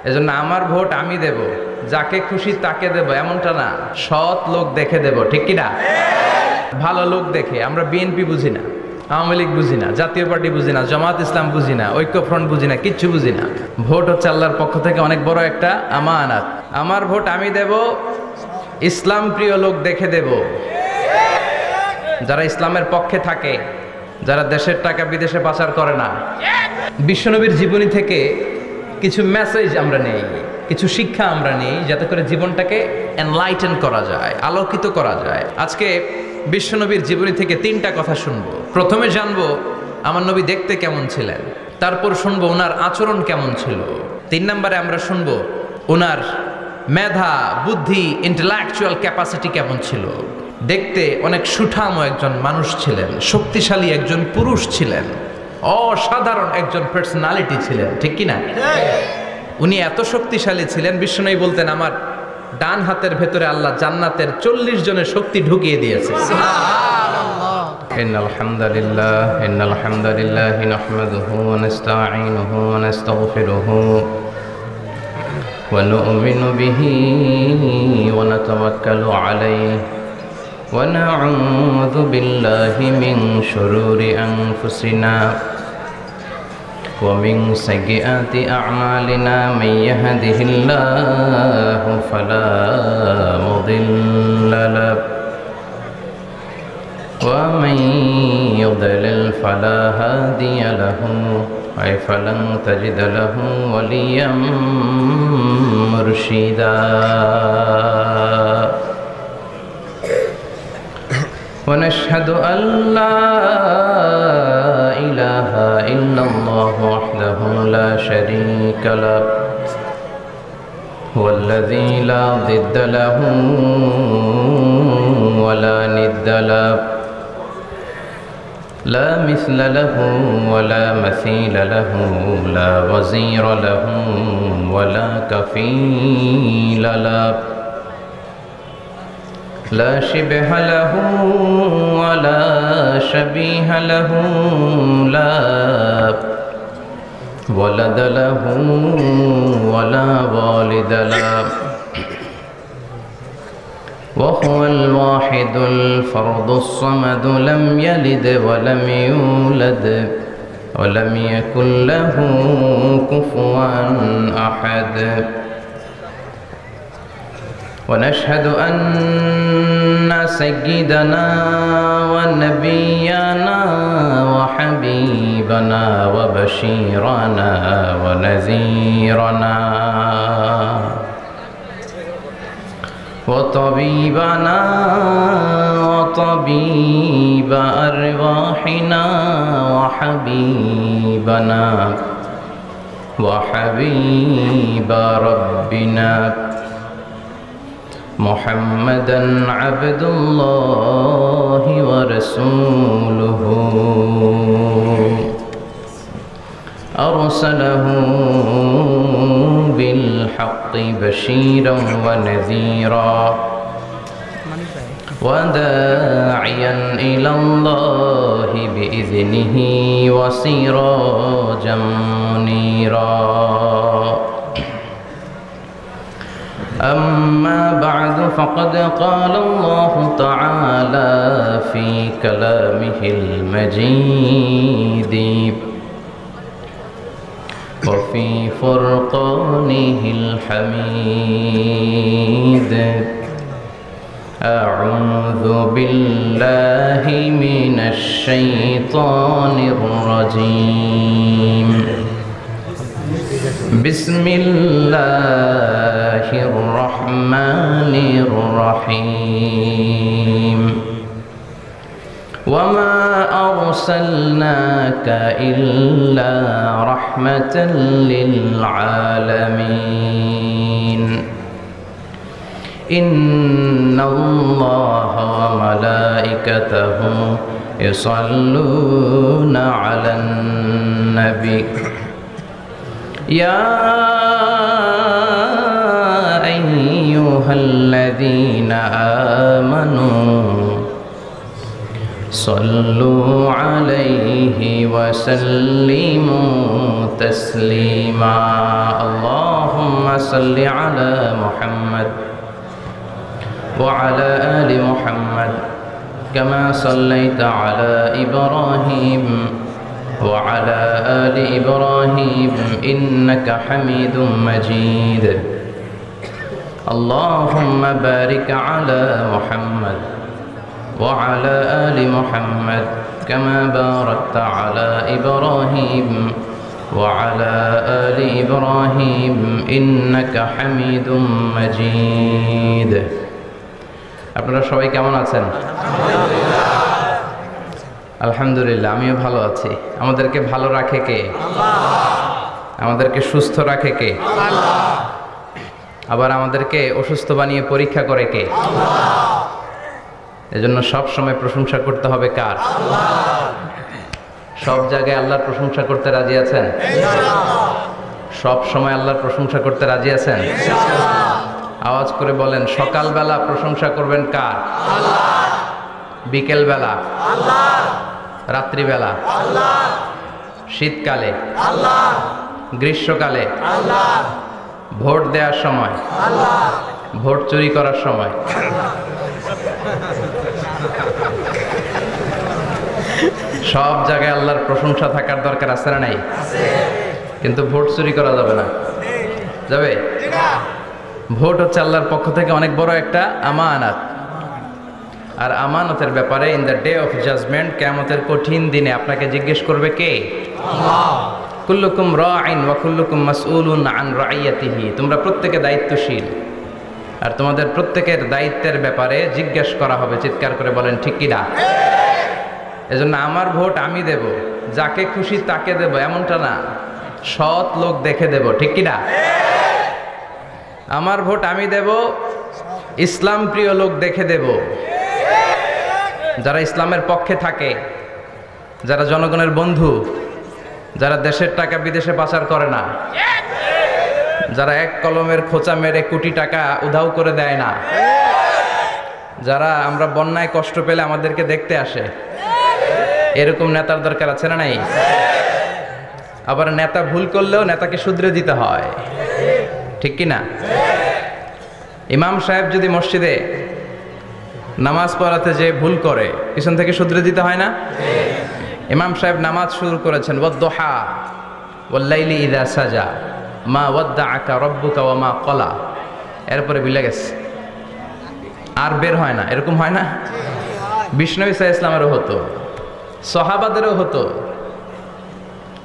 এজন্য আমার ভোট আমি দেব, যাকে খুশি তাকে দেব এমনটা না, সৎ লোক দেখে দেব, ঠিক কি না? ভালো লোক দেখে। আমরা বিএনপি বুঝি না, আওয়ামী লীগ বুঝি না, জাতীয় পার্টি বুঝি না, জামাত ইসলাম বুঝি না, ঐক্যফ্রন্ট বুঝি না, কিচ্ছু বুঝি না। ভোট হচ্ছে আল্লাহর পক্ষ থেকে অনেক বড় একটা আমানত। আমার ভোট আমি দেব, ইসলাম প্রিয় লোক দেখে দেব, যারা ইসলামের পক্ষে থাকে, যারা দেশের টাকা বিদেশে পাচার করে না। বিশ্বনবীর জীবনী থেকে কিছু মেসেজ আমরা নেই, কিছু শিক্ষা আমরা নেই, যাতে করে জীবনটাকে এনলাইটেন করা যায়, আলোকিত করা যায়। আজকে বিশ্বনবীর জীবনী থেকে 3টা কথা শুনবো। প্রথমে জানবো আমার নবী দেখতে কেমন ছিলেন, তারপর শুনবো ওনার আচরণ কেমন ছিল, 3 নম্বরে আমরা শুনবো ওনার মেধা, বুদ্ধি, ইন্টেলেকচুয়াল ক্যাপাসিটি কেমন ছিল। দেখতে অনেক সুঠাম একজন মানুষ ছিলেন, শক্তিশালী একজন পুরুষ ছিলেন, অসাধারণ একজন পার্সোনালিটি ছিলেন, ঠিক কি না? উনি এত শক্তিশালী ছিলেন, বিশ্বনবী বলতেন আমার ডান হাতের ভেতরে আল্লাহ জান্নাতের 40 জনের শক্তি ঢুকিয়ে দিয়েছে। সুবহানাল্লাহ। ইন্নাল হামদালিল্লাহ নাহমাদুহু ওয়া নাস্তাঈনুহু ওয়া নাস্তাগফিরুহু ওয়া নু'মিনু বিহি ওয়া নাতাওয়াক্কালু আলাইহি ওয়া না'উযু বিল্লাহি মিন শুরুরি আনফুসিনা ومن سيئات أعمالنا من يهده الله فلا مضل له ومن يضلل فلا هادي له فلن تجد له وليا مرشدا ونشهد أن لا إله إلا الله وحده لا شريك له هو الذي لا ضد له ولا ند له لا مثل له ولا مثيل له لا وزير له ولا كفيل له لا شبه له ولا شبيه له لا ولد له ولا والد له وهو الواحد الفرد الصمد لم يلد ولم يولد ولم يكن له كفوا أحد ونشهد أن سيدنا ونبينا وحبيبنا وبشيرنا ونذيرنا وطبيبنا وطبيب أرواحنا وحبيبنا وحبيب ربنا محمدًا عبد الله ورسوله أرسله بالحق بشيرا ونذيرا وداعيا إلى الله بإذنه وسراجا منيرا أما بعد فقد قال الله تعالى في كلامه المجيد وفي فرقانه الحميد أعوذ بالله من الشيطان الرجيم بسم الله الرحمن الرحيم وما أرسلناك إلا رحمة للعالمين إن الله وملائكته يصلون على النبي يا أيها الذين آمنوا صلوا عليه وسلموا تسليما اللهم اللهم صل على محمد وعلى آل محمد كما صليت على إبراهيم وعلى آل إبراهيم إنك حميد مجيد اللهم بارك على محمد وعلى آل محمد كما باركت على إبراهيم وعلى آل إبراهيم إنك حميد مجيد আপনারা সবাই কেমন আছেন? আলহামদুলিল্লাহ, আমিও ভালো আছি। আমাদেরকে ভালো রাখে কে? আমাদেরকে সুস্থ রাখে কে? আবার আমাদেরকে অসুস্থ বানিয়ে পরীক্ষা করে কে? এজন্য সব সময় প্রশংসা করতে হবে কার? সব জায়গায় আল্লাহর প্রশংসা করতে রাজি আছেন? সব সময় আল্লাহর প্রশংসা করতে রাজি আছেন? আওয়াজ করে বলেন, সকালবেলা প্রশংসা করবেন কার? বিকেলবেলা, রাত্রিবেলা, শীতকালে, গ্রীষ্মকালে, ভোট দেওয়ার সময়, ভোট চুরি করার সময়, সব জায়গায় আল্লাহর প্রশংসা থাকার দরকার আছে না নাই? কিন্তু ভোট চুরি করা যাবে না। যাবে? ভোট হচ্ছে আল্লাহর পক্ষ থেকে অনেক বড় একটা আমানত। আর আমানতের ব্যাপারে in the day of judgement, কিয়ামতের কঠিন দিনে আপনাকে জিজ্ঞেস করবে কে? আল্লাহ। কুল্লুকুম রাঈন ওয়া কুল্লুকুম মাসউলুন আন রাইয়াতিহি। তোমরা প্রত্যেকে দায়িত্বশীল, আর তোমাদের প্রত্যেকের দায়িত্বের ব্যাপারে জিজ্ঞেস করা হবে। চিৎকার করে বলেন ঠিক কি না? এজন্য আমার ভোট আমি দেব, যাকে খুশি তাকে দেব এমনটা না, সৎ লোক দেখে দেব। ঠিক কি না? আমার ভোট আমি দেব, ইসলাম প্রিয় লোক দেখে দেব, যারা ইসলামের পক্ষে থাকে, যারা জনগণের বন্ধু, যারা দেশের টাকা বিদেশে পাচার করে না, যারা এক কলমের খোঁচা মেরে কোটি টাকা উধাও করে দেয় না, যারা আমরা বন্যায় কষ্ট পেলে আমাদেরকে দেখতে আসে, এরকম নেতার দরকার আছে না নাই? আবার নেতা ভুল করলেও নেতাকে শুধরে দিতে হয়। ঠিক কি না? ইমাম সাহেব যদি মসজিদে নামাজ পড়াতে যে ভুল করে, পিছন থেকে শুধরে দিতে হয় না? ইমাম সাহেব নামাজ শুরু করেছেন, ওয়াদ-দুহা ওয়াল-লাইলি ইযা সাজা মা ওয়াদ্দাআকা রাব্বুকা ওয়া মা ক্বালা, এরপরে বিলে গেছে, আর বের হয় না। এরকম হয় না? বিষ্ণু ঈসা ইসলামেরও হতো, সাহাবাদেরও হতো।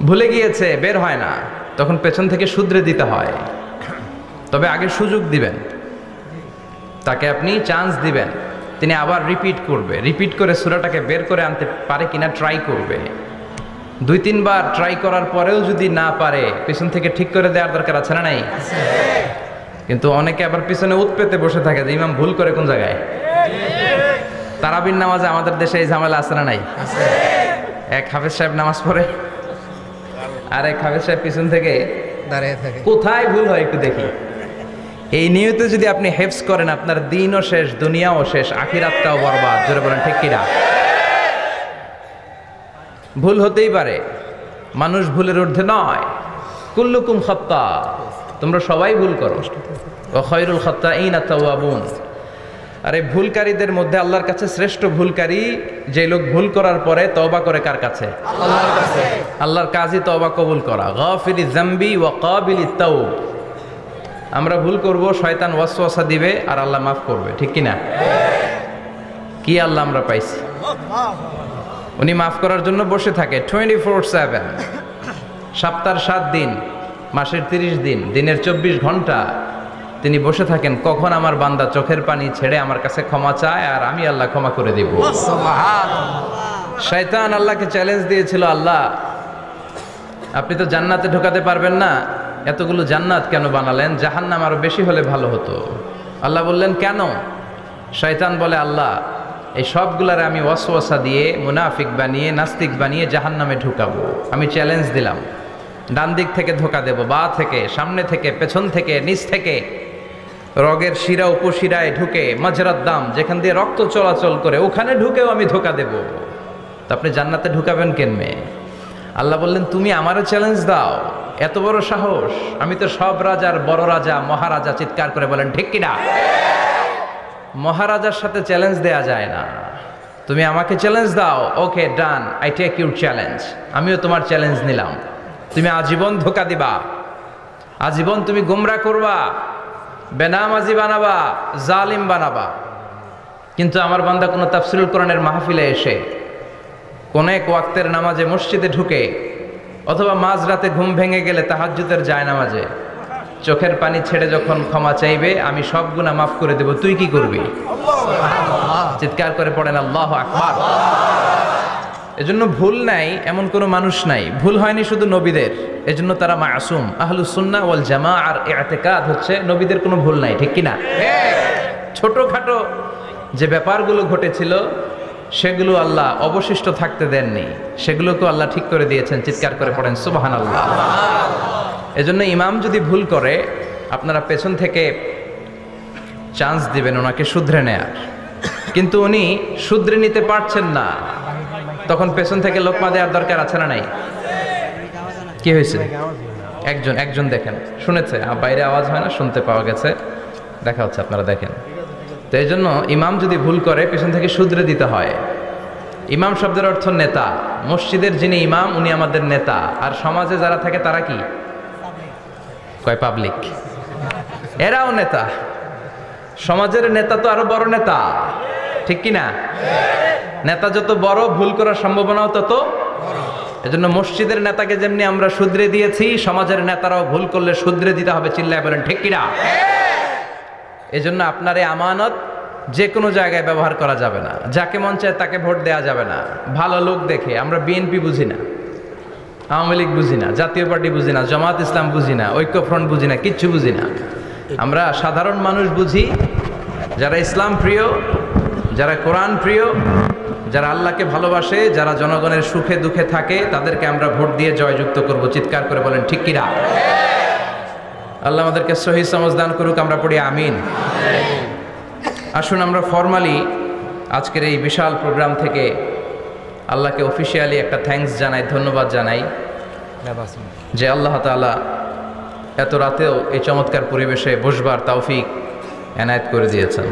ভুলে গিয়েছে, বের হয় না, তখন পেছন থেকে শুধরে দিতে হয়। তবে আগে সুযোগ দিবেন, তাকে আপনি চান্স দিবেন, তিনি আবার রিপিট করবে, রিপিট করে সূরাটাকে বের করে আনতে পারে কিনা ট্রাই করবে। 2-3 বার ট্রাই করার পরেও যদি না পারে, পিছন থেকে ঠিক করে দেওয়ার দরকার আছে না নাই? কিন্তু অনেকে আবার পিছনে উৎপেতে বসে থাকে যে ইমাম ভুল করে কোন জায়গায়। তারাবির নামাজে আমাদের দেশে এই ঝামেলা আছে না নাই? এক হাফেজ সাহেব নামাজ পড়ে, আর এক হাফেজ সাহেব পিছন থেকে দাঁড়িয়ে থাকে, কোথায় ভুল হয় একটু দেখি। এই নিয়তে যদি আপনি হেফজ করেন, আপনার দিনও শেষ, দুনিয়াও শেষ, আখিরাতটাও বরবাদ। জোরে বলেন ঠিক কিনা? ভুল হতেই পারে, মানুষ ভুলের ঊর্ধ্বে নয়। কুল্লুকুম খাত্তা, তোমরা সবাই ভুল করো। ওয়া খায়রুল খাত্তাইনা তাওয়াবুন। আর এই ভুলকারীদের মধ্যে আল্লাহর কাছে শ্রেষ্ঠ ভুলকারী যে লোক ভুল করার পরে তওবা করে কার কাছে? আল্লাহর কাছে। আল্লাহর কাজই তওবা কবুল করা। গাফিরিজ যামবি ওয়া কাবিলিত তাওব। আমরা ভুল করব, শয়তান ওয়াসওয়াসা দিবে, আর আল্লাহ মাফ করবে। ঠিক কি না? কি আল্লাহ আমরা পাইছি, উনি মাফ করার জন্য বসে থাকে 24/7। সপ্তাহের 7 দিন, মাসের 30 দিন, দিনের 24 ঘন্টা তিনি বসে থাকেন, কখন আমার বান্দা চোখের পানি ছেড়ে আমার কাছে ক্ষমা চায় আর আমি আল্লাহ ক্ষমা করে দিব। শয়তান আল্লাহকে চ্যালেঞ্জ দিয়েছিল, আল্লাহ আপনি তো জান্নাতে ঢোকাতে পারবেন না, এতগুলো জান্নাত কেন বানালেন? জাহান্নাম আরো বেশি হলে ভালো হতো। আল্লাহ বললেন কেন? শয়তান বলে, আল্লাহ এই সবগুলারে আমি ওয়াসওয়াসা দিয়ে, মুনাফিক বানিয়ে, নাস্তিক বানিয়ে জাহান্নামে ঢুকাবো। আমি চ্যালেঞ্জ দিলাম, ডান দিক থেকে ধোকা দেব, বা থেকে, সামনে থেকে, পেছন থেকে, নিচ থেকে, রগের শিরা উপশিরায় ঢুকে, মাজরাত দাম যেখান দিয়ে রক্ত চলাচল করে ওখানে ঢুকেও আমি ধোকা দেব। তো আপনি জান্নাতে ঢুকাবেন কেমনে? আল্লাহ বললেন তুমি আমারও চ্যালেঞ্জ দাও, এত বড় সাহস, আমি তো সব রাজার বড় রাজা, মহারাজা। চিৎকার করে বলেন ঠিক কিনা? মহারাজার সাথে চ্যালেঞ্জ দেয়া যায় না। তুমি আমাকে চ্যালেঞ্জ দাও, ওকে ডান, আই টেক ইউর চ্যালেঞ্জ। আমিও তোমার চ্যালেঞ্জ নিলাম। তুমি আজীবন ধোঁকা দিবা, আজীবন তুমি গুমরা করবা, বেনামাজি বানাবা, জালিম বানাবা, কিন্তু আমার বান্দা কোনো তাফসীরুল কোরআনের মাহফিলে এসে কোন এক ওয়াক্তের নামাজে মসজিদে ঢুকে অথবা মাঝরাতে ঘুম ভেঙে গেলে তাহাজ্জুদের জায়নামাজে চোখের পানি ছেড়ে যখন ক্ষমা চাইবে, আমি সব গুনাহ মাফ করে দেব, তুই কি করবি? চিৎকার করে পড়েন আল্লাহু আকবার। এজন্য ভুল নাই এমন কোনো মানুষ নাই, ভুল হয়নি শুধু নবীদের, এজন্য তারা মাসুম। আহলুস সুন্নাহ ওয়াল জামাআর ইতিকাদ হচ্ছে নবীদের কোনো ভুল নাই, ঠিক কিনা? ছোটখাটো যে ব্যাপারগুলো ঘটেছিল সেগুলো আল্লাহ অবশিষ্ট থাকতে দেননি, সেগুলোকে আল্লাহ ঠিক করে দিয়েছেন। চিৎকার করে পড়েন সুবহানাল্লাহ। এজন্য ইমাম যদি ভুল করে আপনারা পেছন থেকে চান্স দিবেন ওনাকে শুধরে নেয়ার, কিন্তু উনি শুধরে নিতে পারছেন না, তখন পেছন থেকে লোকমা দেওয়ার দরকার আছে না নাই? কি হয়েছে? একজন দেখেন শুনেছে, বাইরে আওয়াজ হয় না, শুনতে পাওয়া গেছে, দেখা হচ্ছে, আপনারা দেখেন। তো এই জন্য ইমাম যদি ভুল করে পেছন থেকে শুধরে দিতে হয়। ইমাম শব্দের অর্থ নেতা। মসজিদের যিনি ইমাম উনি আমাদের নেতা, আর সমাজে যারা থাকে তারা কি কয়? পাবলিক। এরাও নেতা। সমাজের নেতা তো আরো বড় নেতা, ঠিক কিনা? নেতা যত বড়, ভুল করার সম্ভাবনাও তত। এজন্য মসজিদের নেতাকে যেমনি আমরা শুধরে দিয়েছি, সমাজের নেতারাও ভুল করলে শুধরে দিতে হবে। চিল্লায় বলেন ঠিক কিনা? এজন্য আপনার এই আমানত যে কোনো জায়গায় ব্যবহার করা যাবে না, যাকে মন চায় তাকে ভোট দেওয়া যাবে না। ভালো লোক দেখে, আমরা বিএনপি বুঝি না, আওয়ামী লীগ বুঝি না, জাতীয় পার্টি বুঝি না, জামাত ইসলাম বুঝি না, ঐক্যফ্রন্ট বুঝি না, কিচ্ছু বুঝি না। আমরা সাধারণ মানুষ বুঝি, যারা ইসলাম প্রিয়, যারা কোরআন প্রিয়, যারা আল্লাহকে ভালোবাসে, যারা জনগণের সুখে দুঃখে থাকে, তাদেরকে আমরা ভোট দিয়ে জয়যুক্ত করব। চিৎকার করে বলেন ঠিক কিনা? আল্লাহ আমাদেরকে সহি সমঝ দান করুক, আমরা পড়ি আমিন। আসুন আমরা ফরমালি আজকের এই বিশাল প্রোগ্রাম থেকে আল্লাহকে অফিসিয়ালি একটা থ্যাঙ্কস জানাই, ধন্যবাদ জানাই যে আল্লাহ তাআলা এত রাতেও এই চমৎকার পরিবেশে বসবার তৌফিক এনায়েত করে দিয়েছেন।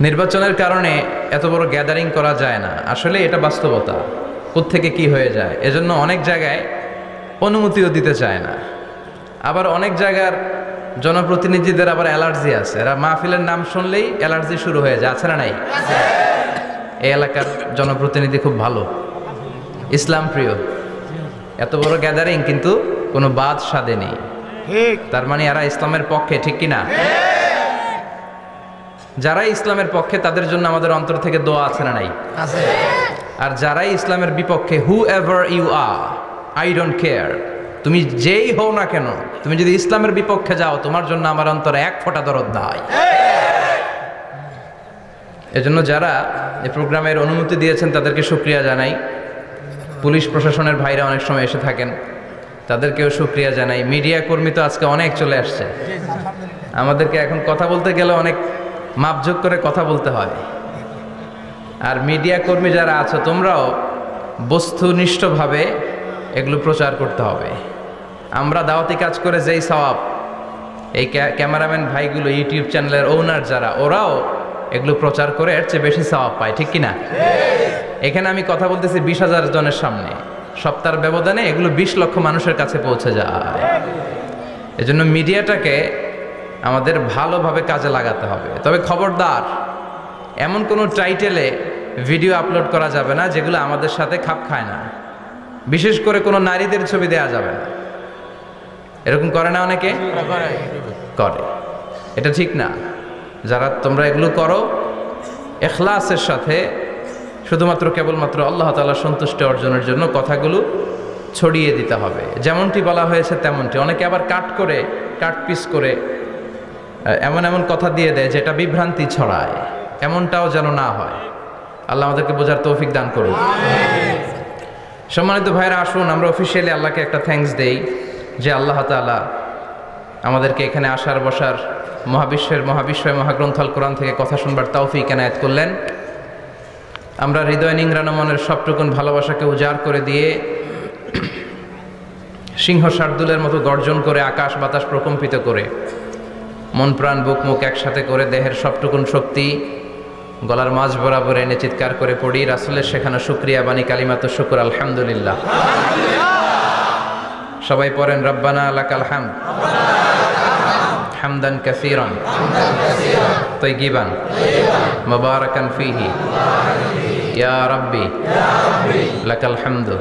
নির্বাচনের কারণে এত বড় গ্যাদারিং করা যায় না, আসলে এটা বাস্তবতা। কোত্থেকে কি হয়ে যায়, এজন্য অনেক জায়গায় অনুমতিও দিতে চায় না। আবার অনেক জায়গার জনপ্রতিনিধিদের আবার অ্যালার্জি আছে, এরা মাহফিলের নাম শুনলেই অ্যালার্জি শুরু হয়ে যায়, আছে না নাই? এই এলাকার জনপ্রতিনিধি খুব ভালো, ইসলাম প্রিয়, এত বড় গ্যাদারিং কিন্তু কোনো বাদ সাধে নেই, তার মানে এরা ইসলামের পক্ষে, ঠিক কিনা? যারা ইসলামের পক্ষে তাদের জন্য আমাদের অন্তর থেকে দোয়া আছে না নাই? আর যারাই ইসলামের বিপক্ষে, whoever you are, I don't care, তুমি যেই হও না কেন, তুমি যদি ইসলামের বিপক্ষে যাও, তোমার জন্য আমার অন্তরে এক ফোঁটা দরদ নাই। এজন্য যারা এই প্রোগ্রামের অনুমতি দিয়েছেন তাদেরকে শুকরিয়া জানাই। পুলিশ প্রশাসনের ভাইরা অনেক সময় এসে থাকেন, তাদেরকেও শুকরিয়া জানাই। মিডিয়া কর্মী তো আজকে অনেক চলে আসছে, আমাদেরকে এখন কথা বলতে গেলে অনেক মাপযোগ করে কথা বলতে হয়। আর মিডিয়া কর্মী যারা আছো, তোমরাও বস্তুনিষ্ঠভাবে এগুলো প্রচার করতে হবে। আমরা দাওয়াতি কাজ করে যেই সওয়াব, এই ক্যামেরাম্যান ভাইগুলো, ইউটিউব চ্যানেলের ওনার যারা, ওরাও এগুলো প্রচার করে এর চেয়ে বেশি সওয়াব পায়, ঠিক কিনা? এখানে আমি কথা বলতেছি 20,000 জনের সামনে, সপ্তাহের ব্যবধানে এগুলো 20 লক্ষ মানুষের কাছে পৌঁছে যায়। এজন্য মিডিয়াটাকে আমাদের ভালোভাবে কাজে লাগাতে হবে। তবে খবরদার, এমন কোনো টাইটেলে ভিডিও আপলোড করা যাবে না যেগুলো আমাদের সাথে খাপ খায় না। বিশেষ করে কোনো নারীদের ছবি দেয়া যাবে না। এরকম করে না অনেকে? করে, এটা ঠিক না। যারা তোমরা এগুলো করো, ইখলাসের সাথে শুধুমাত্র কেবলমাত্র আল্লাহ তাআলার সন্তুষ্টি অর্জনের জন্য কথাগুলো ছড়িয়ে দিতে হবে, যেমনটি বলা হয়েছে তেমনটি। অনেকে আবার কাট পিস করে এমন এমন কথা দিয়ে দেয় যেটা বিভ্রান্তি ছড়ায়, এমনটাও যেন না হয়। আল্লাহ আমাদেরকে বোঝার তৌফিক দান করুন। সম্মানিত ভাইরা, আসুন আমরা অফিসিয়ালি আল্লাহকে একটা থ্যাঙ্কস দেই যে আল্লাহ তাআলা আমাদেরকে এখানে আসার বসার, মহাবিশ্বের মহাবিশ্বয় মহাগ্রন্থ আল কোরআন থেকে কথা শুনবার তৌফিক এনায়েত করলেন। আমরা হৃদয় নিংড়ানো মনের সবটুকুন ভালোবাসাকে উজাড় করে দিয়ে সিংহ শার্দুলের মতো গর্জন করে আকাশ বাতাস প্রকম্পিত করে মন প্রাণ বুক মুখ একসাথে করে দেহের সবটুকুন শক্তি গলার মাঝ বরাবর এনে চিৎকার করে পড়ি রাসূলের শেখানো শুকরিয়া বাণী কালিমাত শুকর আলহামদুলিল্লাহ। সবাই পড়েন রব্বানা লাকাল হামদ হামদান কাসীরান তাইয়িবান মুবারাকান ফীহি ইয়া রাব্বি লাকাল হামদু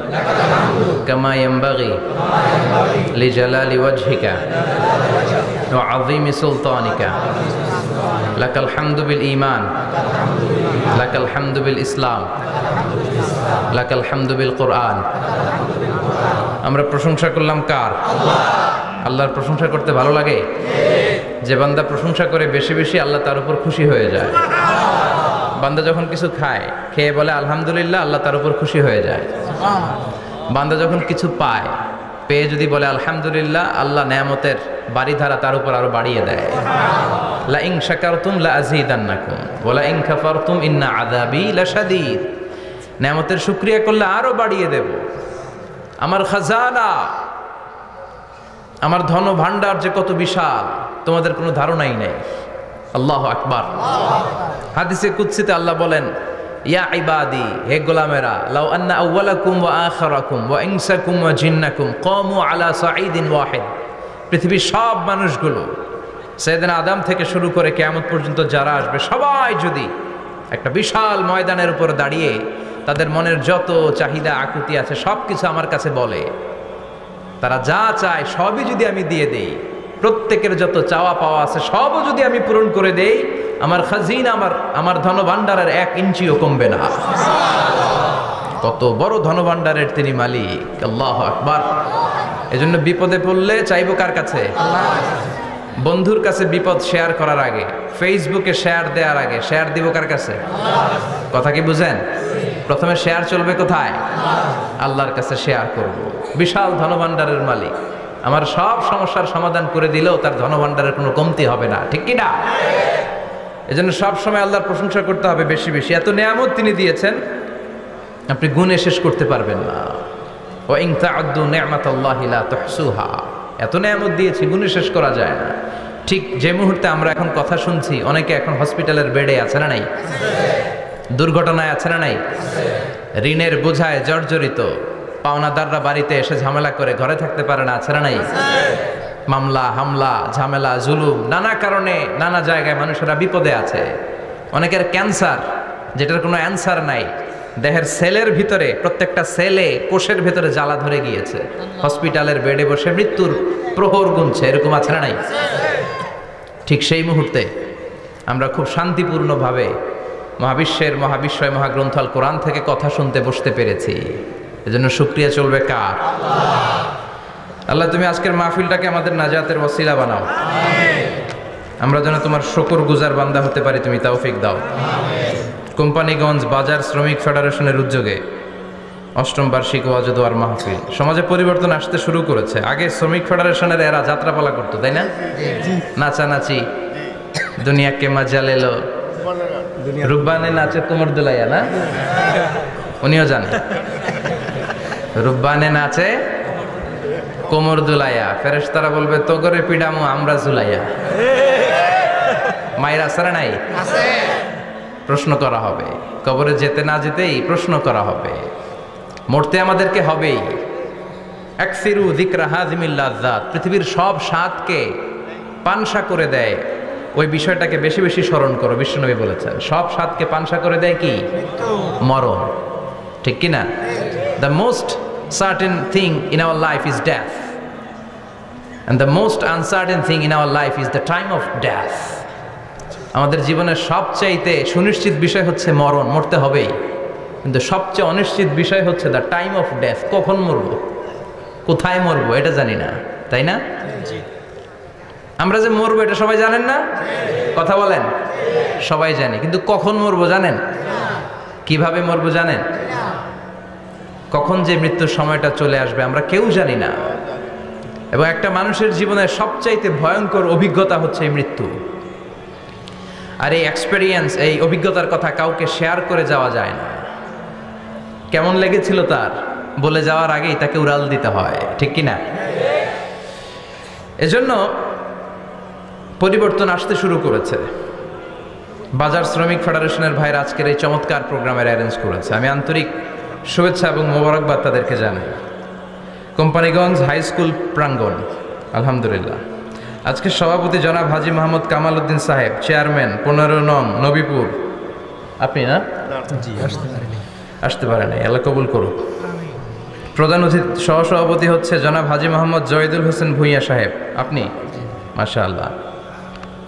কামা ইয়ানবাগি লিজালালি ওয়াজহিকা ওয়া আযীমি সুলতানিকা লাকাল হামদু বিল ঈমান লাকাল হামদু বিল ইসলাম লাকাল হামদু বিল কুরআন। আমরা প্রশংসা করলাম কার? আল্লাহর প্রশংসা করতে ভালো লাগে? যে বান্দা প্রশংসা করে বেশি বেশি আল্লাহ তার উপর খুশি হয়ে যায়। বান্দা যখন কিছু খায় খেয়ে বলে আলহামদুলিল্লাহ, আল্লাহ তার উপর খুশি হয়ে যায়। বান্দা যখন কিছু পায় পেয়ে যদি বলে আলহামদুলিল্লাহ, আল্লাহ নেয়ামতের বাড়িধারা তার উপর আরো বাড়িয়ে দেয়। লা ইন শাকারতুম লা আযীদান্নাকুম ওয়া লা ইন কাফারতুম ইন্না আযাবি লাশাদীদ। নেয়ামতের শুকরিয়া করলে আরো বাড়িয়ে দেব। আমার খাজানা, আমার ধন ভান্ডার যে কত বিশাল তোমাদের কোনো ধারণাই নেই। আল্লাহু আকবার। হাদিসে কুদসিতে আল্লাহ বলেন, ইয়া ইবাদি, হে গোলামেরা, লাউ আন্না আউওয়ালাকুম ওয়া আখিরাকুম ওয়া ইনসাকুম ওয়া জিন্নাকুম কামু আলা সাঈদিন ওয়াহিদ। পৃথিবীর সব মানুষগুলো সাইয়েদনা আদম থেকে শুরু করে কিয়ামত পর্যন্ত যারা আসবে সবাই যদি একটা বিশাল ময়দানের উপর দাঁড়িয়ে তাদের মনের যত চাহিদা আকুতি আছে সব কিছু আমার কাছে বলে, তারা যা চায় সবই যদি আমি দিয়ে দেই, প্রত্যেকের যত চাওয়া পাওয়া আছে সবও যদি আমি পূরণ করে দেই, আমার খাজিনা আমার ধনভাণ্ডারের 1 ইঞ্চিও কমবে না। কত বড় ধনভাণ্ডারের তিনি মালিক। আল্লাহু আকবার। এজন্য বিপদে পড়লে চাইবো কার কাছে? বন্ধুর কাছে বিপদ শেয়ার করার আগে, ফেসবুকে শেয়ার দেওয়ার আগে শেয়ার দিব কার কাছে? কথা কি বুঝেন? প্রথমে শেয়ার চলবে কোথায়? আল্লাহর কাছে শেয়ার করব। বিশাল ধনভাণ্ডারের মালিক আমার সব সমস্যার সমাধান করে দিলেও তার ধনভাণ্ডারের কোনো কমতি হবে না, ঠিক কি না? এজন্য সব সময় আল্লাহর প্রশংসা করতে হবে বেশি বেশি। এত নিয়ামত তিনি দিয়েছেন আপনি গুণে শেষ করতে পারবেন না। ওয়া ইন তা'উদ্দু নি'মাতাল্লাহি লা তুহসুহা। এত নিয়ামত দিয়েছি গুণে শেষ করা যায় না। ঠিক যে মুহূর্তে আমরা এখন কথা শুনছি অনেকে এখন হসপিটালের বেডে আছে না নাই? দুর্ঘটনায় আছে না নাই? ঋণের বোঝায় জর্জরিত, পাওনাদাররা বাড়িতে এসে ঝামেলা করে ঘরে থাকতে পারে না, আছে না নাই? মামলা হামলা ঝামেলা জুলুম নানা কারণে নানা জায়গায় মানুষেরা বিপদে আছে। অনেকের ক্যান্সার যেটার কোনো অ্যান্সার নাই, দেহের সেলের ভিতরে প্রত্যেকটা সেলে কোষের ভিতরে জ্বালা ধরে গিয়েছে, হসপিটালের বেডে বসে মৃত্যুর প্রহর গুনছে, এরকম আছে না নাই? ঠিক সেই মুহূর্তে আমরা খুব শান্তিপূর্ণভাবে মহাবিশ্বয় মহাগ্রন্থ আল কোরআন থেকে কথা শুনতে বসতে পেরেছি। এজন্য শুকরিয়া চলবে কার? আল্লাহ তুমি আজকের মাহফিলটাকে আমাদের নাজাতের ওসিলা বানাও। আমরা যেন তোমার শুকর গুজার বান্দা হতে পারি, তুমি তৌফিক দাও। কোম্পানিগঞ্জ বাজার শ্রমিক ফেডারেশনের উদ্যোগে 8ম বার্ষিক ওয়াজ ও দোয়ার মাহফিল। সমাজে পরিবর্তন আসতে শুরু করেছে। আগে শ্রমিক ফেডারেশনের এরা যাত্রাপালা করতো, তাই না? নাচানাচি, দুনিয়াকে মজা লেলো, রুব্বানে নাচে কোমর দুলাইয়া, না? উনিও জানে রুব্বানে নাচে কোমর দুলাইয়া। ফেরেশতারা বলবে তোগরে পিডামু আমরা ঝুলাইয়া। মায়ের আসারা নাই? প্রশ্ন করা হবে, কবরে যেতে না যেতেই প্রশ্ন করা হবে। মরতে আমাদেরকে হবেই। আকসিরু যিকরা হাযিমিল লাযযাত, পৃথিবীর সব স্বাদকে পানসা করে দেয় ওই বিষয়টাকে বেশি বেশি স্মরণ করো। বিশ্বনবী বলেছেন সব স্বাদকে পানসা করে দেয় কি? মরণ, ঠিক কি না? The most certain thing in our life is death, and the most uncertain thing in our life is the time of death. আমাদের জীবনের সবচাইতে সুনিশ্চিত বিষয় হচ্ছে মরণ, মরতে হবেই। কিন্তু সবচেয়ে অনিশ্চিত বিষয় হচ্ছে দ্য টাইম অফ ডেথ, কখন মরবো, কোথায় মরবো এটা জানি না, তাই না? আমরা যে মরবো এটা সবাই জানেন না? কথা বলেন। সবাই জানি, কিন্তু কখন মরবো জানেন? কিভাবে মরবো জানেন? কখন যে মৃত্যুর সময়টা চলে আসবে আমরা কেউ জানি না। এবং একটা মানুষের জীবনের সবচাইতে ভয়ঙ্কর অভিজ্ঞতা হচ্ছে এই মৃত্যু। আর এই এক্সপেরিয়েন্স, এই অভিজ্ঞতার কথা কাউকে শেয়ার করে যাওয়া যায় না। কেমন লেগেছিল তার বলে যাওয়ার আগেই তাকে উড়াল দিতে হয়, ঠিক কি না? এজন্য পরিবর্তন আসতে শুরু করেছে। বাজার শ্রমিক ফেডারেশনের ভাইয়ের আজকের এই চমৎকার প্রোগ্রামের অ্যারেঞ্জ করেছে, আমি আন্তরিক শুভেচ্ছা এবং মোবারকবাদ তাদেরকে জানাই। কোম্পানিগঞ্জ হাই স্কুল প্রাঙ্গণ, আলহামদুলিল্লাহ। আজকে সভাপতি জনাব হাজী মোহাম্মদ কামাল উদ্দিন সাহেব, চেয়ারম্যান 15 নং নবীপুর। আপনি না? জি, আসতে পারেন, আল্লাহ কবুল করুক। প্রধান অতিথি সহসভাপতি হচ্ছে জনাব হাজী মোহাম্মদ জয়দুল হোসেন ভূঁইয়া সাহেব, আপনি? মাশাআল্লাহ।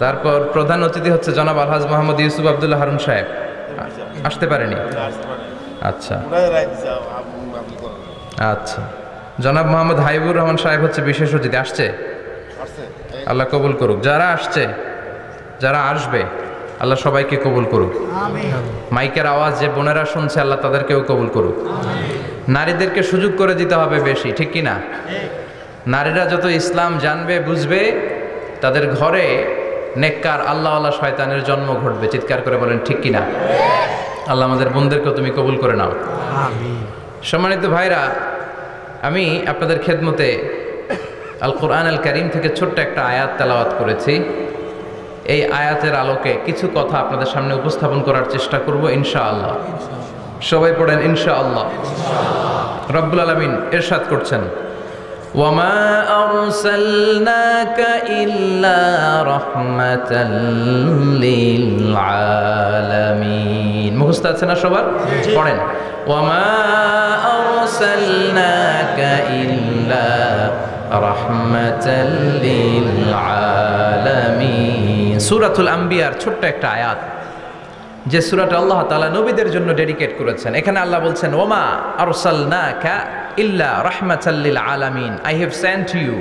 তারপর প্রধান অতিথি হচ্ছে জনাব আলহাজ মোহাম্মদ ইউসুফ আব্দুল্লাহ হারুন সাহেব, আসতে পারেনি? আচ্ছা আচ্ছা। জনাব মোহাম্মদ হাইবুর রহমান সাহেব হচ্ছে বিশেষ অতিথি, আসছে? আল্লাহ কবুল করুক। যারা আসছে, যারা আসবে, আল্লাহ সবাইকে কবুল করুক। মাইকের আওয়াজ যে বোনেরা শুনছে, আল্লাহ তাদেরকেও কবুল করুক। নারীদেরকে সুযোগ করে দিতে হবে বেশি, ঠিক কি না? নারীরা যত ইসলাম জানবে, বুঝবে, তাদের ঘরে নেককার আল্লাহওয়ালা শয়তানের জন্ম ঘটবে। চিৎকার করে বলেন ঠিক কিনা? আল্লাহ আমাদের বোনদেরকেও তুমি কবুল করে নাও। সম্মানিত ভাইরা, আমি আপনাদের খেদমতে আল কোরআন আল কারীম থেকে ছোট্ট একটা আয়াত তেলাওয়াত করেছি। এই আয়াতের আলোকে কিছু কথা আপনাদের সামনে উপস্থাপন করার চেষ্টা করব ইনশাআল্লাহ। সবাই পড়েন ইনশাআল্লাহ। রব্বুল আলামিন ইরশাদ করছেন, ওয়ামা আরসালনাকা ইল্লা রাহমাতাল লিল আলামিন। মুখস্থ আছে না সবার? পড়েন, ওয়ামা আরসালনাকা ইল্লা রাহমাতাল লিল আলামিন। সূরাতুল আম্বিয়ার ছোট্ট একটা আয়াত, যে সূরাটা আল্লাহ তাআলা নবীদের জন্য ডেডিকেট করেছেন। এখানে আল্লাহ বলছেন, ওমা আরসালনাকা ইল্লা রাহমাতাল লিল আলামিন। I have sent you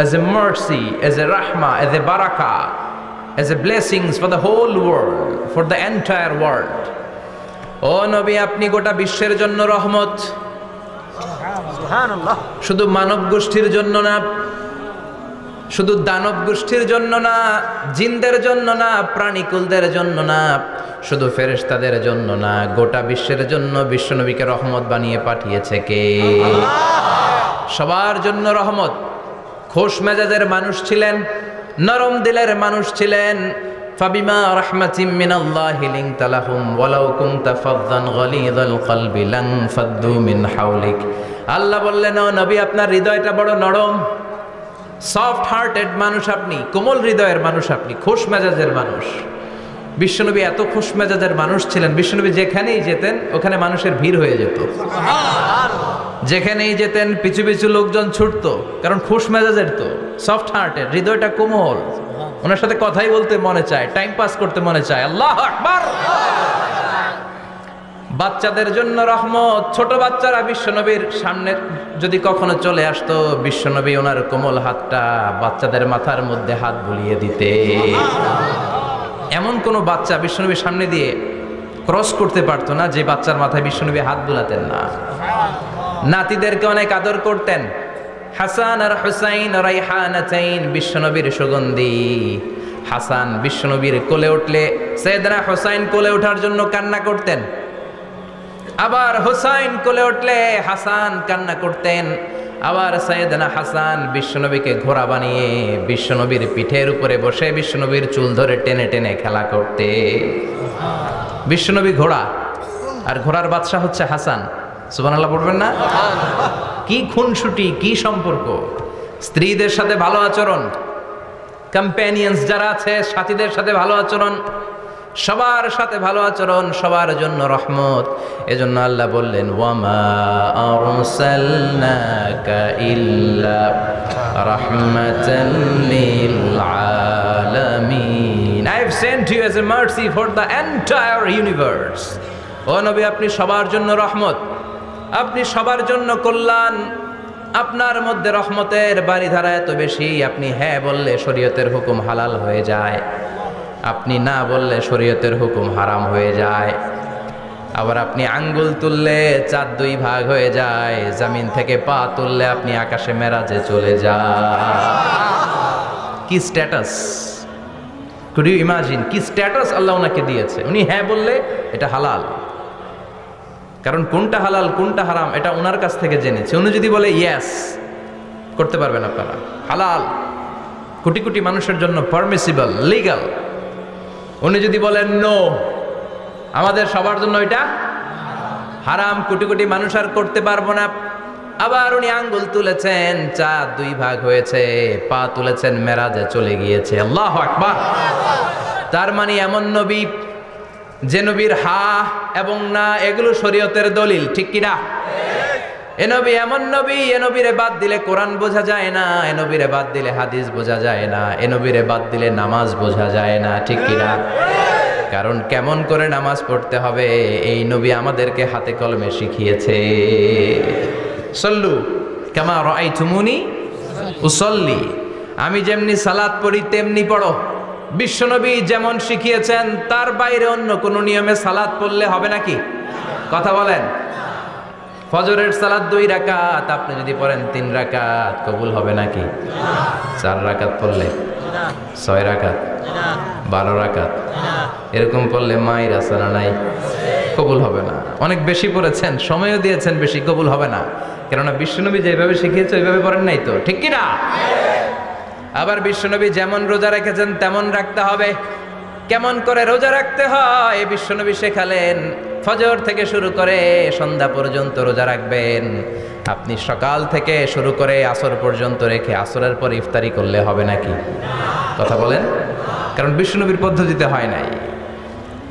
as a mercy, as a rahmah, as a barakah, as a blessings for the whole world, for the entire world. ও নবী, আপনি গোটা বিশ্বের জন্য রহমত। সুবহানাল্লাহ। শুধু মানব গোষ্ঠীর জন্য না, শুধু দানব গোষ্ঠীর জন্য না, জিনদের জন্য না, প্রাণীকুলদের জন্য না, শুধু ফেরেশতাদের জন্য না, গোটা বিশ্বের জন্য বিশ্বনবীকে রহমত বানিয়ে পাঠিয়েছে কে? সবার জন্য রহমত। খোশ মেজাজের মানুষ ছিলেন, নরম দিলের মানুষ ছিলেন। ফাবিমা রাহমাতিম মিনাল্লাহি লিনতা লাহুম ওয়ালাউ কুনতা ফাযযান গালিযাল কলবি লান ফাদ্দু মিন হাওলিক। আল্লাহ বললেন, ও নবী, আপনার হৃদয়টা বড় নরম, সফট হার্টেড মানুষ আপনি, কোমল হৃদয়ের মানুষ আপনি, খোশ মেজাজের মানুষ। বিশ্বনবী এত খোশ মেজাজের মানুষ ছিলেন, বিশ্বনবী যেখানেই যেতেন ওখানে মানুষের ভিড় হয়ে যেত। যেখানেই যেতেন পিছু পিছু লোকজন ছুটতো, কারণ খোশ মেজাজের তো, সফট হার্টেড, হৃদয়টা কোমল। ওনার সাথে কথাই বলতে মনে চায়, টাইম পাস করতে মনে চায়। আল্লাহু আকবার। বাচ্চাদের জন্য রহমত। ছোট বাচ্চারা বিশ্বনবীর সামনে যদি কখনো চলে আসতো, বিশ্বনবী ওনার কোমল হাতটা বাচ্চাদের মাথার মধ্যে হাত বুলিয়ে দিতে। এমন কোন বাচ্চা বিশ্বনবীর সামনে দিয়ে ক্রস করতে পারতো না যে বাচ্চার মাথায় বিশ্বনবী হাত বুলাতেন না। নাতিদেরকে অনেক আদর করতেন। হাসান আর হুসাইন রাইহানাতাইন, বিশ্বনবীর সুগন্ধি। হাসান বিশ্বনবীর কোলে উঠলে সাইয়েদনা হুসাইন কোলে ওঠার জন্য কান্না করতেন, আবার হুসাইন কোলে উঠলে হাসান কান্না করতেন। আবার সাইয়েদনা হাসান বিশ্বনবীকে ঘোড়া বানিয়ে বিশ্বনবীর পিঠের উপরে বসে বিশ্বনবীর চুল ধরে টেনে টেনে খেলা করতে। বিশ্বনবী ঘোড়া, আর ঘোড়ার বাদশা হচ্ছে হাসান। সুবহানাল্লাহ পড়বেন না? কি খুনসুটি, কি সম্পর্ক। স্ত্রীদের সাথে ভালো আচরণ, কম্প্যানিয়ন্স যারা আছে সাথীদের সাথে ভালো আচরণ, সবার সাথে ভালো আচরণ, সবার জন্য রহমত। এজন্য আল্লাহ বললেন, ওয়ামা আরসালনাকা ইল্লা রাহমাতাল লিল আলামিন। I have sent you as a mercy for the entire universe. ও নবী, আপনি সবার জন্য রহমত, আপনি সবার জন্য কল্যাণ। আপনার মধ্যে রহমতের বাড়িধারা এত বেশি, আপনি হ্যাঁ বললে শরীয়তের হুকুম হালাল হয়ে যায়, আপনি না বললে শরীয়তের হুকুম হারাম হয়ে যায়। আবার আপনি আঙ্গুল তুললে চাঁদ দুই ভাগ হয়ে যায়, জমিন থেকে পা তুললে আপনি আকাশে মেরাজে চলে যান। কি স্ট্যাটাস! কুড ইউ ইমাজিন কি স্ট্যাটাস আল্লাহ ওনাকে দিয়েছে। উনি হ্যাঁ বললে এটা হালাল, কারণ কোনটা হালাল কোনটা হারাম এটা ওনার কাছ থেকে জেনেছে। উনি যদি বলে ইয়েস, করতে পারবেন আপনারা, হালাল, কোটি কোটি মানুষের জন্য পারমিসিবল, লিগাল। উনি যদি বলেন নো, আমাদের সবার জন্য এটা হারাম, কোটি কোটি মানুষ আর করতে পারবো না। আবার উনি আঙ্গুল তুলেছেন, চাঁদ 2 ভাগ হয়েছে, পা তুলেছেন, মেরাজে চলে গিয়েছে। আল্লাহু আকবার। তার মানে এমন নবী যে নবীর হা এবং না এগুলো শরীয়তের দলিল, ঠিক কিনা? এ নবী এমন নবী, এ নবীরে বাদ দিলে কোরআন বোঝা যায় না, এ নবীরে বাদ দিলে হাদিস বোঝা যায় না, এ নবীরে বাদ দিলে নামাজ বোঝা যায় না, ঠিক কিনা? কারণ কেমন করে নামাজ পড়তে হবে এই নবী আমাদেরকে হাতে কলমে শিখিয়েছে। সল্লু কামা রাআইতুমুনি উসাল্লি, আমি যেমনি সালাত পড়ি তেমনি পড়ো। বিশ্বনবী যেমন শিখিয়েছেন তার বাইরে অন্য কোন নিয়মে সালাত পড়লে হবে নাকি? কথা বলেন। ফজরের সালাত 2 রাকাত, আপনি যদি পড়েন 3 রাকাত, কবুল হবে নাকি? 4 রাকাত পড়লে, 6 রাকাত, 12 রাকাত এরকম পড়লে মায়ের আসানা নাই, কবুল হবে না। অনেক বেশি পড়েছেন, সময়ও দিয়েছেন বেশি, কবুল হবে না। কেননা বিশ্বনবী যেভাবে শিখিয়েছে ওইভাবে পড়েন নাই তো, ঠিক কিনা? আবার বিশ্বনবী যেমন রোজা রেখেছেন তেমন রাখতে হবে। কেমন করে রোজা রাখতে হয় বিশ্বনবী শেখালেন। ফজর থেকে শুরু করে সন্ধ্যা পর্যন্ত রোজা রাখবেন। আপনি সকাল থেকে শুরু করে আসর পর্যন্ত রেখে আসরের পর ইফতারি করলে হবে নাকি? কথা বলেন। কারণ বিশ্বনবীর পদ্ধতিতে হয় নাই।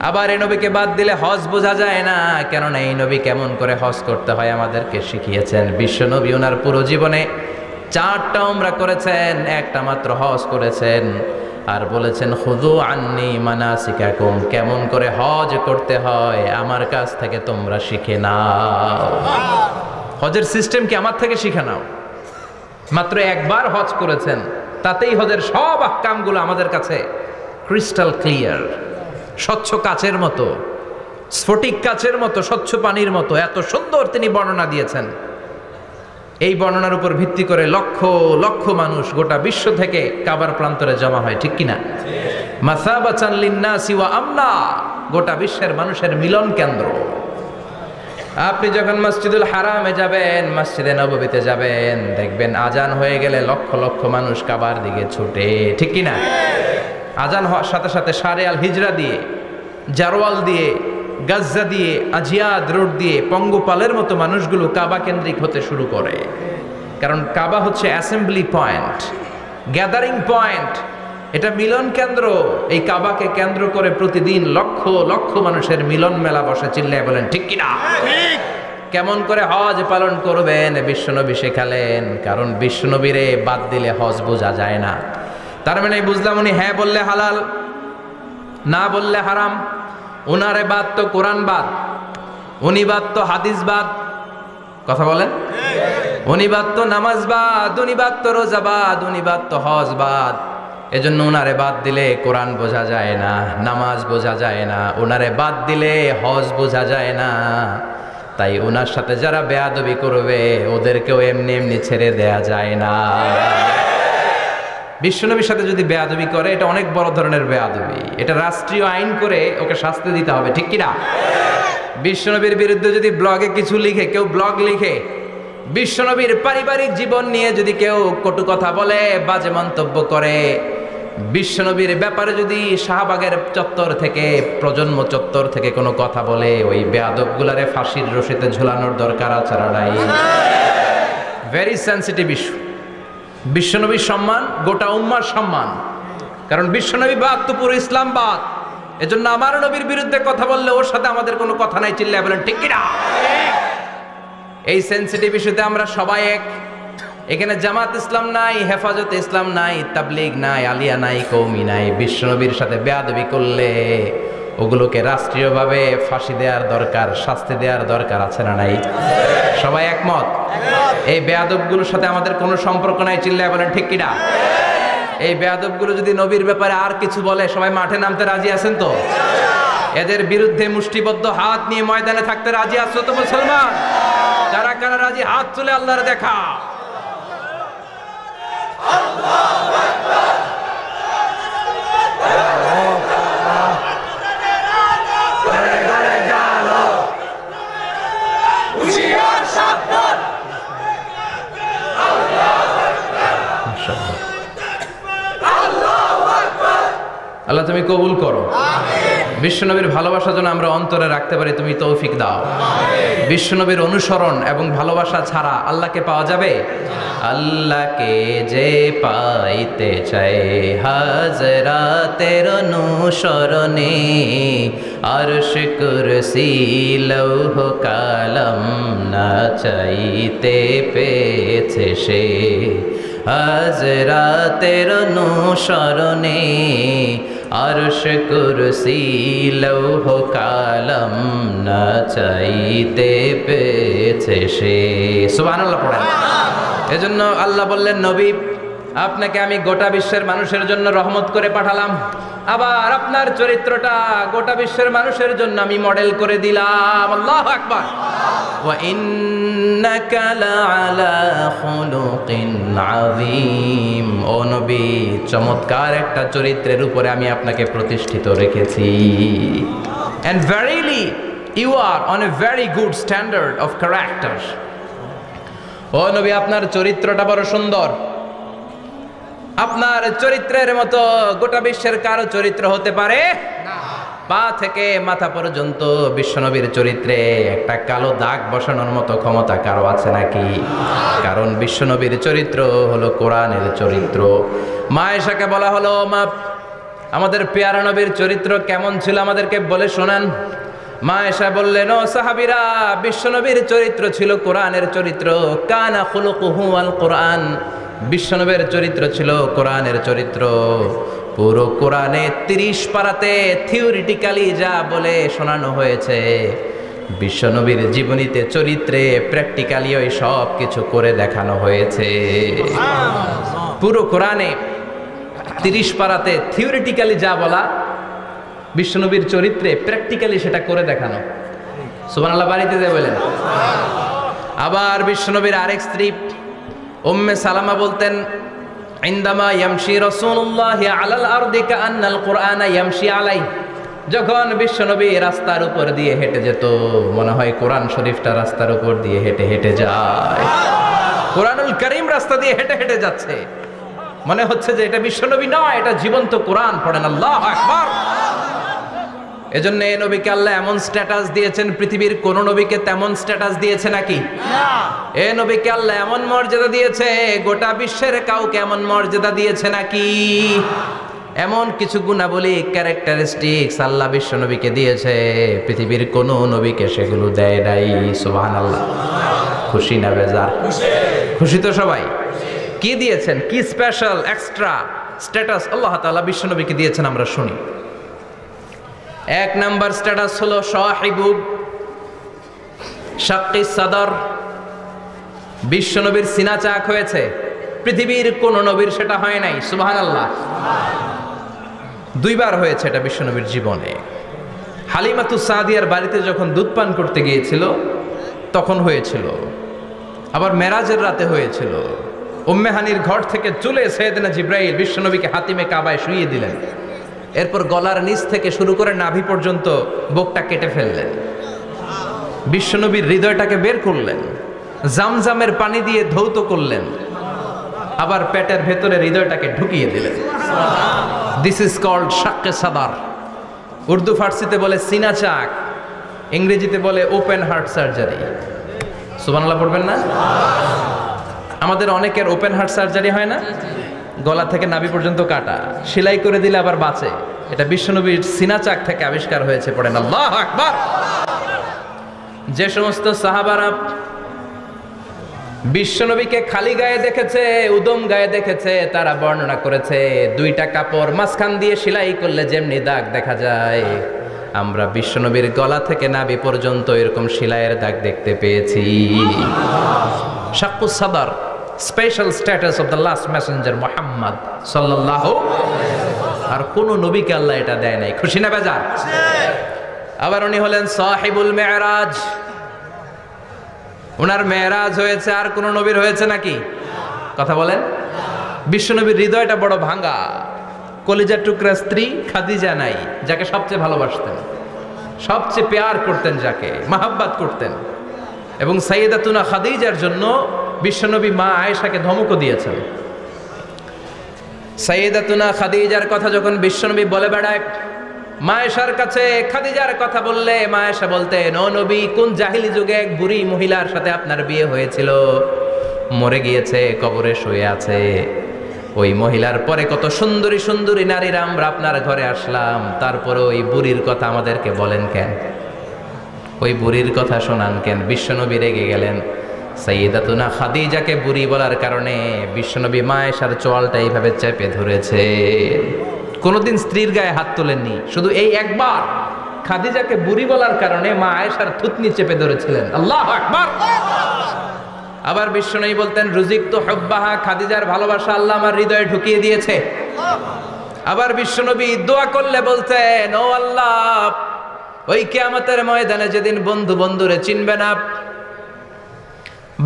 আবার এই নবীকে বাদ দিলে হজ বোঝা যায় না, কেননা এই নবী কেমন করে হজ করতে হয় আমাদেরকে শিখিয়েছেন। বিশ্বনবী ওনার পুরো জীবনে 4টা উমরা করেছেন, একটা মাত্র হজ করেছেন। আর বলেছেন খুযু আন্নী মানাসিকাকুম, কেমন করে হজ করতে হয় আমার কাছ থেকে তোমরা শিখে নাও। হজের সিস্টেম কি আমার থেকে শিখে নাও। মাত্র একবার হজ করেছেন, তাতেই হজের সব আহকামগুলো আমাদের কাছে ক্রিস্টাল ক্লিয়ার, স্বচ্ছ কাচের মতো, স্ফটিক কাচের মতো, স্বচ্ছ পানির মতো এত সুন্দর তিনি বর্ণনা দিয়েছেন। এই বর্ণনার উপর ভিত্তি করে লক্ষ লক্ষ মানুষ গোটা বিশ্ব থেকে কাবার প্রান্তরে জমা হয়, ঠিক কিনা? মাসাবাতান লিন্নাসি ওয়া আমনা, গোটা বিশ্বের মানুষের মিলন কেন্দ্র। আপনি যখন মসজিদুল হারামে যাবেন, মসজিদে নববীতে যাবেন, দেখবেন আজান হয়ে গেলে লক্ষ লক্ষ মানুষ কাবার দিকে ছুটে, ঠিক কিনা? আজান হওয়ার সাথে সাথে শারে আল হিজরা দিয়ে, জারওয়াল দিয়ে, গাজ্জা দিয়ে, আজিয়াদ রোড দিয়ে পঙ্গপালের মতো মানুষগুলো কাবা কেন্দ্রিক হতে শুরু করে। কারণ কাবা হচ্ছে অ্যাসেম্বলি পয়েন্ট, গ্যাদারিং পয়েন্ট, এটা মিলন কেন্দ্র। এই কাবাকে কেন্দ্র করে প্রতিদিন লক্ষ লক্ষ মানুষের মিলন মেলা বসে। চিল্লায় বলেন ঠিক কিনা? কেমন করে হজ পালন করবেন বিশ্বনবী শেখালেন। কারণ বিশ্বনবীরে বাদ দিলে হজ বোঝা যায় না। তার মানে বুঝলাম উনি হ্যাঁ বললে হালাল, না বললে হারাম। উনারে বাদ তো কোরআন বাদ, উনি বাদ তো হাদিস বাদ। কথা বলেন। উনি বাদ তো নামাজ বাদ, উনি বাদ তো রোজা বাদ, উনি বাদ তো হজ বাদ। এজন্য উনারে বাদ দিলে কোরআন বোঝা যায় না, নামাজ বোঝা যায় না, উনারে বাদ দিলে হজ বোঝা যায় না। তাই উনার সাথে যারা বেয়াদবি করবে ওদেরকেও এমনি এমনি ছেড়ে দেয়া যায় না। বিশ্বনবীর সাথে যদি বেয়াদবি করে এটা অনেক বড় ধরনের বেয়াদবি, এটা রাষ্ট্রীয় আইন করে ওকে শাস্তি দিতে হবে, ঠিক কিনা? বিশ্বনবীর বিরুদ্ধে যদি ব্লগে কিছু লিখে, কেউ ব্লগ লিখে, বিশ্বনবীর পারিবারিক জীবন নিয়ে যদি কেউ কটু কথা বলে, বাজে মন্তব্য করে, বিশ্বনবীর ব্যাপারে যদি শাহবাগের চত্বর থেকে, প্রজন্ম চত্বর থেকে কোনো কথা বলে, ওই বেয়াদবগুলারে ফাঁসির রশিতে ঝুলানোর দরকার আছে না নাই? Very sensitive issue. বিশ্বনবীর সম্মান গোটা উম্মার সম্মান। কারণ বিশ্বনবী বাদ তো পুরো ইসলাম বাদ। এজন্য আমার নবীর বিরুদ্ধে কথা বললে ওর সাথে আমাদের কোনো কথা নাই। চিল্লায় বলেন ঠিক কিনা? এই সেন্সিটিভ ইস্যুতে আমরা সবাই এক। এখানে জামাত ইসলাম নাই, হেফাজত ইসলাম নাই, তাবলীগ নাই, আলিয়া নাই, কওমি নাই। বিশ্বনবীর সাথে বেয়াদবি করলে ওগুলোকে রাষ্ট্রীয়ভাবে ফাঁসি দেওয়ার দরকার, শাস্তি দেওয়ার দরকার আছে না নাই? সবাই একমত? এই বেয়াদবগুলোর সাথে আমাদের কোনো সম্পর্ক নাই। চিল্লায় বলেন ঠিক কিনা? এই বেয়াদবগুলো যদি নবীর ব্যাপারে আর কিছু বলে সবাই মাঠে নামতে রাজি আছেন তো? এদের বিরুদ্ধে মুষ্টিবদ্ধ হাত নিয়ে ময়দানে থাকতে রাজি আছো তো মুসলমান? যারা কারা রাজি হাত তুলে আল্লাহর দেখা। আল্লাহ তুমি কবুল করো। বিশ্বনবীর ভালোবাসা যেন আমরা অন্তরে রাখতে পারি, তুমি তৌফিক দাও। বিশ্বনবীর অনুসরণ এবং ভালোবাসা ছাড়া আল্লাহকে পাওয়া যাবে? আল্লাহকে যে পাইতে চায় হাজরাতের অনুসরণে, আরশ কুরসি লৌহ কালাম না চাইতে পেয়েছে সে। হাজরাতের অনুসরণে, আরশ কুরসি লৌহ কালাম না চাইতে পেয়েছে সে। সুবহানাল্লাহ পড়েন। এজন্য আল্লাহ বললেন, নবী আপনাকে আমি গোটা বিশ্বের মানুষের জন্য রহমত করে পাঠালাম, আবার আপনার চরিত্রটা গোটা বিশ্বের মানুষের জন্য আমি মডেল করে দিলাম। আল্লাহু আকবার। ওয়া ইন্নাকা লাআলা খুলুকিন আযীম। ও নবী, চমৎকার একটা চরিত্রের উপরে আমি আপনাকে প্রতিষ্ঠিত রেখেছি। And verily you are on a very good standard of character. ও নবী, আপনার চরিত্রটা বড় সুন্দর। আপনার চরিত্রের মতো গোটা বিশ্বের কারো চরিত্র হতে পারে না। পা থেকে মাথা পর্যন্ত বিশ্বনবীর চরিত্রে একটা কালো দাগ বসানোর মতো ক্ষমতা কারো আছে নাকি? কারণ বিশ্বনবীর চরিত্র হলো কোরআনের চরিত্র। মা আয়েশাকে বলা হলো, মা আমাদের পেয়ারা নবীর চরিত্র কেমন ছিল আমাদেরকে বলে শোনান। মা আয়েশা বললেন, ও সাহাবীরা, বিশ্বনবীর চরিত্র ছিল কোরআনের চরিত্র। কানা খুলুকুহু আল কোরআন। বিশ্বনবীর চরিত্র ছিল কোরআনের চরিত্র। পুরো কোরআনে 30 পারাতে থিওরিটিক্যালি যা বলে শোনানো হয়েছে, বিশ্বনবীর জীবনীতে চরিত্রে প্র্যাকটিক্যালি ওই সব কিছু করে দেখানো হয়েছে। পুরো কোরআনে 30 পারাতে থিওরিটিক্যালি যা বলা, বিশ্বনবীর চরিত্রে প্র্যাকটিক্যালি সেটা করে দেখানো। সুবহানাল্লাহ বাড়িতে যে বলেন। আবার বিশ্বনবীর আরেক স্ত্রী উম্মে সালামা বলতেন, ইনদামা ইয়ামশি রাসূলুল্লাহি আলাল আরদি কাআন্নাল কুরআনা ইয়ামশি আলাই। যখন বিশ্বনবী রাস্তার উপর দিয়ে হেঁটে যেত, মনে হয় কোরআন শরীফটা রাস্তার উপর দিয়ে হেঁটে হেঁটে যায়। কোরআনুল কারীম রাস্তা দিয়ে হেঁটে হেঁটে যাচ্ছে, মনে হচ্ছে যে এটা বিশ্বনবী নয়, এটা জীবন্ত কোরআন। পড়েন আল্লাহু আকবার। এজন্য এই নবীকে আল্লাহ এমন স্ট্যাটাস দিয়েছেন, পৃথিবীর কোন নবীকে তেমন স্ট্যাটাস দিয়েছে নাকি? এই নবীকে আল্লাহ এমন মর্যাদা দিয়েছে, গোটা বিশ্বের কাউকে এমন মর্যাদা দিয়েছে নাকি? এমন কিছু গুণাবলী, ক্যারেক্টারিস্টিক্স আল্লাহ বিশ্ব নবীকে দিয়েছে, পৃথিবীর কোন নবীকে সেগুলো দেয় নাই। সুবহানাল্লাহ। খুশি না বেজার? খুশি তো সবাই। কি দিয়েছেন, কি স্পেশাল এক্সট্রা স্ট্যাটাস আল্লাহ তাআলা বিশ্ব নবীকে দিয়েছেন আমরা শুনি। এক নাম্বার স্ট্যাটাস হলো সাহিবু শাক্কি সাদর। বিশ্বনবীর সিনা চাক হয়েছে, পৃথিবীর কোন নবীর সেটা হয় নাই। সুবহানাল্লাহ। 2 বার হয়েছে এটা বিশ্বনবীর জীবনে। হালিমাতু সাদিয়ার বাড়িতে যখন দুধ পান করতে গিয়েছিল তখন হয়েছিল, আবার মেরাজের রাতে হয়েছিল। উম্মে হানির ঘর থেকে চলে সাইয়েদনা জিবরাইল বিশ্বনবীকে হাতিমে কাবায় শুইয়ে দিলেন। এরপর গলার নিচ থেকে শুরু করে নাভি পর্যন্ত বুকটা কেটে ফেললেন, বিশ্বনবীর হৃদয়টাকে বের করলেন, জামজামের পানি দিয়ে ধৌত করলেন, আবার পেটের ভেতরে হৃদয়টাকে ঢুকিয়ে দিলেন। দিস ইজ কল্ড শাক্কে সাদার। উর্দু ফার্সিতে বলে সিনা চাক, ইংরেজিতে বলে ওপেন হার্ট সার্জারি। সুবহানাল্লাহ পড়বেন না? আমাদের অনেকের ওপেন হার্ট সার্জারি হয় না, গলা থেকে নাভি পর্যন্ত কাটা, সেলাই করে দিলে আবার বাঁচে। এটা বিশ্বনবীর সিনা চাক থেকে আবিষ্কার হয়েছে। পড়েন আল্লাহু আকবার। যে সমস্ত সাহাবারা বিশ্বনবীকে খালি গায়ে দেখেছে, উদম গায়ে দেখেছে, তারা বর্ণনা করেছে 2টা কাপড় মাঝখান দিয়ে সেলাই করলে যেমনি দাগ দেখা যায়, আমরা বিশ্বনবীর গলা থেকে নাভি পর্যন্ত এরকম সেলাইয়ের দাগ দেখতে পেয়েছি। শাক্কুস সাদর, special status of the last Messenger Muhammad সাল্লাল্লাহু। আর কোন নবীকে আল্লাহ এটা দেয় নাই। খুশি না বেজার? আবার উনি হলেন সাহিবুল মেরাজ। ওনার মেরাজ হয়েছে, আর কোন নবীর হয়েছে নাকি? কথা বলেন। বিশ্বনবীর হৃদয়টা বড় ভাঙা, কলিজার টুকরা স্ত্রী খাদিজা নাই, যাকে সবচেয়ে ভালোবাসতেন, সবচেয়ে প্যার করতেন, যাকে মাহাব্বাত করতেন। এবং সাইয়েদাতুনা খাদিজার জন্য বিশ্বনবী মা আয়েশাকে ধমকও দিয়েছেন। সাইয়েদাতুনা খাদিজার কথা যখন বিশ্বনবী বলে বেড়ায় মায়েশার কাছে, খাদিজার কথা বললে মায়েশা বলতেন, ও নবী, কোন জাহিলি যুগে এক বুড়ি মহিলার সাথে আপনার বিয়ে হয়েছিল, মরে গিয়েছে, কবরে শুয়ে আছে। ওই মহিলার পরে কত সুন্দরী সুন্দরী নারীরা আমরা আপনার ঘরে আসলাম, তারপরে ওই বুড়ির কথা আমাদেরকে বলেন কেন, ওই বুড়ির কথা শোনান কেন? বিশ্বনবী রেগে গেলেন। সাইয়েদাতুনা খাদিজাকে বুড়ি বলার কারণে বিশ্বনবী মায়েশার চোয়ালটা এইভাবে চেপে ধরেছে। কোনোদিন স্ত্রীর গায়ে হাত তোলেননি, শুধু এই একবার খাদিজাকে বুড়ি বলার কারণে মা আয়েশার থুতনি চেপে ধরেছিলেন। আল্লাহু আকবার। আবার বিশ্বনবী বলতেন, রুজিকতু হুব্বাহা, খাদিজার ভালোবাসা আল্লাহ আমার হৃদয়ে ঢুকিয়ে দিয়েছে। আবার বিশ্বনবী দোয়া করলে বলতেন, ও আল্লাহ, ওই কিয়ামতের ময়দানে যেদিন বন্ধু বন্ধুরে চিনবে না,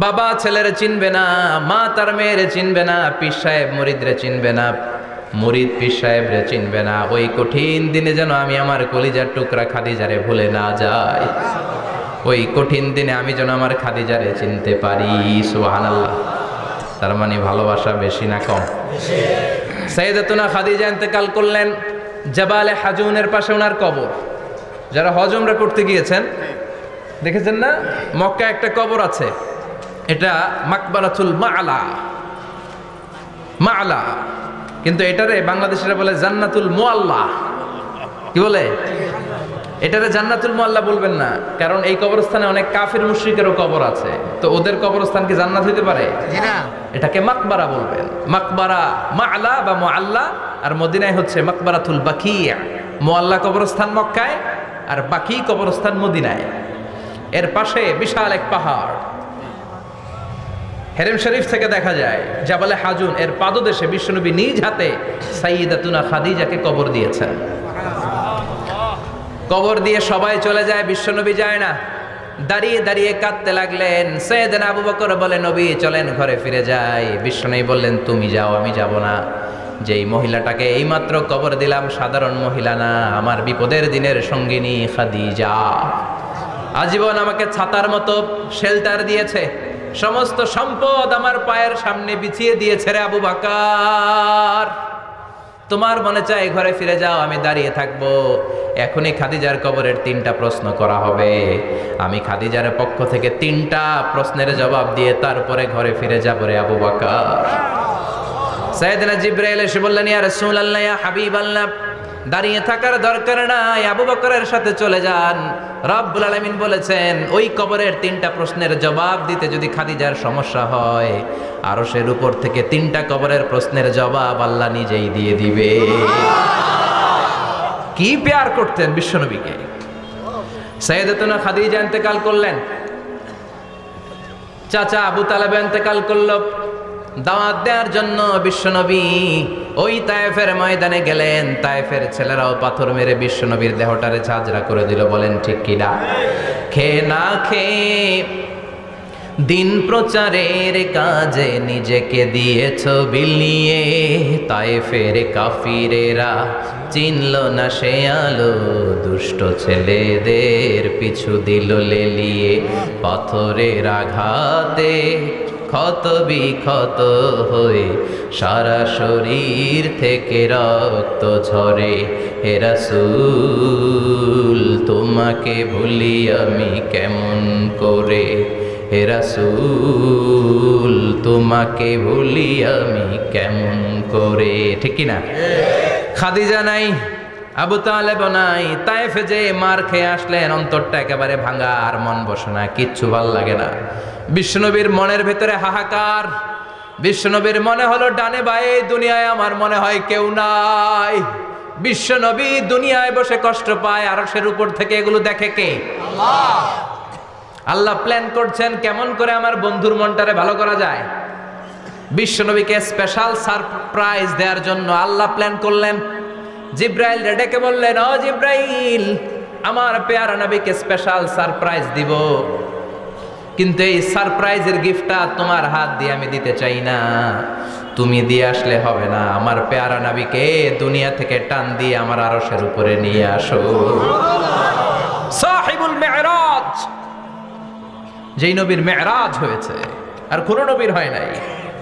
বাবা ছেলেরে চিনবে না, মা তার মেয়েরে চিনবে না, পীর সাহেব মুরিদরে চিনবে না, মুরিদ পীর সাহেবরে চিনবে না, ওই কঠিন দিনে যেন আমি আমার কলিজার টুকরা খাদিজারে ভুলে না যাই, ওই কঠিন দিনে আমি যেন আমার খাদিজারে চিনতে পারি। সুবহানাল্লাহ। তার মানে ভালোবাসা বেশি না কম? সাইয়েদাতুনা খাদিজা ইন্তেকাল করলেন। জাবালে হাজুনের পাশে ওনার কবর। যারা হজ উমরা করতে গিয়েছেন দেখেছেন না, মক্কা একটা কবর আছে, এটা মাকবারাতুল মা'লা, মা'লা, কিন্তু এটারে বাংলাদেশিরা বলে জান্নাতুল মুআল্লা। কি বলে? এটারে জান্নাতুল মুআল্লা বলবেন না, কারণ এই কবরস্থানে অনেক কাফির মুশরিকেরও কবর আছে, তো ওদের কবরস্থান কি জান্নাত হইতে পারে? না। এটাকে মাকবারা বলবেন। মাকবারা মা'লা বা মুআল্লা, আর মদিনায় হচ্ছে মাকবারাতুল বাকিয়া। মুআল্লা কবরস্থান মক্কায়, আর বাকি কবরস্থান মদিনায়। এর পাশে বিশাল এক পাহাড়, হেরেম শরীফ থেকে দেখা যায় জাবালে হাজুন, এর পাদদেশে বিশ্বনবী নিজ হাতে সাইয়েদাতুনা খাদিজাকে কবর দিয়েছেন। কবর দিয়ে সবাই চলে যায়, বিশ্বনবী যায় না। দাঁড়িয়ে দাঁড়িয়ে কাঁদতে লাগলেন। সাইয়েদনা আবু বকর বলে, নবী চলেন ঘরে ফিরে যাই। বিশ্বনবী বললেন, তুমি যাও, আমি যাব না। যেই মহিলাটাকে এইমাত্র কবর দিলাম সাধারণ মহিলা না, আমার বিপদের দিনের সঙ্গিনী খাদিজা। আজীবন আমাকে ছাতার মতো শেল্টার দিয়েছে, সমস্ত সম্পদ আমার পায়ের সামনে বিছিয়ে দিয়েছে রে আবু বকর। তোমার মনে চায় ঘরে ফিরে যাও, আমি দাঁড়িয়ে থাকবো। এখনই খাদিজার কবরের 3টা প্রশ্ন করা হবে। আমি খাদিজার পক্ষ থেকে 3টা প্রশ্নের জবাব দিয়ে তারপরে ঘরে ফিরে যাব রে আবু বকর। সাইয়েদনা জিবরাইল এসে বললেন, ইয়া রাসূলুল্লাহ, ইয়া হাবিবাল্লাহ, দাঁড়িয়ে থাকার দরকার নাই, আবু বকরের সাথে চলে যান। রব্বুল আলামিন বলেছেন, ওই কবরের 3টা প্রশ্নের জবাব দিতে যদি খাদিজার সমস্যা হয়, আরশের উপর থেকে 3টা কবরের প্রশ্নের জবাব আল্লাহ নিজেই দিয়ে দিবে। কি প্যার করতেন বিশ্বনবীকে। সাইয়েদাতুনা খাদিজা ইন্তেকাল করলেন, চাচা আবু তালেব ইন্তেকাল করলো। দাওয়াত দেওয়ার জন্য বিশ্বনবী ওই তায়েফের ময়দানে গেলেন। তায়েফের ছেলেরাও পাথর মেরে বিশ্বনবীর দেহটারে ঝাঁঝরা করে দিল। বলেন ঠিক কিনা? খেয়ে না খেয়ে দিন প্রচারের কাজে নিজেকে দিয়েছ বিলিয়ে, তায়েফের কাফিরেরা চিনল না সে আলো, দুষ্ট ছেলেদের পিছু দিল লেলিয়ে, পাথরের আঘাতে ক্ষত বিক্ষত হয়ে সারা শরীর থেকে রক্ত ঝরে। হে রাসূল, তোমাকে ভুলি আমি কেমন করে, হে রাসূল, তোমাকে ভুলি আমি কেমন করে। ঠিক কিনা? খাদিজা নাই, আবু তালেব নাই, তায়েফে যে মার খেয়ে আসলেন, অন্তরটা একেবারে ভাঙা, আর মন বসে না, কিচ্ছু ভাল লাগে না। বিশ্বনবীর মনের ভেতরে হাহাকার। বিশ্বনবীর মনে হলো, ডানে বায়ে দুনিয়ায় আমার মনে হয় কেউ নাই। বিশ্বনবী দুনিয়ায় বসে কষ্ট পায়, আরশের উপর থেকে এগুলো দেখে কে? আল্লাহ। আল্লাহ প্ল্যান করছেন কেমন করে আমার বন্ধুর মনটারে ভালো করা যায়। বিশ্বনবীকে স্পেশাল সারপ্রাইজ দেওয়ার জন্য আল্লাহ প্ল্যান করলেন। জিব্রাইল ডেকে বললেন, ও জিব্রাইল, আমার পেয়ারা নবীকে স্পেশাল সারপ্রাইজ দিব, কিন্তু এই সারপ্রাইজের গিফটটা তোমার হাত দিয়ে আমি দিতে চাই না, তুমি দিয়ে আসলে হবে না। আমার পেয়ারা নবীকে দুনিয়া থেকে টান দিয়ে আমার আরশের উপরে নিয়ে আসো। সাহিবুল মেরাজ, যেই নবীর মেরাজ হয়েছে আর কোন নবীর হয় নাই,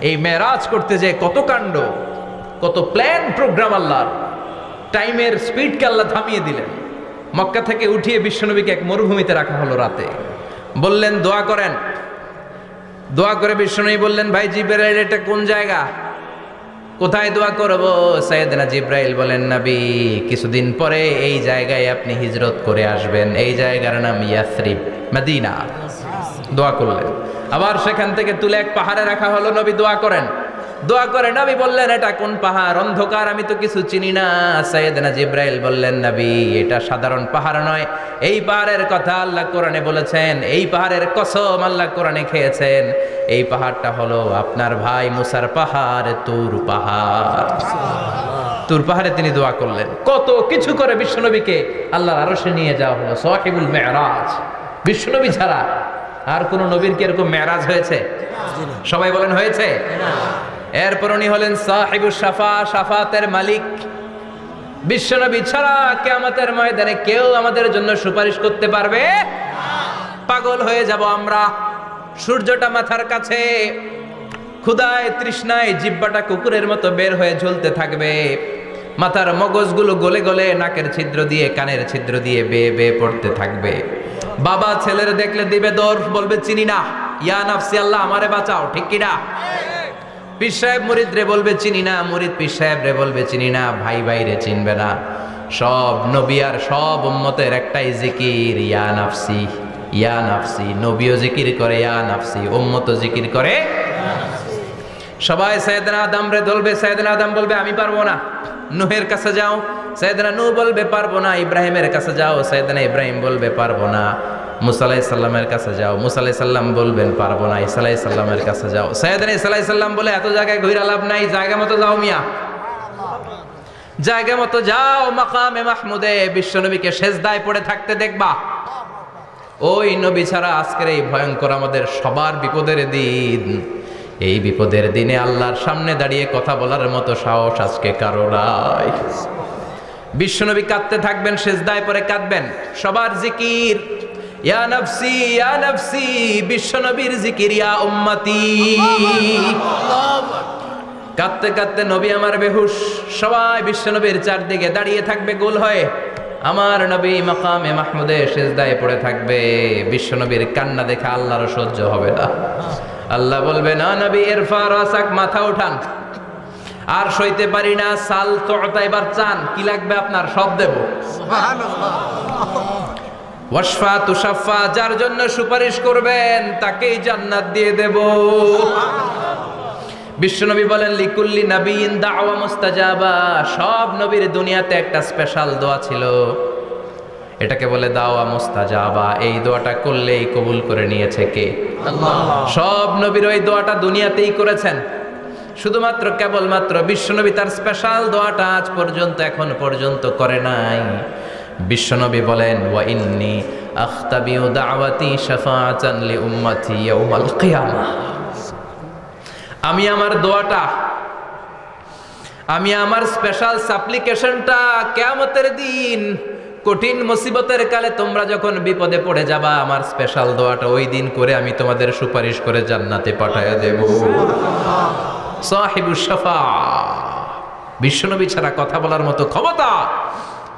এই মেরাজ করতে যে কত কাণ্ড, কত প্ল্যান প্রোগ্রাম আল্লাহর। টাইমের স্পিডকে আল্লাহ থামিয়ে দিলেন। মক্কা থেকে উঠিয়ে বিশ্বনবীকে এক মরুভূমিতে রাখা হলো রাতে। বললেন দোয়া করেন। দোয়া করে বিশ্বনবী বললেন, ভাই জিবরাইল, এটা কোন জায়গা, কোথায় দোয়া করব? সাইয়েদনা জিবরাইল বলেন, নবী, কিছুদিন পরে এই জায়গায় আপনি হিজরত করে আসবেন, এই জায়গার নাম ইয়াসরিব, মদিনা। দোয়া করলেন। আবার সেখান থেকে তুলে এক পাহাড়ে রাখা হলো, নবী দোয়া করেন। দোয়া করে নবী বললেন, এটা কোন পাহাড়? অন্ধকার, আমি তো কিছু চিনি না। সাইয়েদনা জিবরাইল বললেন, নবী, এটা সাধারণ পাহাড় নয়, এই পাহাড়ের কথা আল্লাহ কোরআনে বলেছেন, এই পাহাড়ের কসম আল্লাহ কোরআনে খেয়েছেন। এই পাহাড়টা হলো আপনার ভাই মুসার পাহাড়, তুর পাহাড়। তুর পাহাড়ে তিনি দোয়া করলেন। কত কিছু করে বিশ্বনবীকে আল্লাহর আরশে নিয়ে যাওয়া হলো, সাহিবুল মেরাজ। বিশ্বনবী ছাড়া আর কোন নবীর কি এরকম মেরাজ হয়েছে? সবাই বলেন হয়েছে। এরপর উনি হলেন সাহিবুস শাফা, শাফাতের মালিক। বিশ্বনবী ছাড়া কিয়ামতের ময়দানে কেউ আমাদের জন্য সুপারিশ করতে পারবে না। পাগল হয়ে যাব আমরা। সূর্যটা মাথার কাছে, ক্ষুধায় তৃষ্ণায় জিহ্বাটা কুকুরের মতো বের হয়ে ঝুলতে থাকবে। মাথার মগজগুলো গলে গলে নাকের ছিদ্র দিয়ে, কানের ছিদ্র দিয়ে বেয়ে বেয়ে পড়তে থাকবে। বাবা ছেলের দেখলে দিবে দৌড়, বলবে চিনি না, ইয়া নাফসি, আল্লাহ আমারে বাঁচাও, ঠিক কিনা? পীর সাহেব মুরিদ রে বলবে চিনি না, মুরিদ পীর সাহেব রে বলবে চিনি না, ভাই ভাই রে চিনবে না। সব নবী আর সব উম্মতের একটাই জিকির, ইয়া নাফসি, ইয়া নাফসি। নবীও জিকির করে ইয়া নাফসি, উম্মতও জিকির করে। সবাই সাইয়েদনা আদম রে ধরবে, সাইয়েদনা আদম বলবে আমি পারবো না। নূহের কাছে যাও, সাইয়েদনা নূহ বলবে পারবো না। ইব্রাহিমের কাছে যাও, সাইয়েদনা ইব্রাহিম বলবে পারবো না। মুসা আলাইহিস সালামের কাছে যাও, মুসা আলাইহিস সালাম বলবেন পারবো না। ঈসা আলাইহিস সালামের কাছে যাও, সাইয়েদনা ঈসা আলাইহিস সালাম বলে এত জায়গায় ঘুরে লাভ নাই, জায়গা মতো যাও মিয়া, জায়গা মতো যাও। মাকামে মাহমুদে বিশ্বনবীকে সেজদায় পড়ে থাকতে দেখবা। ওই নবী ছাড়া আজকের এই ভয়ঙ্কর আমাদের সবার বিপদের দিন, এই বিপদের দিনে আল্লাহর সামনে দাঁড়িয়ে কথা বলার মতো সাহস আজকে কারো নাই। বিশ্বনবী কাঁদতে থাকবেন, সেজদায় পড়ে কাঁদবেন। সবার জিকির ইয়া নাফসি, ইয়া নাফসি। বিশ্বনবীর জিকির ইয়া উম্মতি। কাঁদতে কাঁদতে নবী আমার বেহুশ। সবাই বিশ্বনবীর চারদিকে দাঁড়িয়ে থাকবে গোল হয়ে। আমার নবী মাকামে মাহমুদে সেজদায় পড়ে থাকবে। বিশ্বনবীর কান্না দেখে আল্লাহর সহ্য হবে না। আল্লাহ বলবে, না নবী, ইরফা রাসাক, মাথা উঠান, আর সইতে পারি না। সাল তুতা, এবার চান, কি লাগবে আপনার, সব দেব। সুবহানাল্লাহ। ওয়াশফা তুশাফা, যার জন্য সুপারিশ করবেন তাকেই জান্নাত দিয়ে দেব। বিশ্বনবী বলেন, লিকুল্লি নাবিয়িন দাওয়া মুস্তাজাবা। সব নবীর দুনিয়াতে একটা স্পেশাল দোয়া ছিল, এটাকে বলে দাওয়া মুস্তাজাবা। এই দোয়াটা করলেই কবুল করে নিয়েছে কে? আল্লাহ। সব নবীর ওই দোয়াটা দুনিয়াতেই করেছেন, শুধুমাত্র কেবলমাত্র বিশ্বনবী তার স্পেশাল দোয়াটা আজ পর্যন্ত, এখন পর্যন্ত করে নাই। বিশ্বনবী বলেন, ওয়া ইন্নী আখতাবিউ দাওয়াতি শাফাআতান লি উম্মতি ইয়াউমাল কিয়ামাহ। আমি আমার দোয়াটা, আমি আমার স্পেশাল সাপ্লিকেশনটা কিয়ামতের দিন, কঠিন মুসিবতের কালে তোমরা যখন বিপদে পড়ে যাবা, আমার স্পেশাল দোয়াটা ওই দিন করে আমি তোমাদের সুপারিশ করে জান্নাতে পাঠায়া দেব। সাহিবুস শাফা। বিশ্বনবী ছাড়া কথা বলার মতো ক্ষমতা,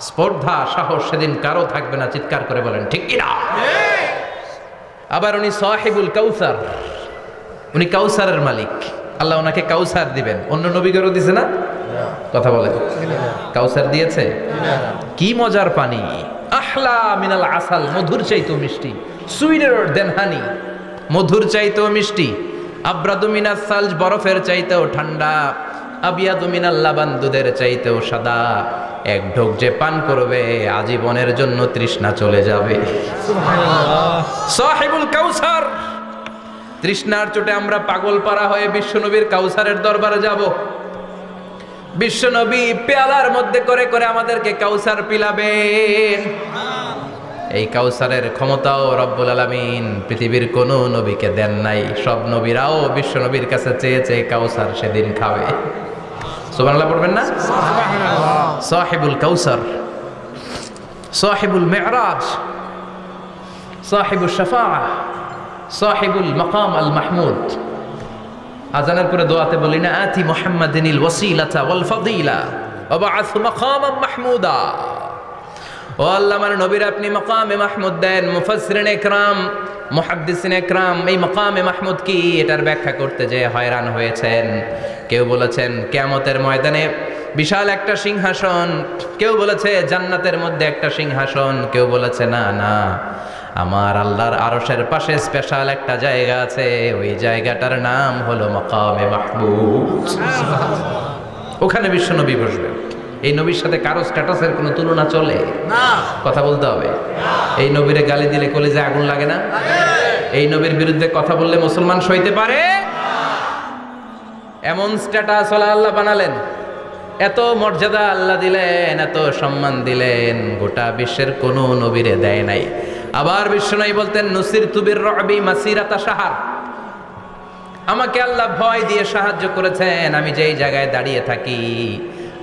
স্পর্ধা, সাহস সেদিন কারো থাকবে না। চিৎকার করে বলেন ঠিক কিনা? আবার উনি সাহিবুল কাউসার, উনি কাউসারের মালিক। আল্লাহ ওনাকে কাউসার দিবেন। অন্য নবীদেরও দিছে না? কথা বলে, কাউসার দিয়েছে। কি মজার পানি, আহলা মিনাল আসাল, মধুর চাইতেও মিষ্টি। সুইটার দেন হানি, মধুর চাইতেও মিষ্টি। আব্রাদু মিনাস সালজ, বরফের চাইতেও ঠান্ডা। আবিয়াদু মিনাল লাবান, দুধের চাইতেও সাদা। এক ঢোক যে পান করবে আজীবনের জন্য তৃষ্ণা চলে যাবে। সুবহানাল্লাহ। সাহিবুল কাউসার। তৃষ্ণার চোটে আমরা পাগল পারা হয়ে বিশ্বনবীর কাউসারের দরবারে যাব। বিশ্বনবী পেয়ালার মধ্যে করে করে আমাদেরকে কাউসার পিলাবেন। এই কাউসারের ক্ষমতাও রব্বুল আলামিন পৃথিবীর কোন নবীকে দেন নাই। সব নবীরাও বিশ্বনবীর কাছে চেয়েছে কাউসার সেদিন খাবে। সুবহানাল্লাহ পড়বেন না? সুবহানাল্লাহ। সাহিবুল কাউসার, সাহিবুল মিরাজ, সাহিবুল শাফাআহ, সাহিবুল মাকাম আল মাহমুদ। আজানের পরে দোয়াতে বলি না, আতি মুহাম্মাদিনিল ওয়াসিলাতা ওয়াল ফাদিলা ওয়া বা'আথহু মাকামান মাহমুদা। ও আল্লাহ, আমার নবীর আপনি মাকামে মাহমুদ দেন। মুফাসসিরিন ইকরাম, মুহাদ্দিসিন ইকরাম এই মাকামে মাহমুদ কি এটার ব্যাখ্যা করতে যে হয়রান হয়েছেন। কেউ বলেছেন কিয়ামতের ময়দানে বিশাল একটা সিংহাসন, কেউ বলেছে জান্নাতের মধ্যে একটা সিংহাসন, কেউ বলেছে না না, আমার আল্লাহর আরশের পাশে স্পেশাল একটা জায়গা আছে, ওই জায়গাটার নাম হলো মাকামে মাহমুদ। ওখানে বিশ্বনবী বসবেন। এই নবীর সাথে কারো স্ট্যাটাসের কোনো তুলনা চলে না, কথা বলতে হবে। এই নবীরে গালি দিলে কলিজায় আগুন লাগে না? এই নবীর বিরুদ্ধে কথা বললে মুসলমান সইতে পারে? এমন স্ট্যাটাস আল্লাহ বানালেন, এত মর্যাদা আল্লাহ দিলেন, এত সম্মান দিলেন, গোটা বিশ্বের কোন নবীরে দেয় নাই। আবার বিশ্বনবী বলতেন, নুসিরতু বির-রু'বি মাসিরাতা শাহর, আমাকে আল্লাহ ভয় দিয়ে সাহায্য করেছেন। আমি যেই জায়গায় দাঁড়িয়ে থাকি,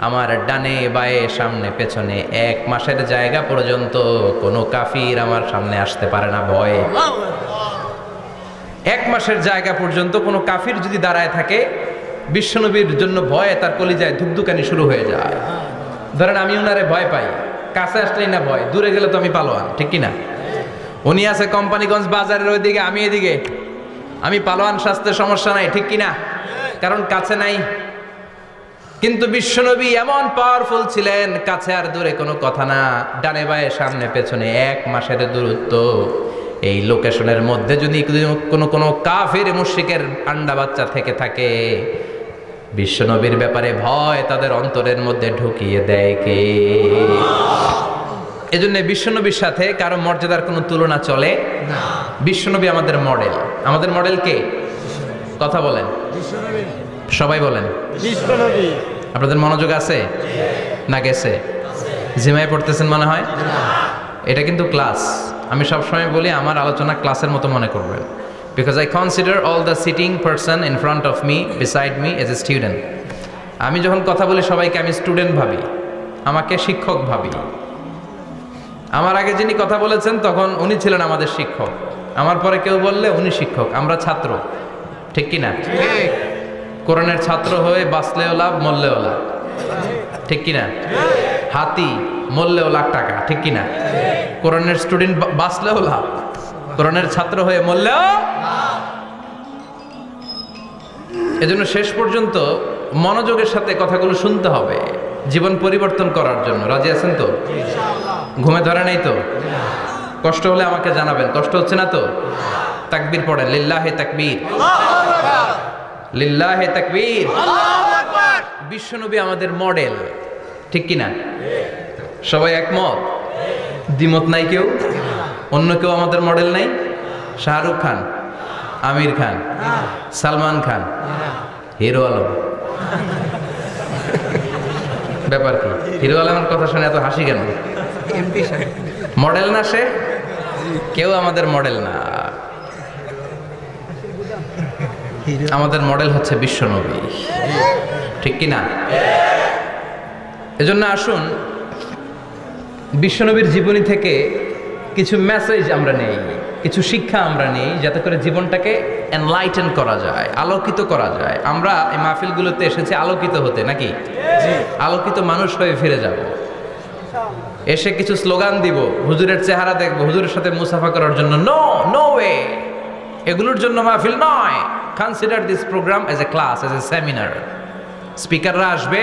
আমার ডানে বায়ে সামনে পেছনে 1 মাসের জায়গা পর্যন্ত কোনো কাফির আমার সামনে আসতে পারে না ভয়ে। 1 মাসের জায়গা পর্যন্ত কোনো কাফির যদি দাঁড়ায় থাকে, বিশ্বনবীর জন্য ভয়ে তার কলিজায় ধুকধুকানি শুরু হয়ে যায়। ধরেন আমি উনারে ভয় পাই, কাছে আসলেই না ভয়, দূরে গেলে তো আমি পালোয়ান, ঠিক কিনা? উনি আছে কোম্পানিগঞ্জ বাজারের ওইদিকে, আমি এদিকে, আমি পালোয়ান, স্বাস্থ্যের সমস্যা নাই, ঠিক কিনা? কারণ কাছে নাই। কিন্তু বিশ্বনবী এমন পাওয়ারফুল ছিলেন, কাছে আর দূরে কোনো কথা না, ডানে বায়ে সামনে পেছনে 1 মাসের দূরত্ব। এই লোকেশনের মধ্যে যদি কোনো কাফির মুশরিকের আন্ডা বাচ্চা থেকে থাকে, বিশ্বনবীর ব্যাপারে ভয় তাদের অন্তরের মধ্যে ঢুকিয়ে দেয় কে? এজন্য বিশ্বনবীর সাথে কারো মর্যাদার কোনো তুলনা চলে না। বিশ্বনবী আমাদের মডেল। আমাদের মডেল কে? কথা বলেন, সবাই বলেন বিশ্বনবী। আপনাদের মনোযোগ আছে না গেছে? জিমায় পড়তেছেন মনে হয়। এটা কিন্তু ক্লাস। আমি সবসময় বলি আমার আলোচনা ক্লাসের মতো মনে করবেন, because I consider all the sitting person in front of me, beside me as a student. আমি যখন কথা বলি সবাইকে আমি স্টুডেন্ট ভাবি, আমাকে শিক্ষক ভাবি। আমার আগে যিনি কথা বলেছেন তখন উনি ছিলেন আমাদের শিক্ষক, আমার পরে কেউ বললে উনি শিক্ষক, আমরা ছাত্র, ঠিক কিনা? কোরআনের ছাত্র হয়ে বাঁচলেও লাভ, মরলেও লাভ, ঠিক কিনা? হাতি মরলেও লাখ টাকা, ঠিক কিনা? কোরআনের স্টুডেন্ট বাঁচলেও লাভ, কোরআনের ছাত্র হয়ে মরলেও। এজন্য শেষ পর্যন্ত মনোযোগের সাথে কথাগুলো শুনতে হবে জীবন পরিবর্তন করার জন্য। রাজি আছেন তো? ঘুমে ধরে নাই তো? কষ্ট হলে আমাকে জানাবেন। কষ্ট হচ্ছে না তো? তাকবীর পড়েন, লিল্লাহে তাকবীর, লিল্লাহে তাকবীর। বিশ্বনবী আমাদের মডেল, ঠিক কিনা? সবাই একমত? দ্বিমত নাই কেউ? অন্য কেউ আমাদের মডেল নাই? শাহরুখ খান, আমির খান, সালমান খান, হিরো আলম। ব্যাপার কি? হিরো আলমের কথা শুনে এত হাসি কেন? মডেল না সে? কেউ আমাদের মডেল না। আমাদের মডেল হচ্ছে বিশ্বনবী, ঠিক কিনা? এজন্য আসুন বিশ্বনবীর জীবনী থেকে কিছু মেসেজ আমরা নেই, কিছু শিক্ষা আমরা নেই, যাতে করে জীবনটাকে এনলাইটেন করা যায়, আলোকিত করা যায়। আমরা এই মাহফিলগুলোতে এসেছি আলোকিত হতে, নাকি? আলোকিত মানুষ হয়ে ফিরে যাব। এসে কিছু স্লোগান দিব, হুজুরের চেহারা দেখবো, হুজুরের সাথে মুসাফা করার জন্য, নো নো ওয়ে। এগুলোর জন্য মাহফিল নয়। Consider this program as a class, as a seminar. স্পিকাররা আসবে,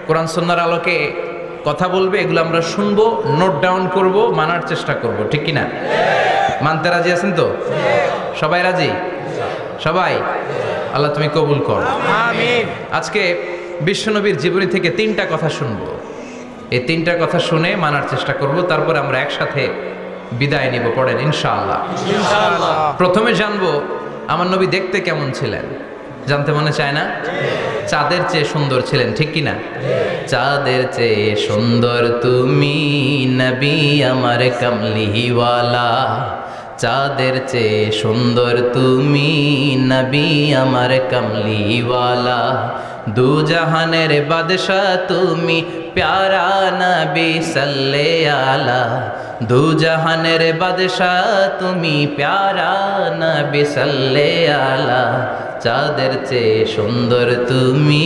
কোরআন সুন্নাহর আলোকে কথা বলবে, এগুলো আমরা শুনবো, নোট ডাউন করব, মানার চেষ্টা করব, ঠিক কিনা? মানতে রাজি আছেন তো? সবাই রাজি? সবাই? আল্লাহ তুমি কবুল কর, আমিন। আজকে বিশ্বনবীর জীবনী থেকে 3টা কথা শুনবো। এই 3টা কথা শুনে মানার চেষ্টা করব, তারপর আমরা একসাথে বিদায় নিব। পড়েন ইনশাআল্লাহ। ইনশাআল্লাহ। প্রথমে জানবো আমার নবী দেখতে কেমন ছিলেন। জানতে মনে চায় না? চাঁদের চেয়ে সুন্দর ছিলেন, ঠিক কিনা? চাঁদের চেয়ে সুন্দর তুমি নবী আমার কামলিওয়ালা, চাঁদের চেয়ে সুন্দর তুমি নবী আমার কামলিওয়ালা, দু জাহানের বাদশাহ তুমি প্যারা নবী সাল্লে আলা, দু জাহানের বাদশাহ তুমি প্যারা নবী সাল্লে আলা, চাঁদের চেয়ে সুন্দর তুমি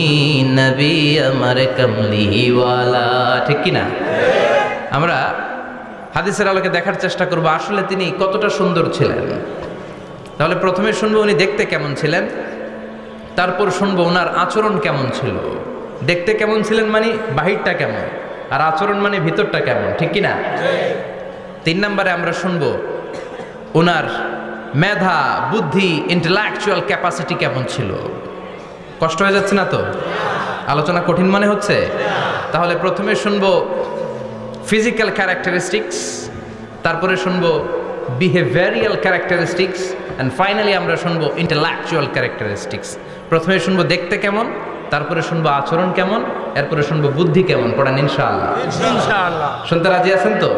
নবী আমার কামলিওয়ালা। ঠিক কি না? আমরা হাদিসের আলোকে দেখার চেষ্টা করব আসলে তিনি কতটা সুন্দর ছিলেন। তাহলে প্রথমে শুনবো উনি দেখতে কেমন ছিলেন, তারপর শুনবো ওনার আচরণ কেমন ছিল। দেখতে কেমন ছিলেন মানে বাহিরটা কেমন, আর আচরণ মানে ভিতরটা কেমন। ঠিক কি না? 3 নম্বরে আমরা শুনবো ওনার মেধা, বুদ্ধি, ইন্টেলেকচুয়াল ক্যাপাসিটি কেমন ছিল। কষ্ট হয়ে যাচ্ছে না তো? আলোচনা কঠিন মনে হচ্ছে? তাহলে প্রথমে শুনবো ফিজিক্যাল ক্যারেক্টারিস্টিক্স, তারপরে শুনবো বিহেভিয়ারিয়াল ক্যারেক্টারিস্টিক্স, অ্যান্ড ফাইনালি আমরা শুনবো ইন্টেলেকচুয়াল ক্যারেক্টারিস্টিক্স। প্রথমে শুনবো দেখতে কেমন, তারপরে শুনবো আচরণ কেমন, এরপরে শুনবো বুদ্ধি কেমন। পড়ান ইনশাআল্লাহ। ইনশাআল্লাহ। শুনতে রাজি আছেন তো?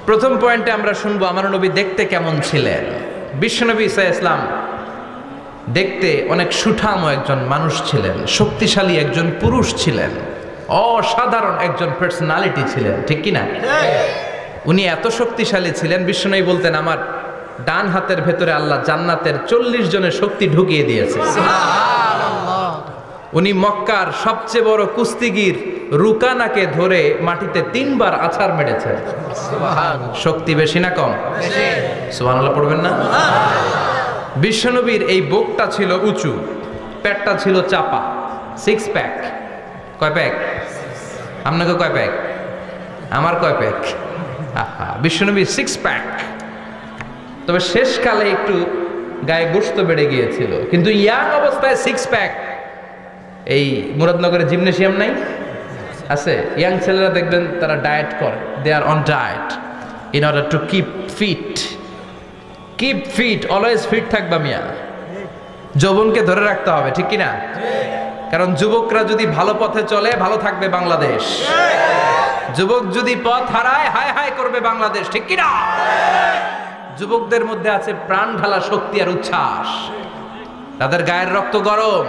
প্রথম পয়েন্টে আমরা শুনবো আমার নবী দেখতে কেমন ছিলেন। বিশ্বনবী ঈসা ইসলাম দেখতে অনেক সুঠাম একজন মানুষ ছিলেন, শক্তিশালী একজন পুরুষ ছিলেন, অসাধারণ একজন পার্সোনালিটি ছিলেন। ঠিক কি না? উনি এত শক্তিশালী ছিলেন, বিশ্বনবী বলতেন আমার ডান হাতের ভেতরে আল্লাহ জান্নাতের 40 জনের শক্তি ঢুকিয়ে দিয়েছে। উনি মক্কার সবচেয়ে বড় কুস্তিগির রুকানাকে ধরে মাটিতে 3 বার আছাড় মেরেছেন। শক্তি বেশি না কম? সুবহানাল্লাহ পড়বেন না? বিশ্বনবীর এই বুকটা ছিল উঁচু, পেটটা ছিল চাপা, 6 প্যাক। কয় প্যাক? আপনাকে কয় প্যাক? আমার কয় প্যাক? বিশ্বনবীর 6 প্যাক। তবে শেষকালে একটু গায়ে গোশত বেড়ে গিয়েছিল, কিন্তু ইয়াং অবস্থায় 6 প্যাক। এই মুরাদনগরে জিমনেশিয়াম নাই? আছে। ইয়াং ছেলেরা দেখবেন তারা ডায়েট করে, they are on diet in order to keep fit. Keep fit, always fit থাকবা মিয়া, যৌবনকে ধরে রাখতে হবে। ঠিক কি না? কারণ যুবকরা যদি ভালো পথে চলে ভালো থাকবে বাংলাদেশ, যুবক যদি পথ হারায় হায় হায় করবে বাংলাদেশ। ঠিক কি না? যুবকদের মধ্যে আছে প্রাণ ঢালা শক্তি আর উচ্ছ্বাস, তাদের গায়ের রক্ত গরম,